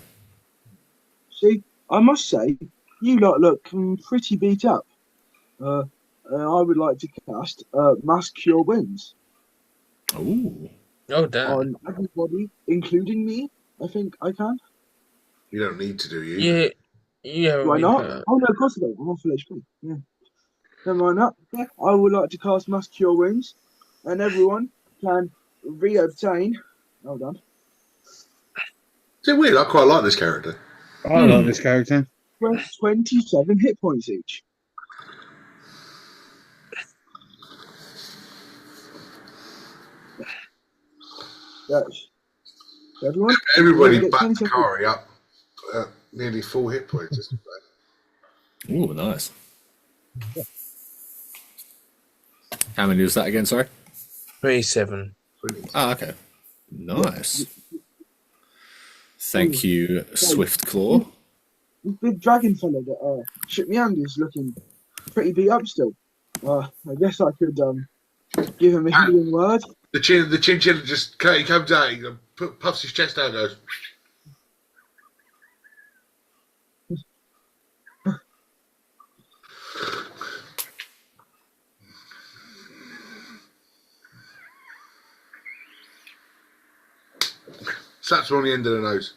S6: See, I must say, you lot look pretty beat up. I would like to cast Mass Cure Winds
S4: Ooh.
S5: Oh, damn.
S6: on everybody, including me. I think I can.
S1: You don't need to, do you?
S5: Yeah. Yeah.
S6: Why not? Oh no, of course I don't. I'm on full HP. Yeah. Never mind that. Yeah, I would like to cast Mass Cure Wounds, and everyone can reobtain. Hold on.
S1: Is it weird? I quite like this character.
S2: I like this character.
S6: 27 hit points each. That's everyone.
S1: Everybody
S6: Get
S1: back
S6: 27.
S1: Kari up nearly full hit points. Isn't it?
S4: Ooh, nice. How many was that again, sorry?
S5: 27.
S4: Oh, okay. Nice. Thank you, Swift Claw.
S6: This big dragon fella that shook me hand is looking pretty beat up still. I guess I could give him a healing word.
S1: The chinchilla just he comes out, he puffs his chest out, and goes. Slaps him on the end of the nose.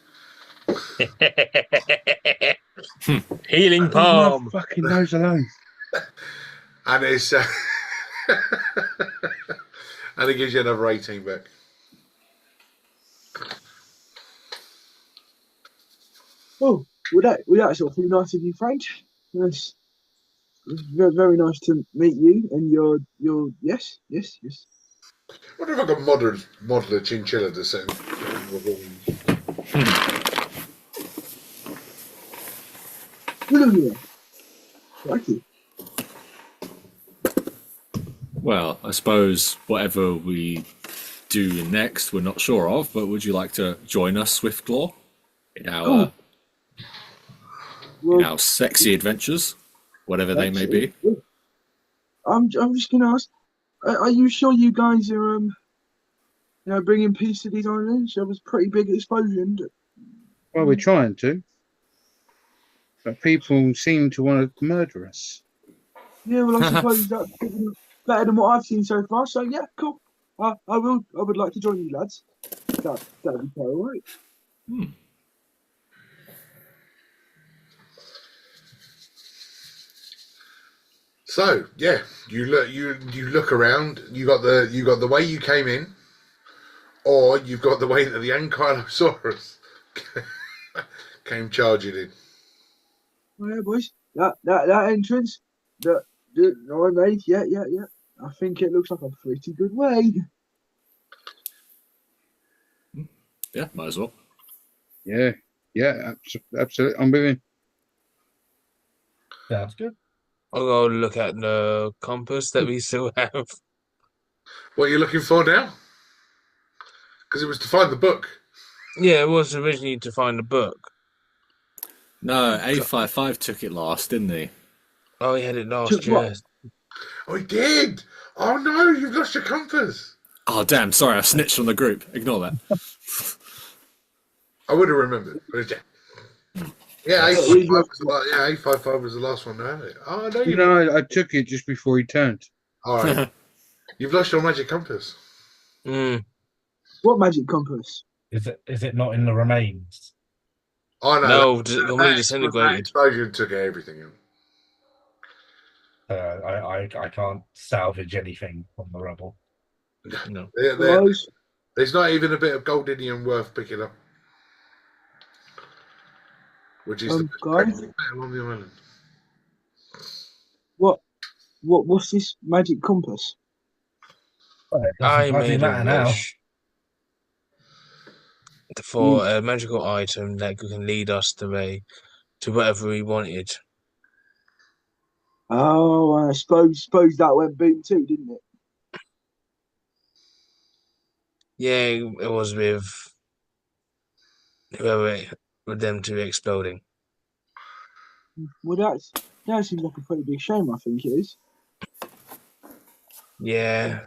S5: Healing
S2: Leave
S5: palm.
S2: my fucking nose alone.
S1: And it's and it gives you another 18 back.
S6: Oh, would that sort of feel nice of you, Frank? Yes. It's very, very nice to meet you and your yes.
S1: I wonder if I could model a chinchilla the same.
S6: Thank you.
S4: Well, I suppose whatever we do next, we're not sure of, but would you like to join us, Swiftclaw, in our sexy adventures, whatever they may be?
S6: I'm just gonna ask, are you sure you guys are bringing peace to these islands? There was a pretty big explosion.
S2: Well, we're trying to. But people seem to want to murder us.
S6: Yeah, well, I suppose that's better than what I've seen so far. So yeah, cool. I would like to join you, lads. That'd be quite all right.
S1: So yeah, you look around. You got the way you came in, or you've got the way that the Ankylosaurus came charging in.
S6: Oh, yeah, boys. That entrance, the I made, yeah. I think it looks like a pretty good way.
S4: Yeah, might as well.
S2: Yeah, absolutely. I'm with him.
S3: Sounds good.
S5: I'll go look at the compass that we still have.
S1: What are you looking for now? Because it was to find the book.
S5: Yeah, it was originally to find the book.
S4: No, A55 took it last, didn't he?
S5: Oh, he had it last
S6: Took what?
S5: year.
S1: Oh, he did. Oh no, you've lost your compass.
S4: Oh, damn, sorry, I snitched on the group. Ignore that.
S1: I would have remembered. But yeah, A55 was the last one to have it. Oh no, you.
S2: No, I took it just before he turned.
S1: All right, you've lost your magic compass.
S6: What magic compass?
S3: Is it not in the remains?
S1: Oh no,
S5: No, completely disintegrated.
S1: Explosion took everything in.
S3: I can't salvage anything from the rubble.
S5: No.
S6: Guys,
S1: There's not even a bit of goldinium worth picking up, which is the best
S6: guys,
S1: precious metal on the island.
S6: what's this magic compass?
S3: Well, it
S5: I
S3: doesn't bloody
S5: made a
S3: matter now.
S5: wish for a magical item that can lead us to whatever we wanted.
S6: Oh, I suppose that went boom too, didn't it?
S5: Yeah, it was with whoever, with them two exploding.
S6: Well, that seems like a pretty big shame. I think it is.
S5: Yeah,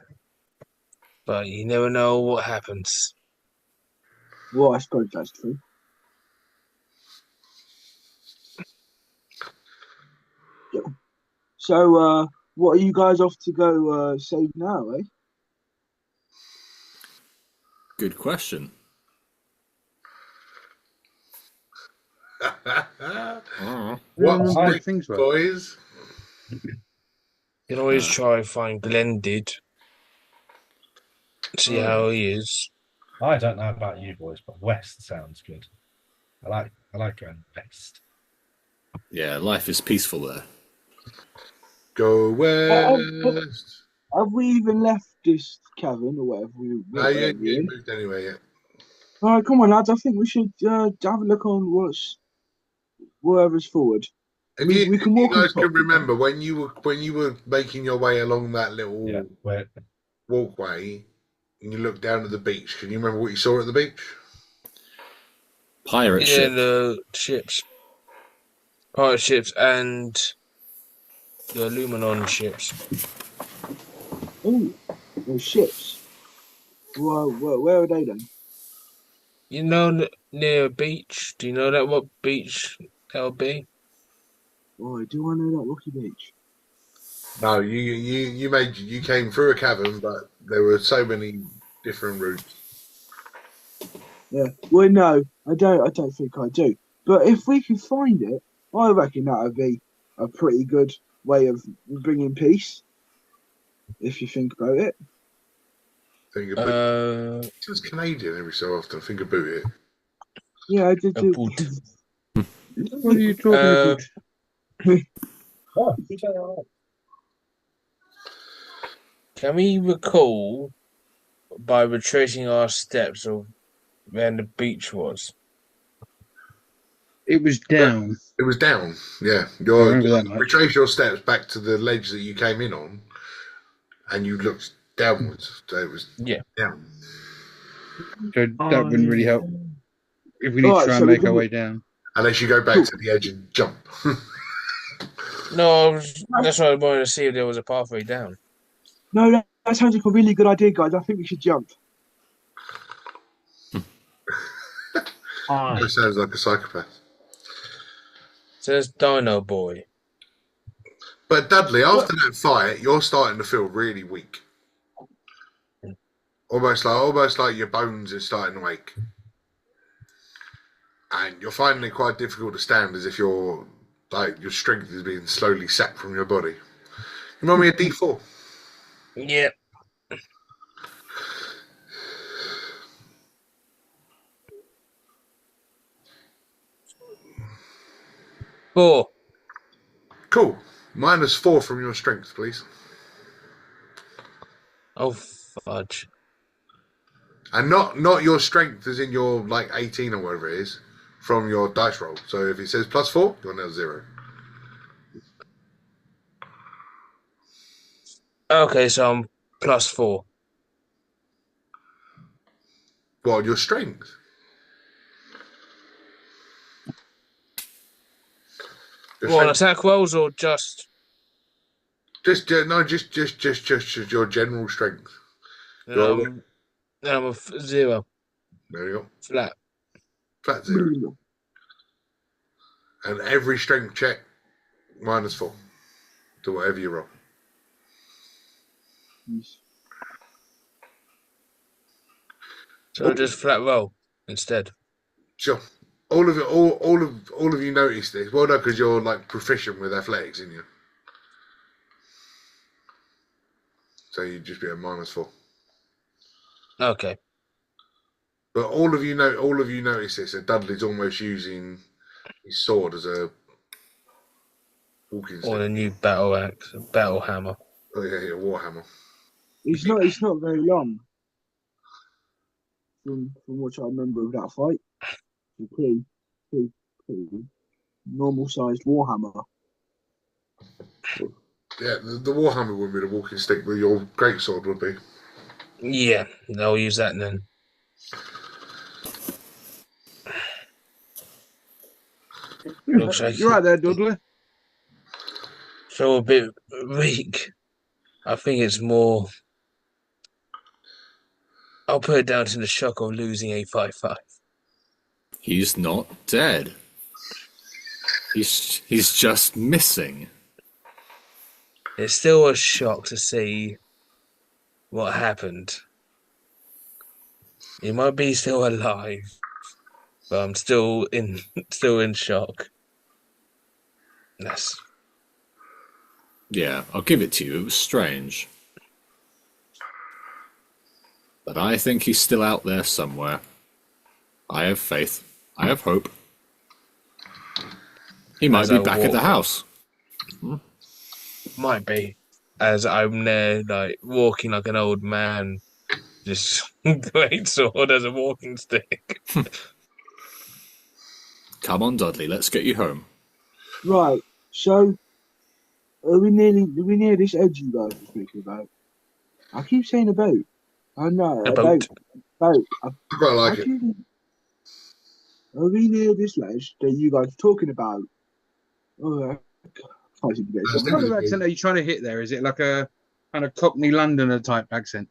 S5: but you never know what happens.
S6: Well, I suppose that's true. Yeah. So, what are you guys off to go save now, eh?
S4: Good question.
S1: What's
S2: I
S1: next,
S2: think so.
S1: boys?
S5: You can always try and find Glendid. See how he is.
S3: I don't know about you boys, but West sounds good. I like going West.
S4: Yeah, life is peaceful there.
S1: Go west.
S6: Have we even left this cavern or whatever
S1: No,
S6: we're
S1: you
S6: in?
S1: moved anyway yet.
S6: All right, come on, lads. I think we should have a look on whatever's forward.
S1: If
S6: We can walk
S1: you guys
S6: on top.
S1: can remember when you were making your way along that little
S3: Yeah, where
S1: walkway and you looked down at the beach, can you remember what you saw at the beach?
S4: Pirate
S5: Yeah,
S4: ship.
S5: the ships. Pirate ships and the Luminon ships.
S6: Oh, those ships. Well, where are they then?
S5: You know, near a beach. Do you know that what beach that'll be?
S6: Oh, do I know that Rocky Beach?
S1: No, you came through a cavern, but there were so many different routes.
S6: Yeah. Well, no, I don't think I do. But if we can find it, I reckon that would be a pretty good way of bringing peace. If you think about it.
S1: Think about it. It's Canadian every so often. Think about it.
S6: Yeah, I did.
S5: Boot.
S2: What are you talking about?
S3: oh, you say all right.
S5: Can we recall by retracing our steps of where the beach was?
S2: It was down.
S1: It was down. Yeah,
S2: I remember that much.
S1: retrace your steps back to the ledge that you came in on, and you looked downwards. So it was down.
S2: So that wouldn't really help if we need to try and make our way down.
S1: Unless you go back to the edge and jump.
S5: No, that's why I wanted to see if there was a pathway down.
S6: No, that sounds like a really good idea, guys. I think we should jump.
S1: That sounds like a psychopath.
S5: Says Dino Boy.
S1: But Dudley, after that fight, you're starting to feel really weak. Almost like your bones are starting to ache. And you're finding it quite difficult to stand, as if your strength is being slowly sapped from your body. You remind me of D4.
S5: Yeah. 4.
S1: Cool. -4 from your strength, please.
S5: Oh, fudge.
S1: And not your strength as in your, like, 18 or whatever it is, from your dice roll. So if it says +4, you're now 0.
S5: Okay, so I'm +4.
S1: What, your strength? Your
S5: What, on
S1: strength?
S5: attack rolls or just...
S1: Just your general strength.
S5: Then I'm a 0.
S1: There you go.
S5: Flat.
S1: Flat 0. And every strength check, -4 to whatever you roll.
S5: So just flat roll instead.
S1: Sure. All of you notice this. Well, no, because you're like proficient with athletics, in you. So you'd just be at -4.
S5: Okay.
S1: But all of you notice this. That Dudley's almost using his sword as a walking
S5: Or
S1: stick.
S5: the new battle axe, battle hammer.
S1: Oh yeah, warhammer.
S6: It's not very long. From what I remember of that fight. It's a pretty normal sized warhammer.
S1: Yeah, the warhammer would be the walking stick, but your greatsword would be.
S5: Yeah, I'll use that then. Looks like
S2: You're right there, Dudley.
S5: feel a bit weak. I think it's more. I'll put it down to the shock of losing A55.
S4: He's not dead. He's just missing.
S5: It's still a shock to see what happened. He might be still alive, but I'm still in shock. Yes.
S4: Yeah, I'll give it to you. It was strange. But I think he's still out there somewhere. I have faith. I have hope. He might
S5: As
S4: be
S5: I
S4: back at the
S5: walk-
S4: house.
S5: Might be. As I'm there, like, walking like an old man, just great sword as a walking stick.
S4: Come on, Dudley, let's get you home.
S6: Right. So are we near this edge you guys were speaking about? I keep saying about. I know
S5: A
S6: about.
S5: boat.
S1: I quite like it.
S6: Are we near this ledge that you guys are talking about? Oh, I can't seem to get
S1: What
S2: What kind of accent are you trying to hit there? Is it like a kind of Cockney Londoner type accent?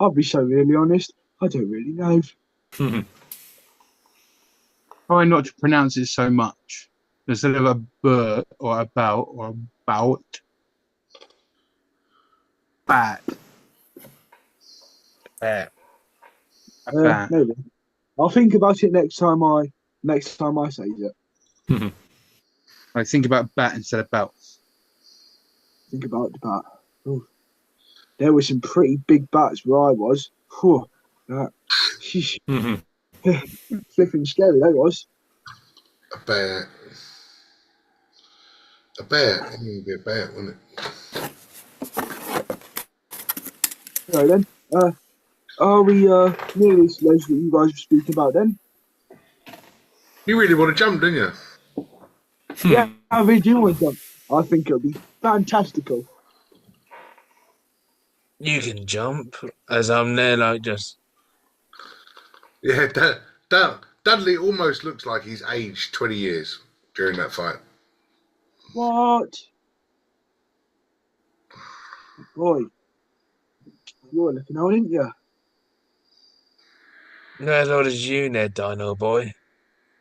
S6: I'll be so really honest. I don't really know.
S2: Try not to pronounce it so much. Instead of a "bur" or "about" or "about." Bat.
S5: Yeah.
S2: A bat.
S6: Maybe. I'll think about it next time I say it.
S2: I think about bat instead of bout.
S6: Think about the bat. Ooh. There were some pretty big bats where I was. Whew. Flipping scary, that was.
S1: A bear. A bear. It would be a bear, wouldn't it?
S6: Right then. Are we near this ledge that you guys were speaking about then?
S1: You really want to jump, didn't you?
S6: Yeah, I really do want to. I think it'll be fantastical.
S5: You can jump as I'm there, like just.
S1: Yeah, Dudley almost looks like he's aged 20 years during that fight.
S6: What? Boy, you're looking old, aren't you?
S5: No, as old as you, Ned Dino boy.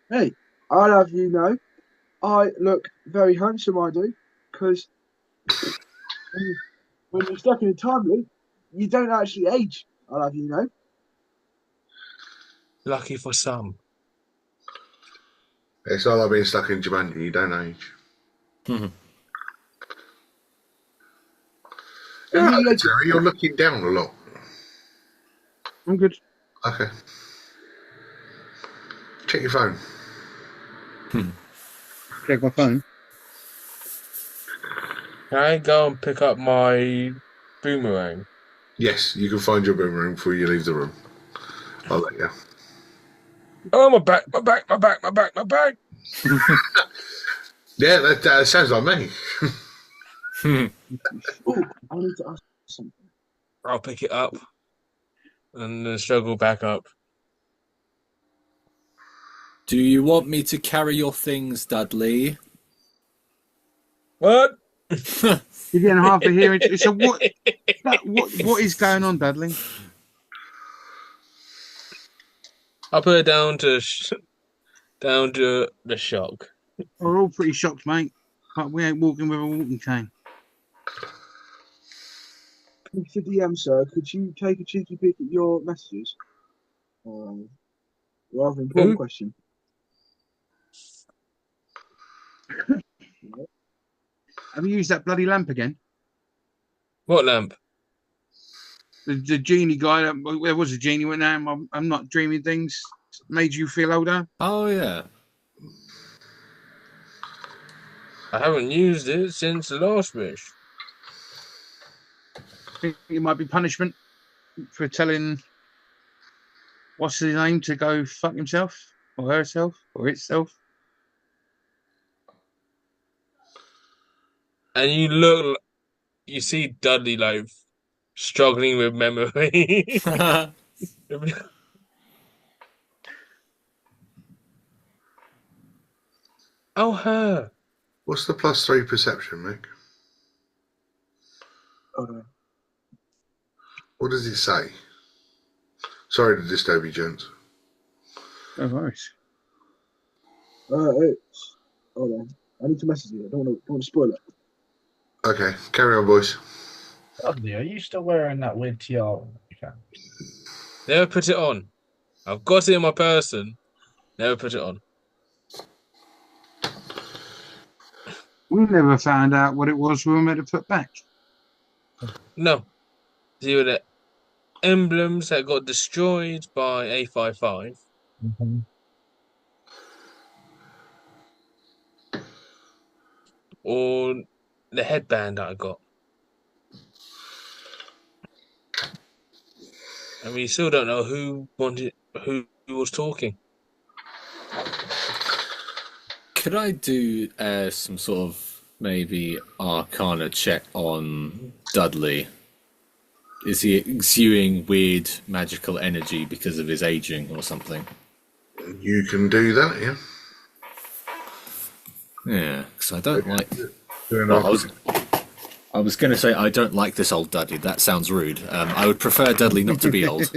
S6: Hey, I'll have you know, I look very handsome, I do, because when you're stuck in a time loop, you don't actually age, I'll have you know.
S5: Lucky for some.
S1: It's not like being stuck in Jumanji, you don't age. Yeah, Terry, you're looking down a lot.
S2: I'm good.
S1: Okay. Check your phone.
S2: Check my phone.
S5: Can I go and pick up my boomerang?
S1: Yes, you can find your boomerang before you leave the room. I'll let you.
S5: Oh, my back, my back, my back, my back, my back.
S1: Yeah, that sounds like me.
S6: Oh, I need to ask something.
S5: I'll pick it up and then struggle back up.
S4: Do you want me to carry your things, Dudley?
S5: What?
S2: You're getting half a hearing. So what is going on, Dudley?
S5: I'll put it down to the shock.
S2: We're all pretty shocked, mate. But we ain't walking with a walking cane.
S6: Mr. DM, sir, could you take a cheeky peek at your messages? Rather important question.
S2: Have you used that bloody lamp again?
S5: What lamp?
S2: The genie guy. Where was the genie? Went now. I'm not dreaming things. Made you feel older.
S4: Oh, yeah.
S5: I haven't used it since the last wish.
S2: Think it might be punishment for telling what's his name to go fuck himself or herself or itself.
S5: And you see Dudley like struggling with memory. Oh, her.
S1: What's the +3 perception, Mick? What does it say? Sorry to disturb you, gents.
S2: No worries.
S6: It's hold on. I need to message you. I don't want to spoil it.
S1: Okay, carry on, boys.
S3: Dudley, are you still wearing that weird tiara?
S5: Never put it on. I've got it in my person. Never put it on.
S2: We never found out what it was we were meant to put back.
S5: No. They were the emblems that got destroyed by A55.
S3: Mm-hmm.
S5: Or the headband that I got. And we still don't know who was talking.
S4: Could I do some sort of maybe arcana check on Dudley? Is he exuding weird magical energy because of his aging or something?
S1: You can do that, yeah.
S4: Yeah, because I don't like...
S1: Doing
S4: Well, I was going to say I don't like this old Dudley. That sounds rude. I would prefer Dudley not to be old.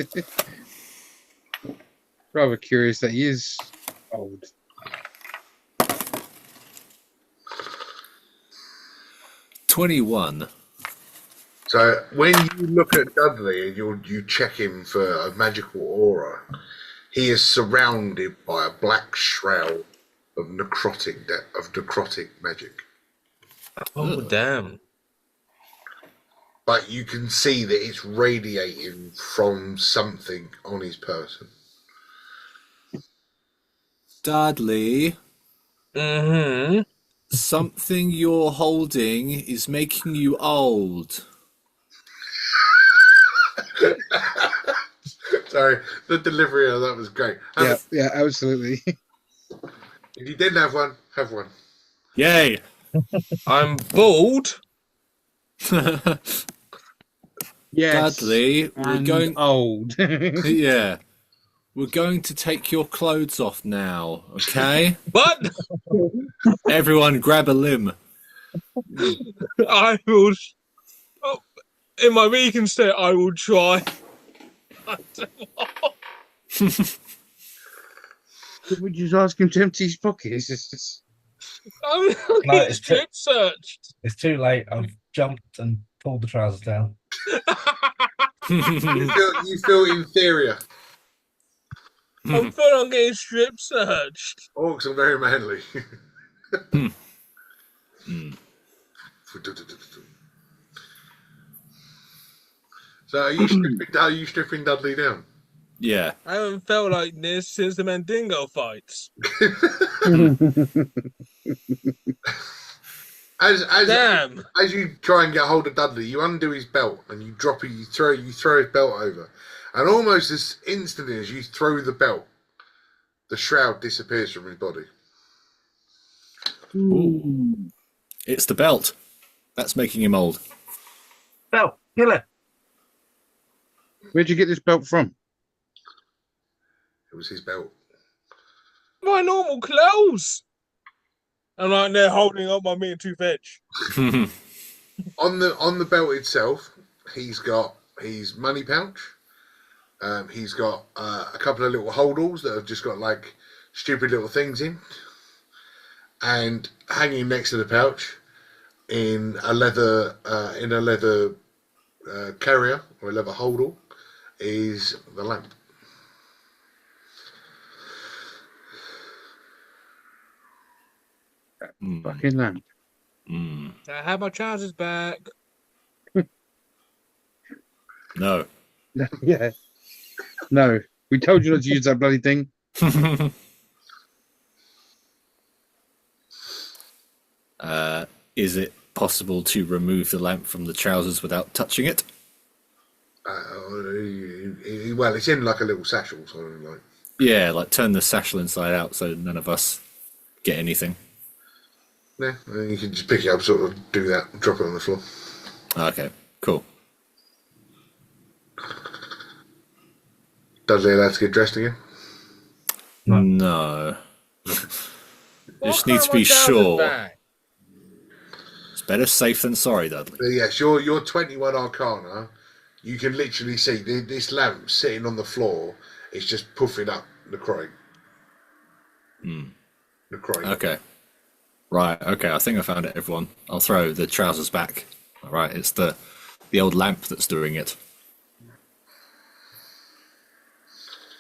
S2: Rather curious that he is old.
S4: $21.
S1: So when you look at Dudley and you check him for a magical aura, he is surrounded by a black shroud of necrotic magic.
S5: Oh, damn.
S1: But you can see that it's radiating from something on his person.
S4: Dudley,
S5: Mm-hmm.
S4: something you're holding is making you old.
S1: Sorry, the delivery of that was great.
S2: Yeah, absolutely.
S1: If you didn't have one, have one.
S4: Yay!
S5: I'm bald.
S2: Yes.
S4: Dudley, we're
S2: And
S4: going...
S2: old.
S4: Yeah. We're going to take your clothes off now, okay?
S5: What?
S4: Everyone grab a limb.
S5: I will... Oh, in my vegan state, I will try.
S2: Could we just ask him to empty his pockets?
S5: I'm
S3: No,
S5: getting
S3: it's
S5: strip searched.
S3: It's too late. I've jumped and pulled the trousers down.
S1: You feel inferior.
S5: I'm full on getting strip searched.
S1: Orcs are very manly. So are you stripping Dudley down?
S4: Yeah.
S5: I haven't felt like this since the Mandingo fights. Damn.
S1: As you try and get hold of Dudley, you undo his belt and you drop it. You throw his belt over, and almost as instantly as you throw the belt, the shroud disappears from his body.
S4: Ooh. It's the belt. That's making him old.
S3: Belt, kill it.
S2: Where'd you get this belt from?
S1: It was his belt.
S5: My normal clothes. I'm like there holding up my meat and two veg.
S1: On the belt itself, he's got his money pouch. He's got a couple of little holdalls that have just got like stupid little things in, and hanging next to the pouch in a leather carrier or a leather holdall is the lamp.
S2: Fucking lamp.
S4: Mm.
S5: I have my trousers back.
S4: No.
S2: Yeah. No. We told you not to use that bloody thing.
S4: Is it possible to remove the lamp from the trousers without touching it?
S1: Well, it's in like a little satchel, sort of like.
S4: Yeah, like turn the satchel inside out so none of us get anything.
S1: Yeah, and you can just pick it up, sort of do that, and drop it on the floor.
S4: Okay, cool.
S1: Dudley allowed to get dressed again?
S4: No. Just need to be sure. It's better safe than sorry, Dudley.
S1: Yes, your 21 Arcana, you can literally see this lamp sitting on the floor. It's just puffing up the crate. The crate.
S4: Okay. Right, okay, I think I found it, everyone. I'll throw the trousers back. All right, it's the old lamp that's doing it.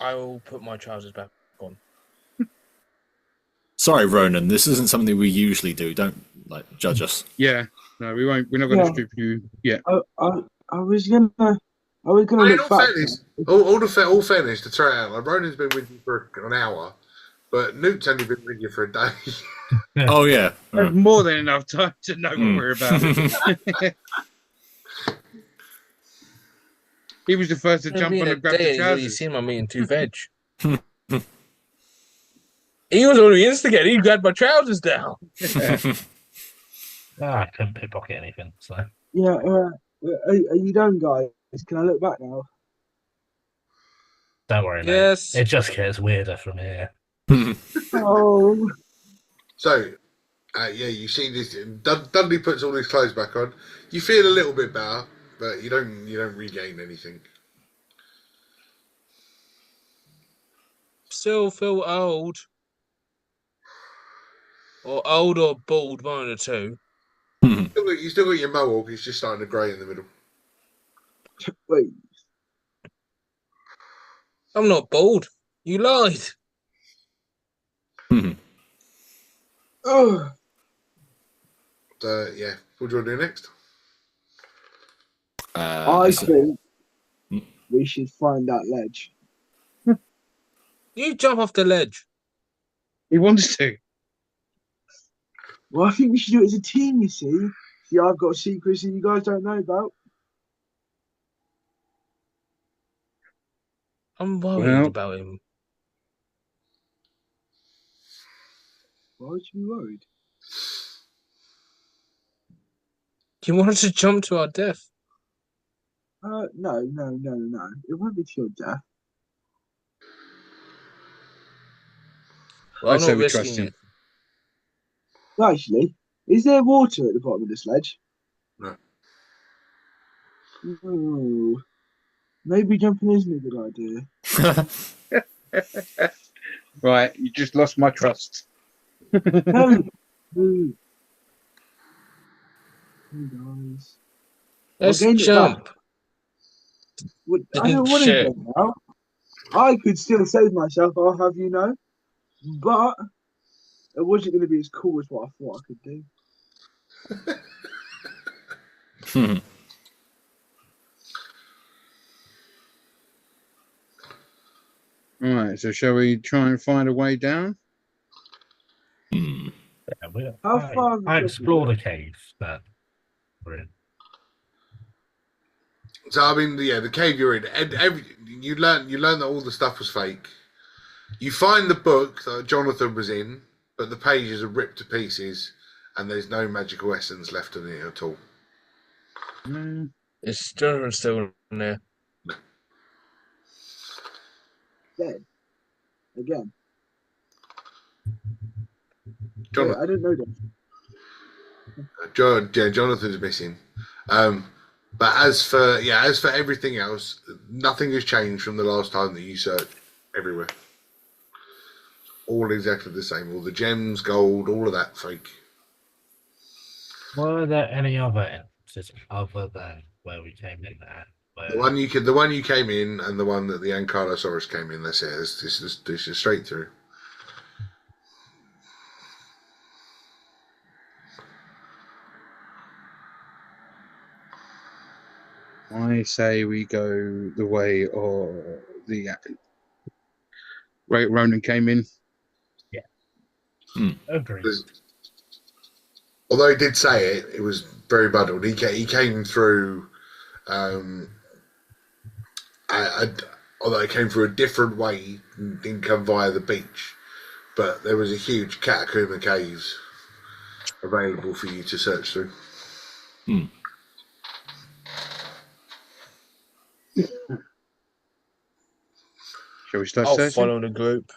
S5: I will put my trousers back on.
S4: Sorry, Ronan, this isn't something we usually do. Don't, judge us.
S2: Yeah. No, we won't. We're not going to strip you yet.
S6: I was gonna look back.
S1: All fairness to throw it out, like Ronan's been with you for an hour, but Newt's only been with you for a day.
S4: Oh, yeah.
S2: There's more than enough time to know what we're about. He was the first to jump on and grab the trousers.
S5: You seen my meat and two veg. He was only instigated. He grabbed my trousers down.
S3: I couldn't pickpocket anything, so.
S6: Yeah, are you done, guys? Can I look back now?
S3: Don't worry, mate.
S5: Yes.
S3: It just gets weirder from here.
S6: Oh.
S1: So, you see this. Dudley puts all his clothes back on. You feel a little bit better, but you don't regain anything.
S5: Still feel old. Or old or bald, one of the two.
S1: You still got your mohawk. It's just starting to grey in the middle.
S6: Wait.
S5: I'm not bald. You lied.
S6: Oh.
S1: Yeah. What do you want to do next?
S6: I think we should find that ledge.
S5: You jump off the ledge.
S2: He wants to.
S6: Well, I think we should do it as a team, you see. See, I've got secrets that you guys don't know about.
S5: I'm worried about him.
S6: Why would you be worried?
S5: You wanted to jump to our death.
S6: No. It won't be to your death.
S5: Well, I'm
S2: I say
S5: not
S2: we trust
S5: risking
S2: him.
S5: it.
S6: Well, actually, is there water at the bottom of this ledge?
S1: No.
S6: Oh, maybe jumping isn't a good idea.
S2: Right, you just lost my trust.
S6: No. Hey, guys.
S5: Let's
S6: I'll gain it
S5: jump.
S6: back. I don't want to jump now. I could still save myself, I'll have you know. But it wasn't going to be as cool as what I thought I could do.
S2: All right, so shall we try and find a way down?
S3: Yeah,
S6: How far?
S3: I explored a cave that we're in.
S1: So I mean, yeah, the cave you're in, and you learn that all the stuff was fake. You find the book that Jonathan was in, but the pages are ripped to pieces, and there's no magical essence left in it at all.
S5: It's Jonathan still in there.
S6: Dead. Again.
S1: Jonathan,
S6: Yeah, I didn't know that.
S1: Jonathan's missing. But as for everything else, nothing has changed from the last time that you searched everywhere. All exactly the same. All the gems, gold, all of that fake.
S3: Were there any other entrances other than where we came in at?
S1: The one you came in, and the one that the Ankylosaurus came in. That's it. This is straight through.
S2: I say we go the way of the way Ronan came in.
S3: Agreed.
S1: Although he did say it was very muddled. He came through. Although it came through a different way, didn't come via the beach, but there was a huge catacomb of caves available for you to search through.
S2: Shall we start
S5: I'll
S2: searching?
S5: follow the group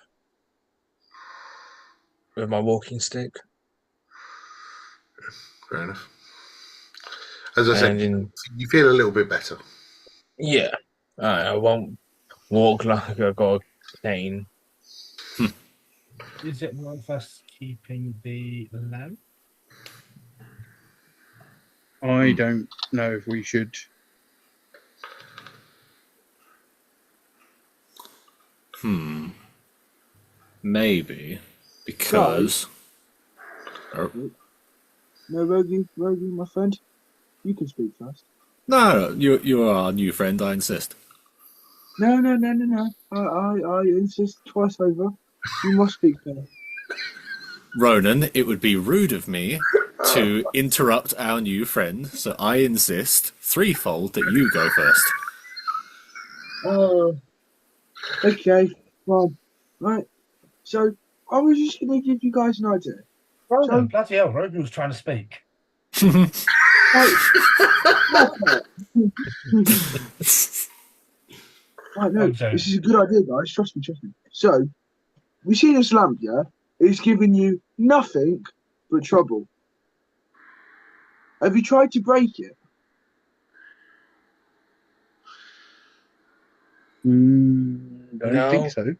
S5: with my walking stick.
S1: Fair enough. As I said,
S5: And
S1: you feel a little bit better.
S5: yeah, I won't walk like I got a cane.
S3: Is it worth us keeping the lamp?
S2: I don't know if we should.
S4: Maybe because.
S6: No, Rogie, my friend. You can speak first.
S4: No, you are our new friend. I insist.
S6: No. I insist twice over. You must speak first.
S4: Ronan, it would be rude of me to interrupt our new friend, so I insist threefold that you go first.
S6: Oh, okay, well, right. So I was just going to give you guys an idea.
S3: Ronan, bloody hell, Ronan was trying to speak.
S6: Right, no, this is a good idea, guys. Trust me. So, we see this lamp, yeah? It's giving you nothing but trouble. Have you tried to break it?
S2: I don't think so.
S6: Do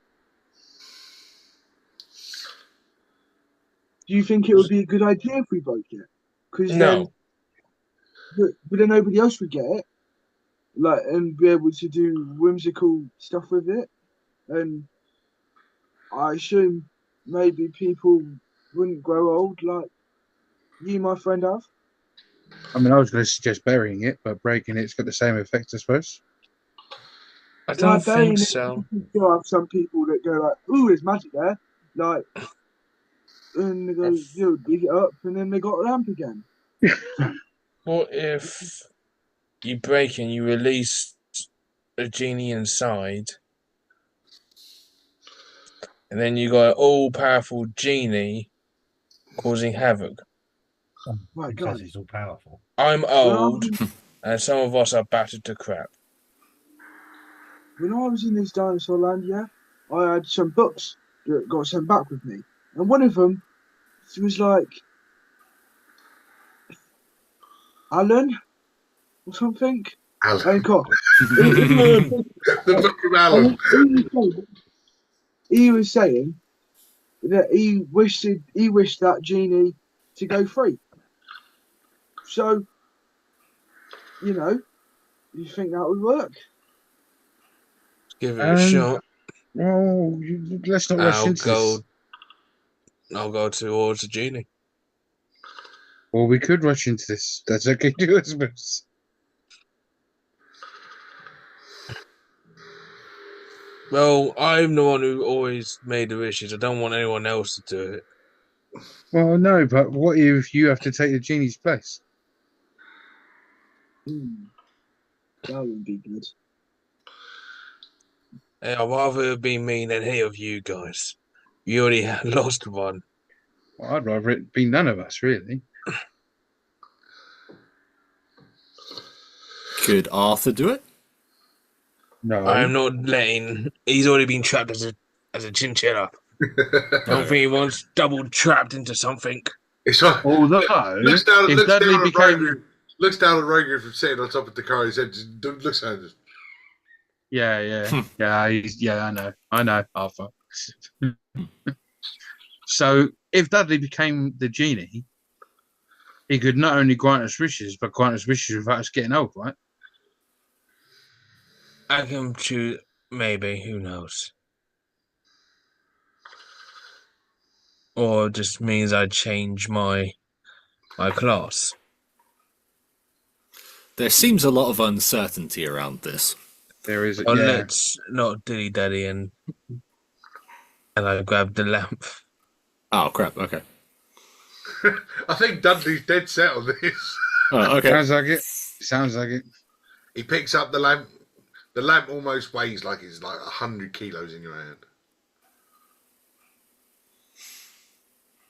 S6: you think it would be a good idea if we broke it? Because
S5: No.
S6: then nobody else would get it, like, and be able to do whimsical stuff with it. And I assume maybe people wouldn't grow old like you, my friend, have.
S2: I mean, I was going to suggest burying it, but breaking it's got the same effect, I suppose.
S5: I don't think so.
S6: You'll have some people that go like, "Ooh, there's magic there," like, and they go, dig it up, and then they got a lamp again.
S5: What if you break and you release a genie inside, and then you got an all-powerful genie causing havoc?
S6: Right,
S3: Because
S6: guys.
S3: he's all powerful.
S5: I'm old, and some of us are battered to crap.
S6: When I was in this dinosaur land, yeah, I had some books that got sent back with me, and one of them was like Alan or something. Hancock.
S1: The book of Alan.
S6: He was saying that he wished that genie to go free. So, you think that would work?
S5: Give it a shot.
S2: Well, let's not rush into this.
S5: I'll go towards the genie.
S2: Well, we could rush into this. That's okay too, I suppose.
S5: Well, I'm the one who always made the wishes. I don't want anyone else to do it.
S2: Well, no, but what if you have to take the genie's place?
S6: That wouldn't be good.
S5: I'd rather it be me than any of you guys. You already lost one.
S2: Well, I'd rather it be none of us, really.
S4: Could Arthur do it?
S2: No.
S5: I'm not letting. He's already been trapped as a chinchilla. I don't think he wants double trapped into something.
S1: It's like,
S2: Although,
S1: looks down
S2: if Dudley
S1: at
S2: became...
S1: Rogan. Looks down at Rogan from sitting on top of the car. He said, looks at him.
S2: Yeah. I know, Arthur. So, if Dudley became the genie, he could not only grant us wishes, but grant us wishes without us getting old, right?
S5: I can choose. Maybe. Who knows? Or it just means I change my class.
S4: There seems a lot of uncertainty around this.
S2: There is.
S5: Or
S2: Yeah.
S5: let's not dilly dally and I grab the lamp.
S4: Oh, crap. Okay.
S1: I think Dudley's dead set on this.
S4: Oh, okay.
S2: Sounds like it.
S1: He picks up the lamp. The lamp almost weighs like it's like 100 kilos in your hand.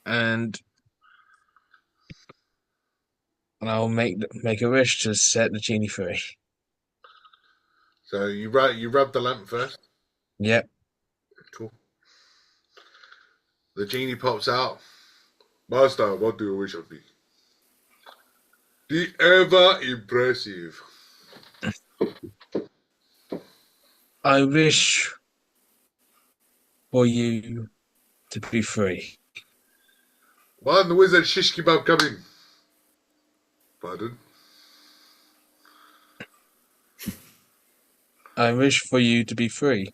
S5: And I'll make a wish to set the genie free.
S1: So you rub the lamp first.
S5: Yep.
S1: Cool. The genie pops out. Master, what do you wish of me? The ever impressive.
S5: I wish for you to be free.
S1: Man, the wizard shish kebab coming. Pardon?
S5: I wish for you to be free.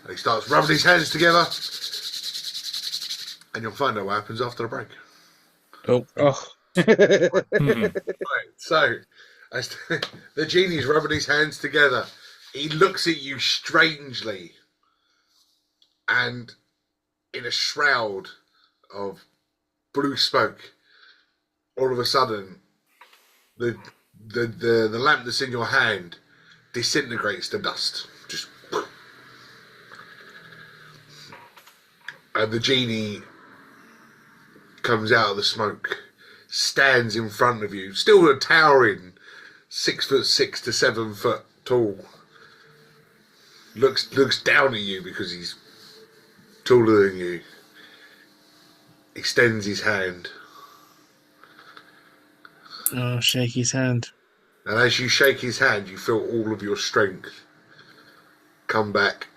S1: And he starts rubbing his hands together. And you'll find out what happens after the break.
S5: Oh.
S1: Right, so, as the genie's rubbing his hands together, he looks at you strangely. And in a shroud of blue smoke, all of a sudden, the lamp that's in your hand disintegrates to dust. Just, and the genie comes out of the smoke, stands in front of you, still a towering 6'6" to 7 foot tall. Looks down at you because he's taller than you. Extends his hand.
S5: Oh, shake his hand.
S1: And as you shake his hand, you feel all of your strength come back.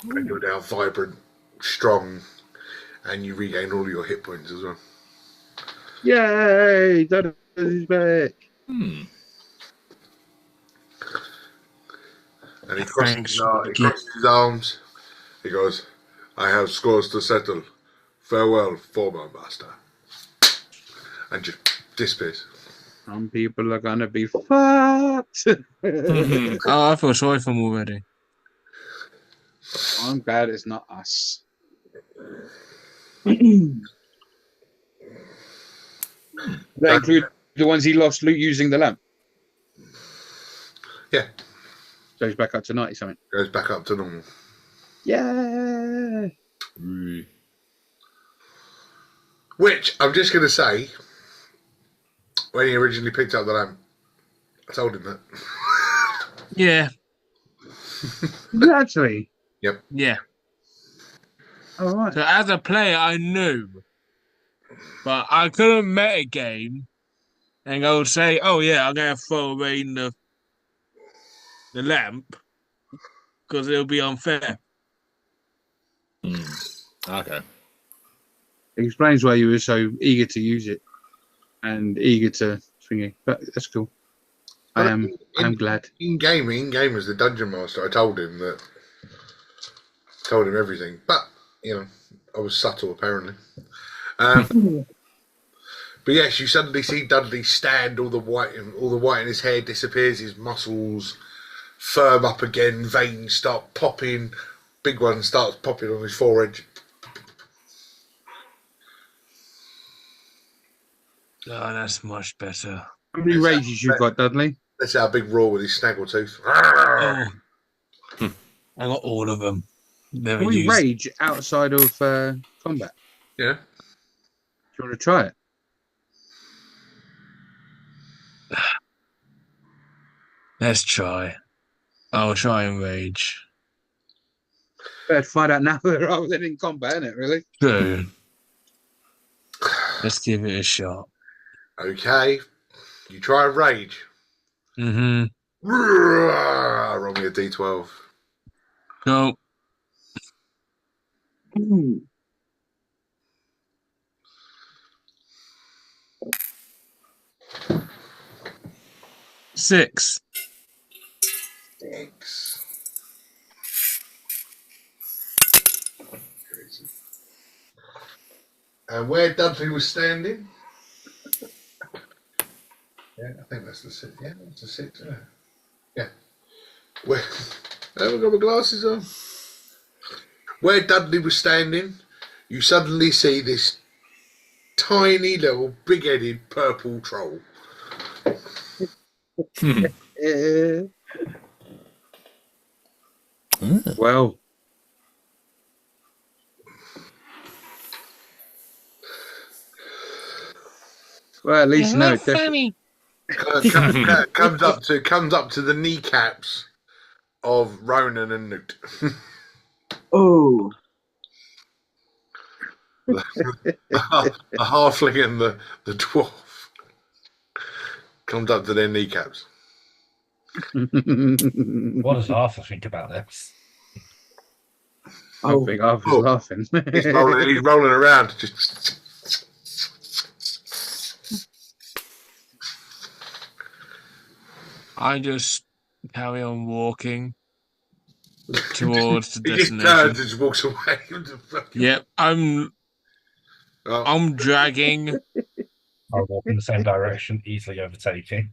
S1: Ooh. And you're now vibrant, strong, and you regain all your hit points as well.
S2: Yay! Dudley's back.
S1: And he crosses his arms. He goes, I have scores to settle. Farewell, former master. And just disappears.
S2: Some people are gonna be fucked.
S5: Oh, I feel sorry for him already.
S2: I'm glad it's not us. That include the ones he lost using the lamp.
S1: Yeah.
S2: So he's back up to 90 something.
S1: Goes back up to normal.
S2: Yeah.
S1: Which, I'm just going to say, when he originally picked up the lamp, I told him that.
S5: Yeah.
S2: Actually.
S1: Yep.
S5: Yeah.
S2: All right.
S5: So as a player, I knew. But I couldn't metagame and go say, oh yeah, I'm going to throw away the lamp because it'll be unfair.
S4: Okay.
S2: It explains why you were so eager to use it and eager to thingy. But that's cool. I'm glad.
S1: In game as the dungeon master, I told him everything. But, you know, I was subtle apparently. But yes, you suddenly see Dudley stand, all the white in his hair disappears, his muscles firm up again, veins start popping, big one starts popping on his forehead.
S5: Oh, that's much better.
S2: How many rages you got, Dudley?
S1: Let's have a big roar with his snaggletooth.
S5: Oh, I got all of them. Never
S2: Can we
S5: used.
S2: rage outside of combat?
S1: Yeah.
S2: Do you want to try it?
S5: Let's try. I'll try and rage.
S2: Better to find out now rather than in combat, isn't it, really?
S5: True. Let's give it a shot.
S1: Okay. You try and rage.
S5: Mm-hmm.
S1: Roll me a d12.
S5: Go.
S6: Hmm.
S5: Six.
S1: Six. And where Dudley was standing. Yeah, I think that's the six. Yeah, that's the six. Yeah. Where? I haven't got my glasses on. Where Dudley was standing, you suddenly see this tiny little big-headed purple troll.
S2: Well, at least no, definitely.
S1: Comes up to the kneecaps of Ronan and Newt.
S6: Oh,
S1: The halfling and the dwarf comes up to their kneecaps.
S3: What does Arthur think about this?
S2: I think I was laughing.
S1: He's rolling around. Just
S5: I just carry on walking towards the
S1: he just
S5: destination.
S1: turns and just walks away.
S5: Yep, I'm dragging.
S3: I'll walk in the same direction, easily overtaking.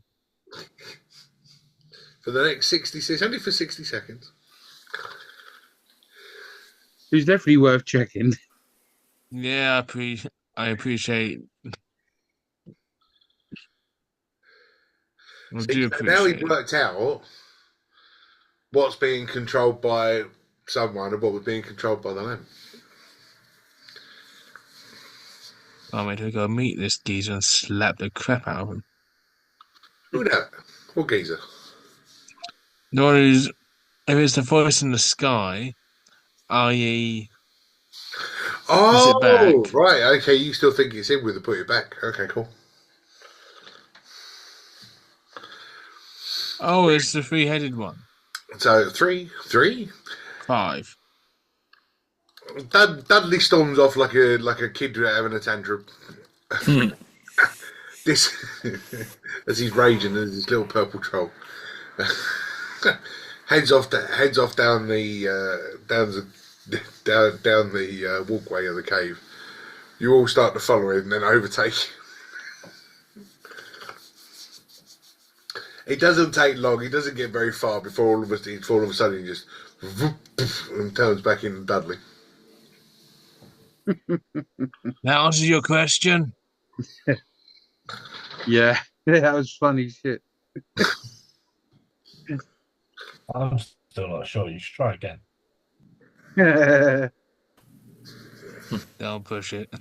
S1: For the next 60 seconds, only for 60 seconds.
S2: It's definitely worth checking.
S5: Yeah, I appreciate. I do appreciate.
S1: Now he's worked out what's being controlled by someone and what was being controlled by the lamb.
S5: I'm going to go meet this geezer and slap the crap out of him.
S1: Who that? What geezer?
S5: The one who's, if it's the voice in the sky, i.e.
S1: Oh,
S5: back?
S1: right. Okay, you still think it's him with the put it back. Okay, cool.
S5: Oh, it's the three-headed one.
S1: So, three.
S5: 5.
S1: Dudley storms off like a kid having a tantrum. This as he's raging as this little purple troll heads off down the walkway of the cave. You all start to follow him and then overtake him. It doesn't take long. He doesn't get very far before all of a sudden he just and turns back into Dudley.
S5: That answers your question?
S2: Yeah, that was funny shit.
S3: I'm still not sure. You should try again.
S5: Don't push it.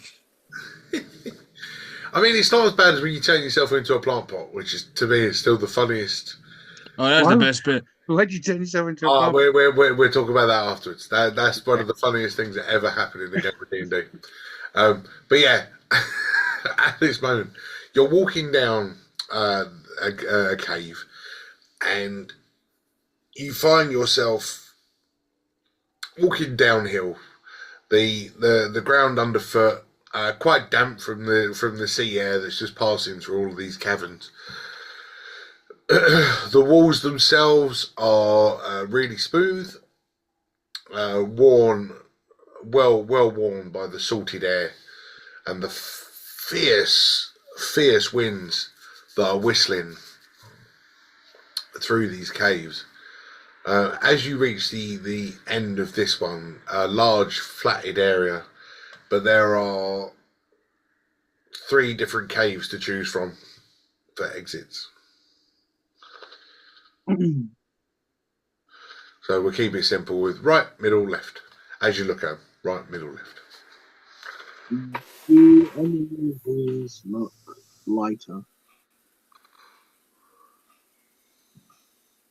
S1: I mean, it's not as bad as when you turn yourself into a plant pot, which is, to me, is still the funniest.
S5: Oh, that's the best bit.
S2: Why'd you turn yourself into a
S1: we're talking about that afterwards. That's one of the funniest things that ever happened in the game of D&D. But yeah, at this moment, you're walking down a cave, and you find yourself walking downhill. The ground underfoot, quite damp from the sea air that's just passing through all of these caverns. The walls themselves are really smooth, well worn by the salted air and the fierce winds that are whistling through these caves. As you reach the end of this one, a large flatted area, but there are 3 different caves to choose from for exits. So we'll keep it simple with right, middle, left. As you look at them, right, middle, left.
S6: Do any of these look lighter?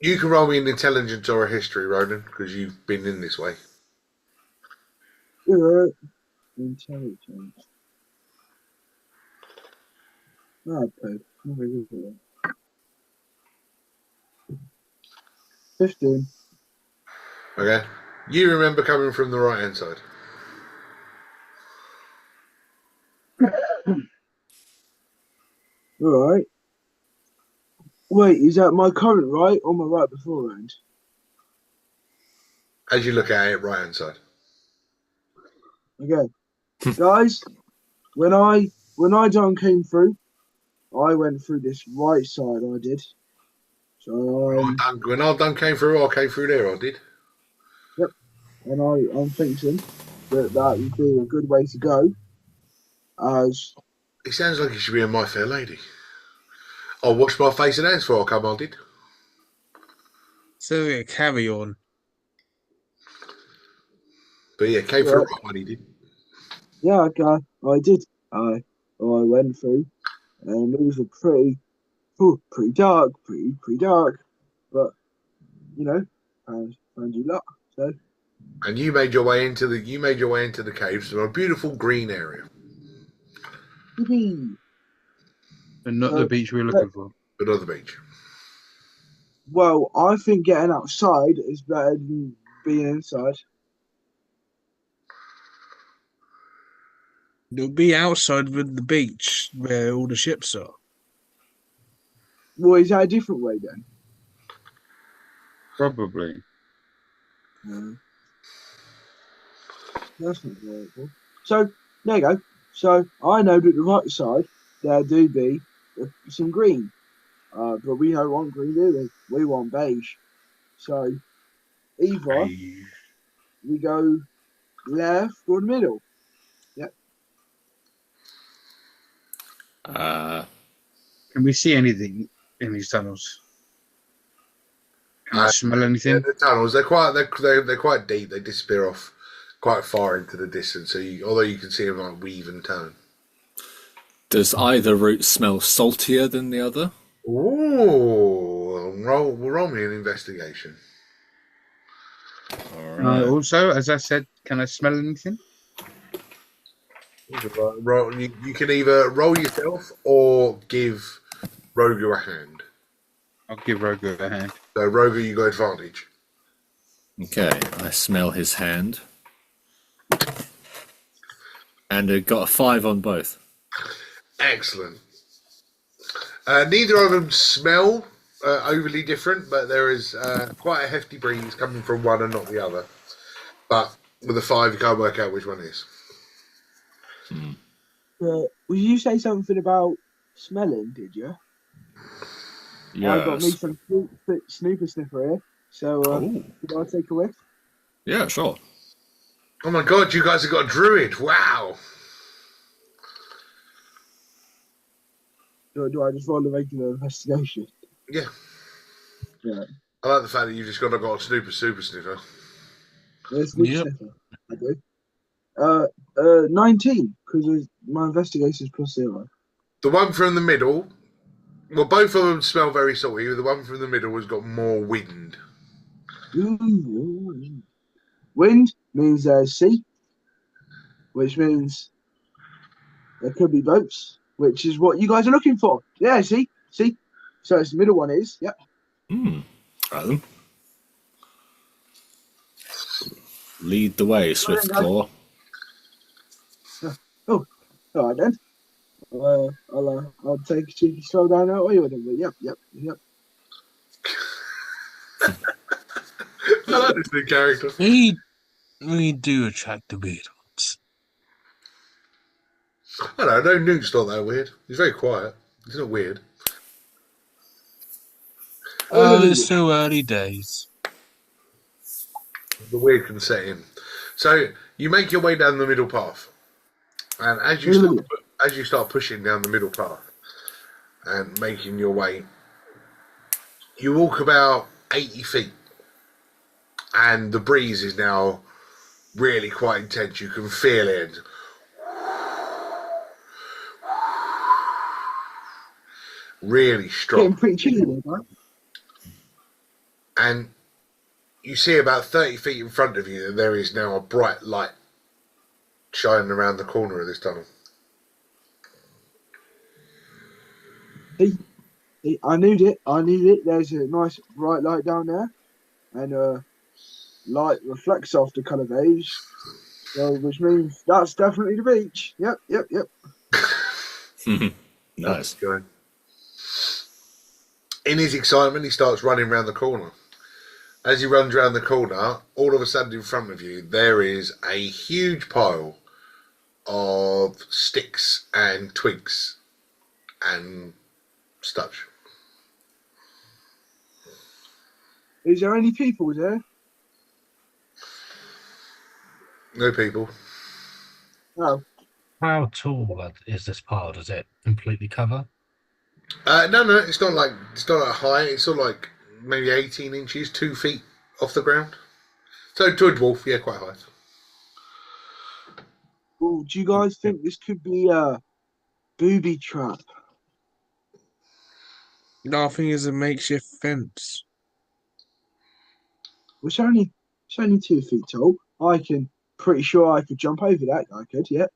S1: You can roll me an intelligence or a history, Ronan, because you've been in this way.
S6: Yeah. Intelligence. Okay. 15.
S1: Okay? You remember coming from the right-hand side.
S6: Alright. Wait, is that my current right or my right beforehand?
S1: As you look at it, right-hand side.
S6: Okay. Guys, when I done came through, I went through this right side, I did. So
S1: When I done came through, I came through there, I did.
S6: yep. And I'm thinking that would be a good way to go. As
S1: It sounds like it should be a My Fair Lady. I'll wash my face and hands before I come, I did.
S5: So yeah, carry on.
S1: But yeah, came through right when he did.
S6: yeah, I did. I went through, and it was a pretty dark, pretty dark. But you know, found you luck. So
S1: And you made your way into the caves from a beautiful green area.
S6: yippee.
S2: And not the beach we're looking for.
S1: But on the beach.
S6: Well, I think getting outside is better than being inside.
S5: It'll be outside with the beach where all the ships are.
S6: Well, is that a different way then?
S2: Probably.
S6: No. That's not very cool. So there you go. So I know that the right side there do be some green, but we don't want green, do we? We want beige. So either we go left or the middle. Yep.
S2: Can we see anything in these tunnels? Can I smell anything?
S1: Yeah, the tunnels, they're quite deep. They disappear off quite far into the distance. So although you can see them like weave and turn.
S4: Does either route smell saltier than the other?
S1: Ooh, roll me an investigation.
S4: All right.
S2: Also, as I said, can I smell anything?
S1: You can either roll yourself or give Rogu a hand.
S2: I'll give Roger a hand.
S1: So Rogu, you got advantage.
S4: Okay, I smell his hand. And I got a 5 on both.
S1: Excellent. Neither of them smell overly different, but there is quite a hefty breeze coming from one and not the other. But with a 5, you can't work out which one is.
S6: Will you say something about smelling? Did you?
S4: Yes.
S6: I got me some snooper sniffer here. So could I take a whiff?
S4: Yeah, sure.
S1: Oh my god, you guys have got a druid! Wow.
S6: Do I just roll a regular investigation?
S1: Yeah.
S6: Yeah.
S1: I like the fact that you've just got a super sniffer.
S6: Snooper sniffer. I do. 19 because my investigation is +0.
S1: The one from the middle, well, both of them smell very salty. The one from the middle has got more wind.
S6: Ooh. Wind means there's sea, which means there could be boats, which is what you guys are looking for. Yeah, see? So it's the middle one is, yep.
S4: Right then. Lead the way, Swiftclaw.
S6: Oh, all right then. I'll take a cheeky stroll down that way with him. Yep.
S1: I like this new character.
S5: We do attract the weird ones.
S1: I don't know, Newt's not that weird. He's very quiet. He's not weird.
S5: Oh, it's still early days.
S1: the weird can set in. So you make your way down the middle path, and as you start pushing down the middle path and making your way, you walk about 80 feet, and the breeze is now really quite intense. You can feel it. Really strong.
S6: Getting pretty chilly, right?
S1: And you see about 30 feet in front of you, and there is now a bright light shining around the corner of this tunnel.
S6: I need it. There's a nice bright light down there, and light reflects off the colour beige, so which means that's definitely the beach. Yep.
S4: Nice.
S1: Going. In his excitement, he starts running around the corner. As he runs around the corner, all of a sudden in front of you, there is a huge pile of sticks and twigs and such.
S6: Is there any people there?
S1: No people.
S6: No.
S3: How tall is this pile? Does it completely cover?
S1: No, it's not like high. It's sort of like maybe 18 inches, 2 feet off the ground. So to a dwarf, yeah, quite high.
S6: Well, do you guys think this could be a booby trap?
S5: No, I think it's a makeshift fence.
S6: It's only 2 feet tall. Pretty sure I could jump over that. I could, yeah.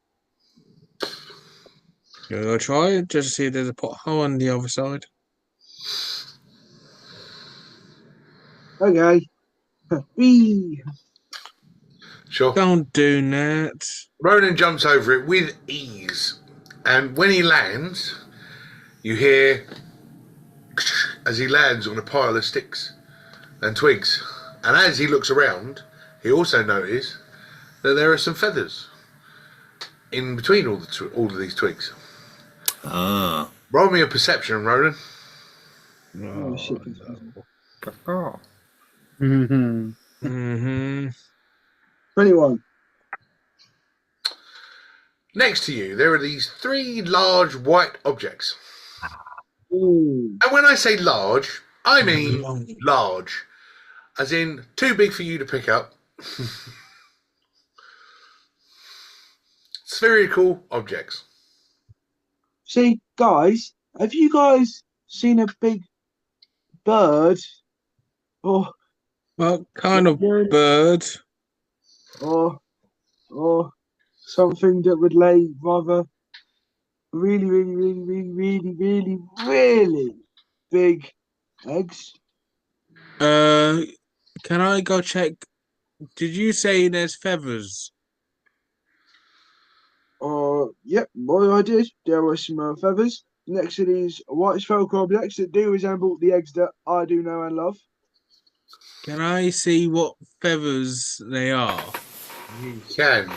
S5: You wanna go try it just to see if there's a pothole on the other side?
S6: Okay. Whee!
S1: Sure.
S5: Don't do that.
S1: Ronan jumps over it with ease, and when he lands, you hear as he lands on a pile of sticks and twigs. And as he looks around, he also notices that there are some feathers in between all of these twigs.
S4: Ah.
S1: Roll me a perception, Ronan.
S6: Oh, shit.
S2: Mm-hmm.
S5: Mm-hmm.
S6: 21.
S1: Next to you, there are these 3 large white objects.
S6: Ooh.
S1: And when I say large, I mean
S5: Long.
S1: large. As in, too big for you to pick up. Spherical objects.
S6: See, guys, have you guys seen a big bird? Or
S5: What kind of bird?
S6: or something that would lay rather really big eggs?
S5: Can I go check? Did you say there's feathers?
S6: Yep, boy, I did. There were some feathers next to these white spherical objects that do resemble the eggs that I do know and love.
S5: Can I see what feathers they are?
S1: You can.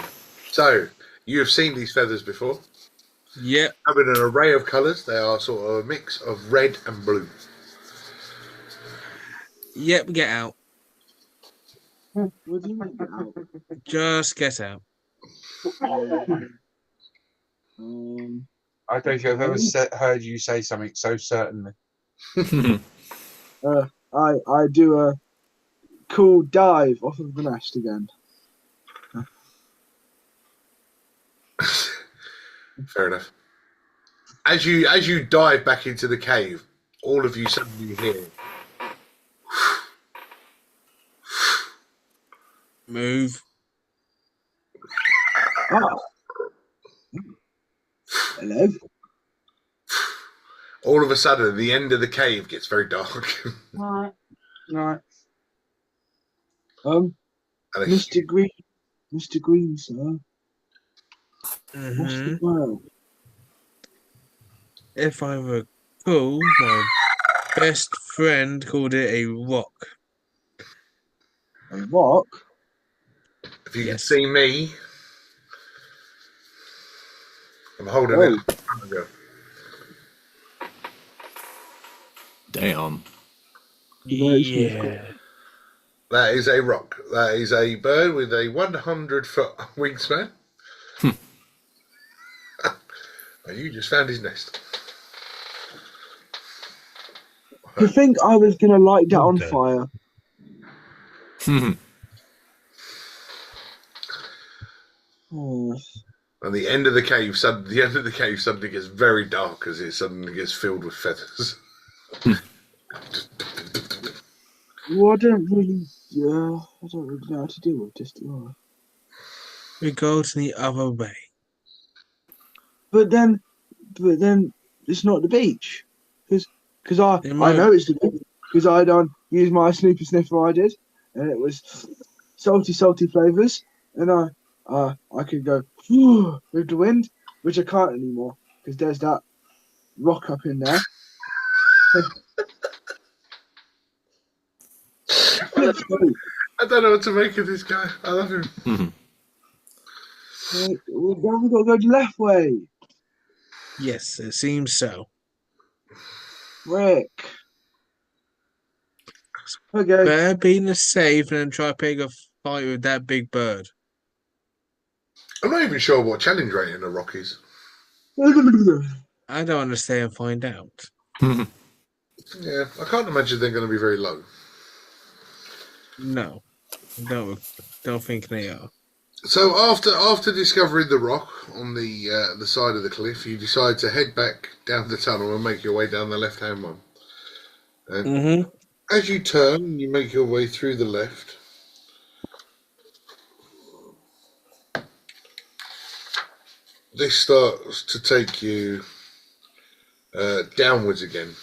S1: So, you have seen these feathers before.
S5: Yep.
S1: Having an array of colours, they are sort of a mix of red and blue.
S5: Yep, get out.
S6: What do you mean? Ow.
S5: Just get out.
S2: I don't think I've ever heard you say something so certainly.
S6: I do a cool dive off of the nest again.
S1: Fair enough. As you dive back into the cave, all of you suddenly hear
S5: Move.
S6: Oh. Hello.
S1: all of a sudden the end of the cave gets very dark.
S2: Right.
S1: And a
S6: Mr. Green, sir. What's the word?
S5: If I recall, my best friend called it a rock.
S6: A rock?
S1: If you
S5: Yes.
S1: can see me, I'm holding it up in front of you.
S4: Damn.
S5: Yeah.
S1: That is a rock. That is a bird with a 100-foot wingspan. And you just found his nest.
S6: To think I was going to light that on
S3: Okay.
S6: fire. Oh.
S1: And the end of the cave, suddenly gets very dark as it suddenly gets filled with feathers.
S6: Well, I don't really know how to deal with this, do I?
S5: We go to the other way.
S6: But then it's not the beach, because I
S5: It might-
S6: know it's the beach because I done use my snooper sniffer I did, and it was salty flavors, and I could go with the wind, which I can't anymore because there's that rock up in there.
S1: I don't know what to make of this guy. I love him.
S6: Now we've got to go the left way.
S5: Yes, it seems so.
S6: Rick. Okay.
S5: Better being a safe than try pick a fight with that big bird.
S1: I'm not even sure what challenge rating a rock is.
S5: I don't understand. Find out.
S1: Yeah, I can't imagine they're going to be very low.
S5: No, don't think they are.
S1: So after discovering the rock on the side of the cliff, you decide to head back down the tunnel and make your way down the left-hand one. And as you turn, you make your way through the left. This starts to take you downwards again.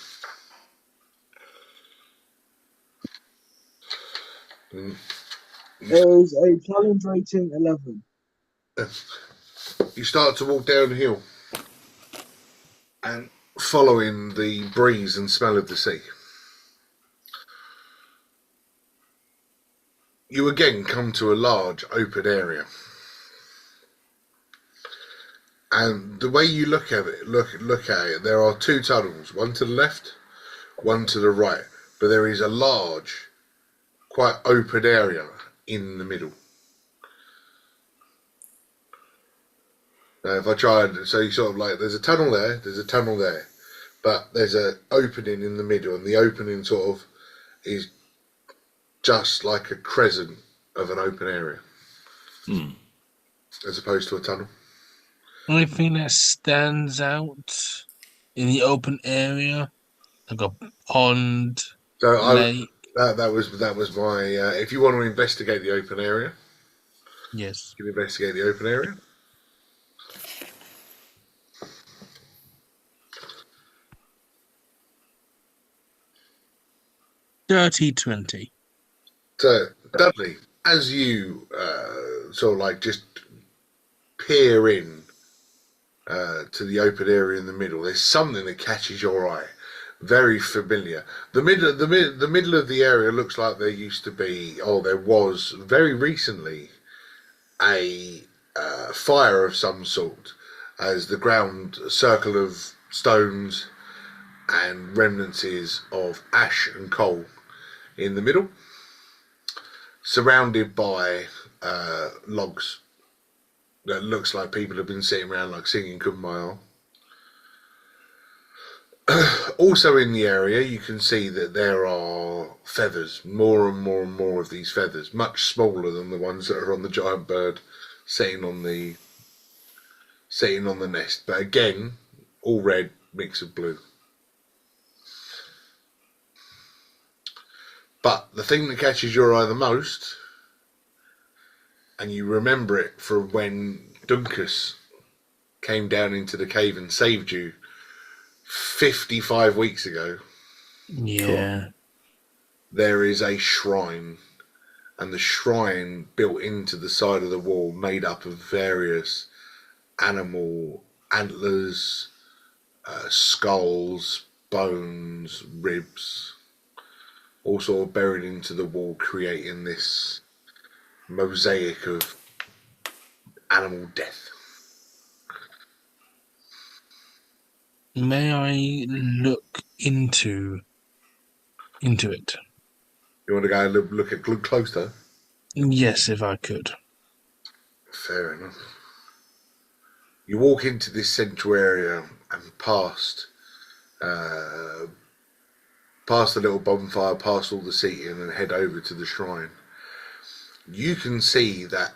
S6: There's a challenge rating 11.
S1: You start to walk downhill and following the breeze and smell of the sea. You again come to a large open area. And the way you look at it, there are two tunnels, one to the left, one to the right. But there is a large, quite open area in the middle. Now, if I try and, so you sort of like, there's a tunnel there, but there's an opening in the middle, and the opening sort of is just like a crescent of an open area, as opposed to a tunnel.
S5: Only thing that stands out in the open area, like a pond, lake.
S1: That was my. If you want to investigate the open area,
S5: Yes.
S1: you can investigate the open area.
S5: Dirty 20.
S1: So, Dudley, as you sort of like just peer in to the open area in the middle, there's something that catches your eye. Very familiar. The middle of the area looks like there used to be, there was very recently a fire of some sort, as the ground, a circle of stones and remnants of ash and coal in the middle, surrounded by logs. That looks like people have been sitting around like singing Kumbaya. Also in the area, you can see that there are feathers, more and more and more of these feathers, much smaller than the ones that are on the giant bird sitting on the nest. But again, all red, mix of blue. But the thing that catches your eye the most, and you remember it from when Dunkus came down into the cave and saved you 55 weeks ago.
S5: Yeah.
S1: There is a shrine, and the shrine built into the side of the wall, made up of various animal antlers, skulls, bones, ribs, all sort of buried into the wall, creating this mosaic of animal death.
S5: May I look into it?
S1: You want to go and look closer?
S5: Yes, if I could.
S1: Fair enough. You walk into this central area and past the little bonfire, past all the seating, and head over to the shrine. You can see that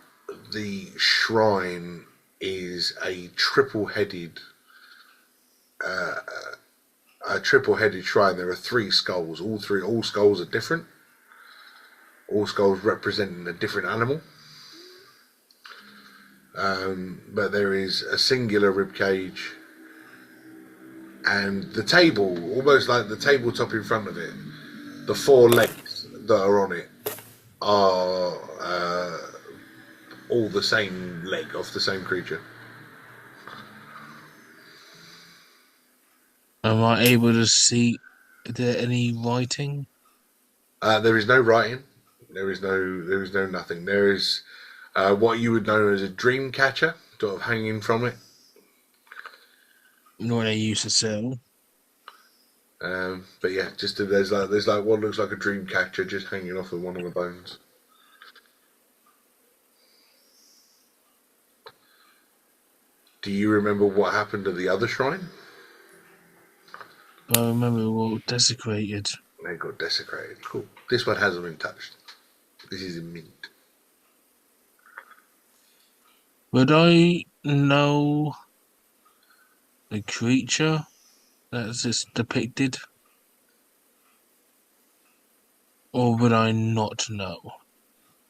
S1: the shrine is a triple-headed shrine. There are 3 skulls. All skulls are different. All skulls representing a different animal. But there is a singular rib cage, and the table, almost like the tabletop in front of it, the 4 legs that are on it are all the same leg of the same creature.
S5: Am I able to see? Is there any writing?
S1: There is no writing. There is no nothing. There is what you would know as a dream catcher, sort of hanging from it.
S5: What they used to sell.
S1: But yeah, just there's like what looks like a dream catcher just hanging off of one of the bones. Do you remember what happened to the other shrine?
S5: I remember what desecrated.
S1: They got desecrated. Cool. This one hasn't been touched. This is in mint.
S5: Would I know the creature that's just depicted? Or would I not know?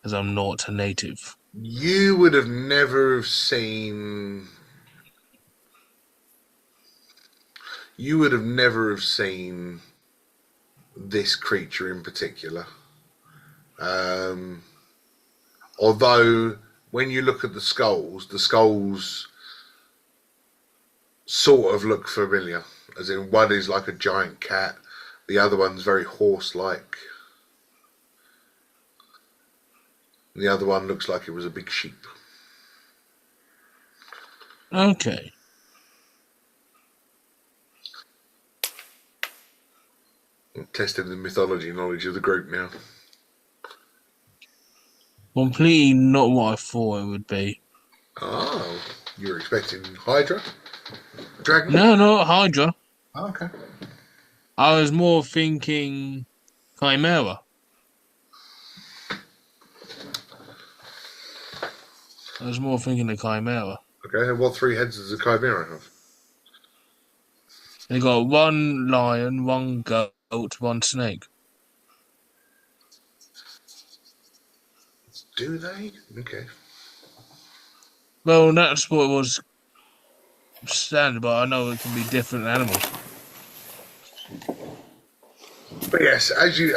S5: As I'm not a native.
S1: You would have never have seen. You would have never have seen this creature in particular. Although when you look at the skulls sort of look familiar. As in, one is like a giant cat, the other one's very horse-like. The other one looks like it was a big sheep.
S5: Okay.
S1: I'm testing the mythology knowledge of the group now.
S5: Completely not what I thought it would be.
S1: Oh, you were expecting Hydra? Dragon?
S5: No, not Hydra.
S1: Oh, okay.
S5: I was more thinking Chimera. I was more thinking of Chimera.
S1: Okay, and what 3 heads does a chimera have?
S5: They got 1 lion, 1 goat, 1 snake.
S1: Do they? Okay.
S5: Well, that's what was standard, but I know it can be different animals.
S1: But yes, as you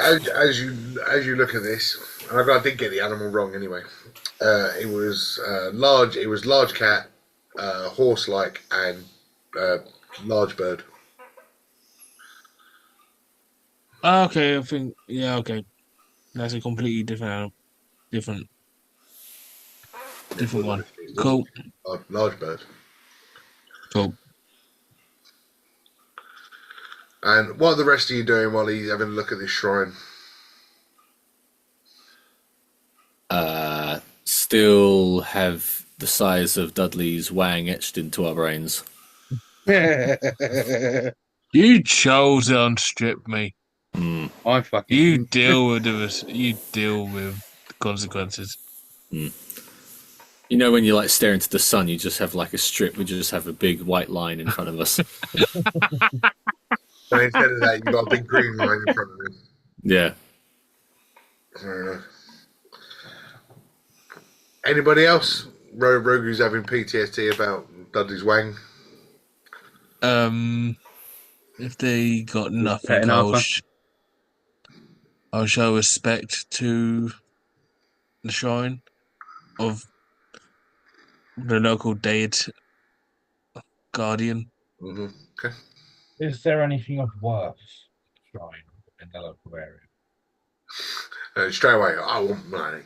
S1: look at this, and I did get the animal wrong anyway. It was large. It was large cat, horse-like, and large bird.
S5: Okay, I think okay. That's a completely different animal. Different one. Cool.
S1: Large bird.
S5: Cool.
S1: And what are the rest of you doing while he's having a look at this shrine?
S4: Still have the size of Dudley's wang etched into our brains.
S5: You chose to unstrip me.
S2: I fucking.
S5: You deal with this. You deal with the consequences.
S4: You know, when you like stare into the sun, you just have like a strip. We just have a big white line in front of us.
S1: So instead of that, you've got a big green line in front of you.
S4: Yeah.
S1: Fair enough. Anybody else? Rogu's having PTSD about Dudley's wang.
S5: If they got
S2: Pet
S5: nothing,
S2: and
S5: I'll,
S2: alpha.
S5: I'll show respect to the shrine of the local deity guardian.
S1: Mm-hmm. Okay.
S3: Is there anything of worth shrine in the local area?
S1: Straight away, I want money.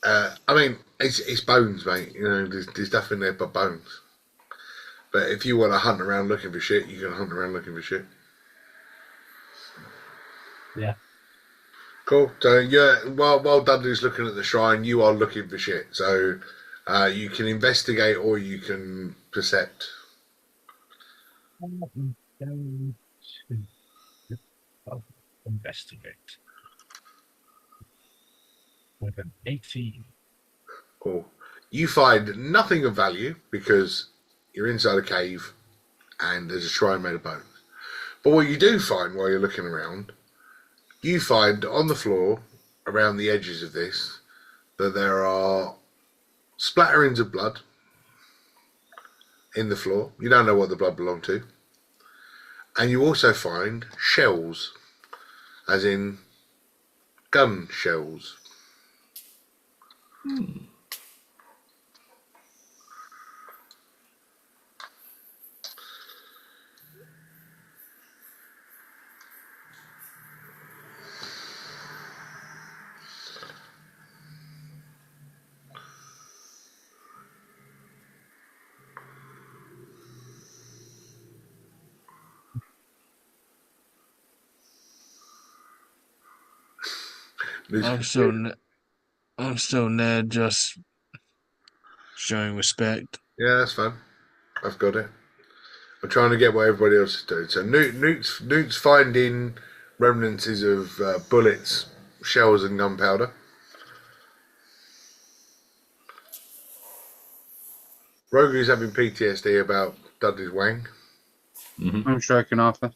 S1: I mean, it's bones, mate. You know, there's nothing there but bones. But if you want to hunt around looking for shit, you can hunt around looking for shit.
S3: Yeah.
S1: Cool. So while Dudley's looking at the shrine, you are looking for shit. So you can investigate or you can percept.
S3: I'm going to investigate with an 18.
S1: Cool. You find nothing of value because you're inside a cave and there's a shrine made of bones. But what you do find while you're looking around, you find on the floor around the edges of this that there are splatterings of blood in the floor. You don't know what the blood belonged to. And you also find shells, as in gun shells.
S5: I'm still there, just showing respect.
S1: Yeah, that's fine. I've got it. I'm trying to get what everybody else is doing. So Newt's finding remnants of bullets, shells, and gunpowder. Rogue's having PTSD about Dudley's wang.
S2: I'm stroking Arthur.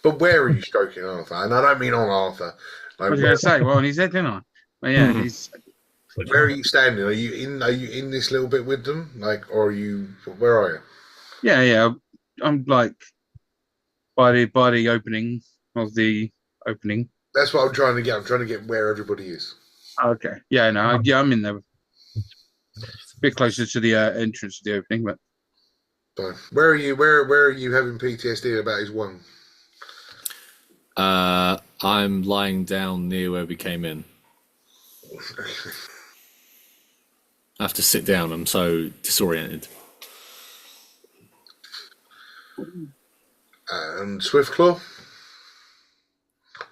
S1: But where are you stroking Arthur? And I don't mean on Arthur.
S2: What was you going to say? Well, on his head, didn't I? Well, yeah, he's.
S1: Where are you standing? Are you in this little bit with them? Or are you? Where are you?
S2: Yeah. I'm like by the opening of the opening.
S1: That's what I'm trying to get. I'm trying to get where everybody is.
S2: Okay. Yeah. No. I'm in there. A bit closer to the entrance to the opening, but.
S1: Fine. Where are you? Where are you having PTSD about his wang?
S4: I'm lying down near where we came in. I have to sit down. I'm so disoriented.
S1: And Swiftclaw?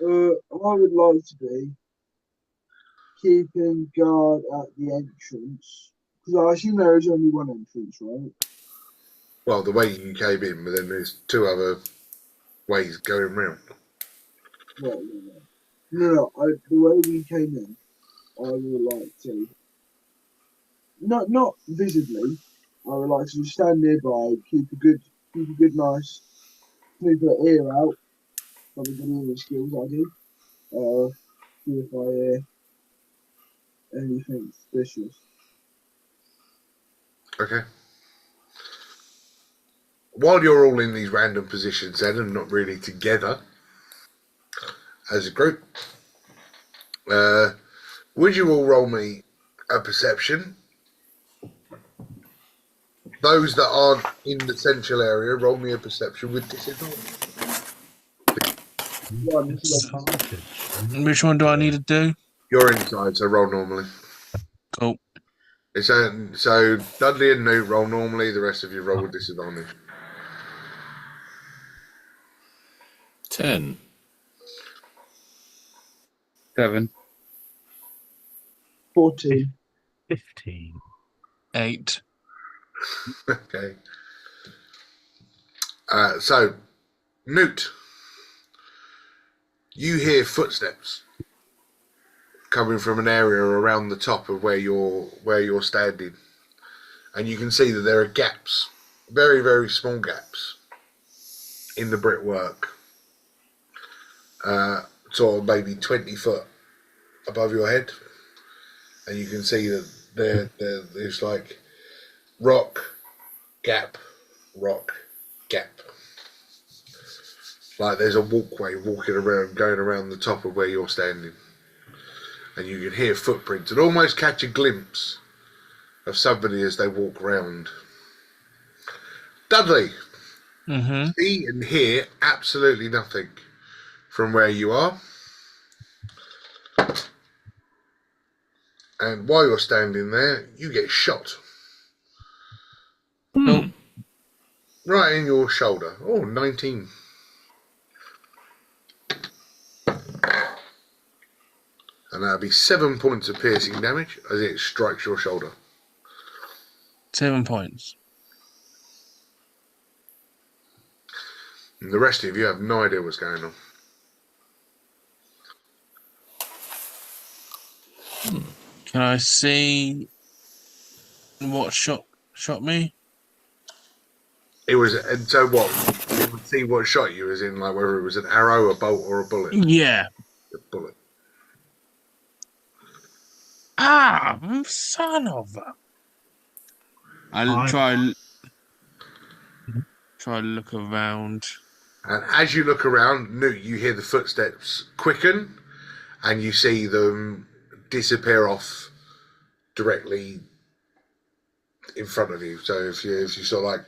S6: I would like to be keeping guard at the entrance, because I assume there is only one entrance, right?
S1: Well, the way you came in, but then there's two other ways going round.
S6: No. The way we came in, I would like to, not visibly. I would like to stand nearby, keep a good, nice, keep an ear out. Probably the hearing skills I do. See if I hear anything suspicious.
S1: Okay. While you're all in these random positions then and not really together as a group, would you all roll me a perception? Those that aren't in the central area, roll me a perception with disadvantage.
S5: Which one do I need to do?
S1: You're inside, so roll normally.
S5: Cool.
S1: So Dudley and Newt roll normally, the rest of you roll with disadvantage.
S4: 10.
S2: 7.
S6: 14.
S3: 15.
S5: 8.
S1: Okay. So, Newt, you hear footsteps coming from an area around the top of where you're standing, and you can see that there are gaps, very, very small gaps, in the brickwork, sort of maybe 20 foot above your head, and you can see that there's like rock, gap, gap. Like there's a walkway going around the top of where you're standing. And you can hear footprints and almost catch a glimpse of somebody as they walk round. Dudley, see and hear absolutely nothing from where you are. And while you're standing there, you get shot.
S5: Nope.
S1: Right in your shoulder. Oh, 19. And that'll be 7 points of piercing damage as it strikes your shoulder.
S5: 7 points.
S1: And the rest of you have no idea what's going on.
S5: Can I see what shot me?
S1: It was, and so what? You would see what shot you, as in like whether it was an arrow, a bolt, or a bullet.
S5: Yeah.
S1: A bullet.
S5: Ah, son of a. I'll try to look around.
S1: And as you look around, Newt, you hear the footsteps quicken, and you see them disappear off directly in front of you. So if you saw like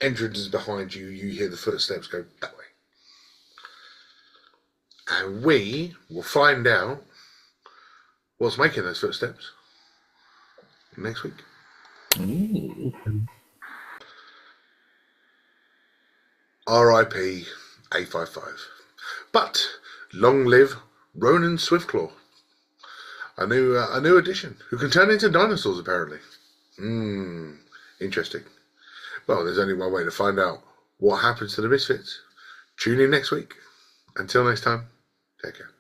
S1: entrances behind you, you hear the footsteps go that way. And we will find out what's making those footsteps next week.
S4: Ooh.
S1: R.I.P. A55. But long live Ronan Swiftclaw, a new addition who can turn into dinosaurs apparently. Interesting. Well, there's only one way to find out what happens to the Misfits. Tune in next week. Until next time, take care.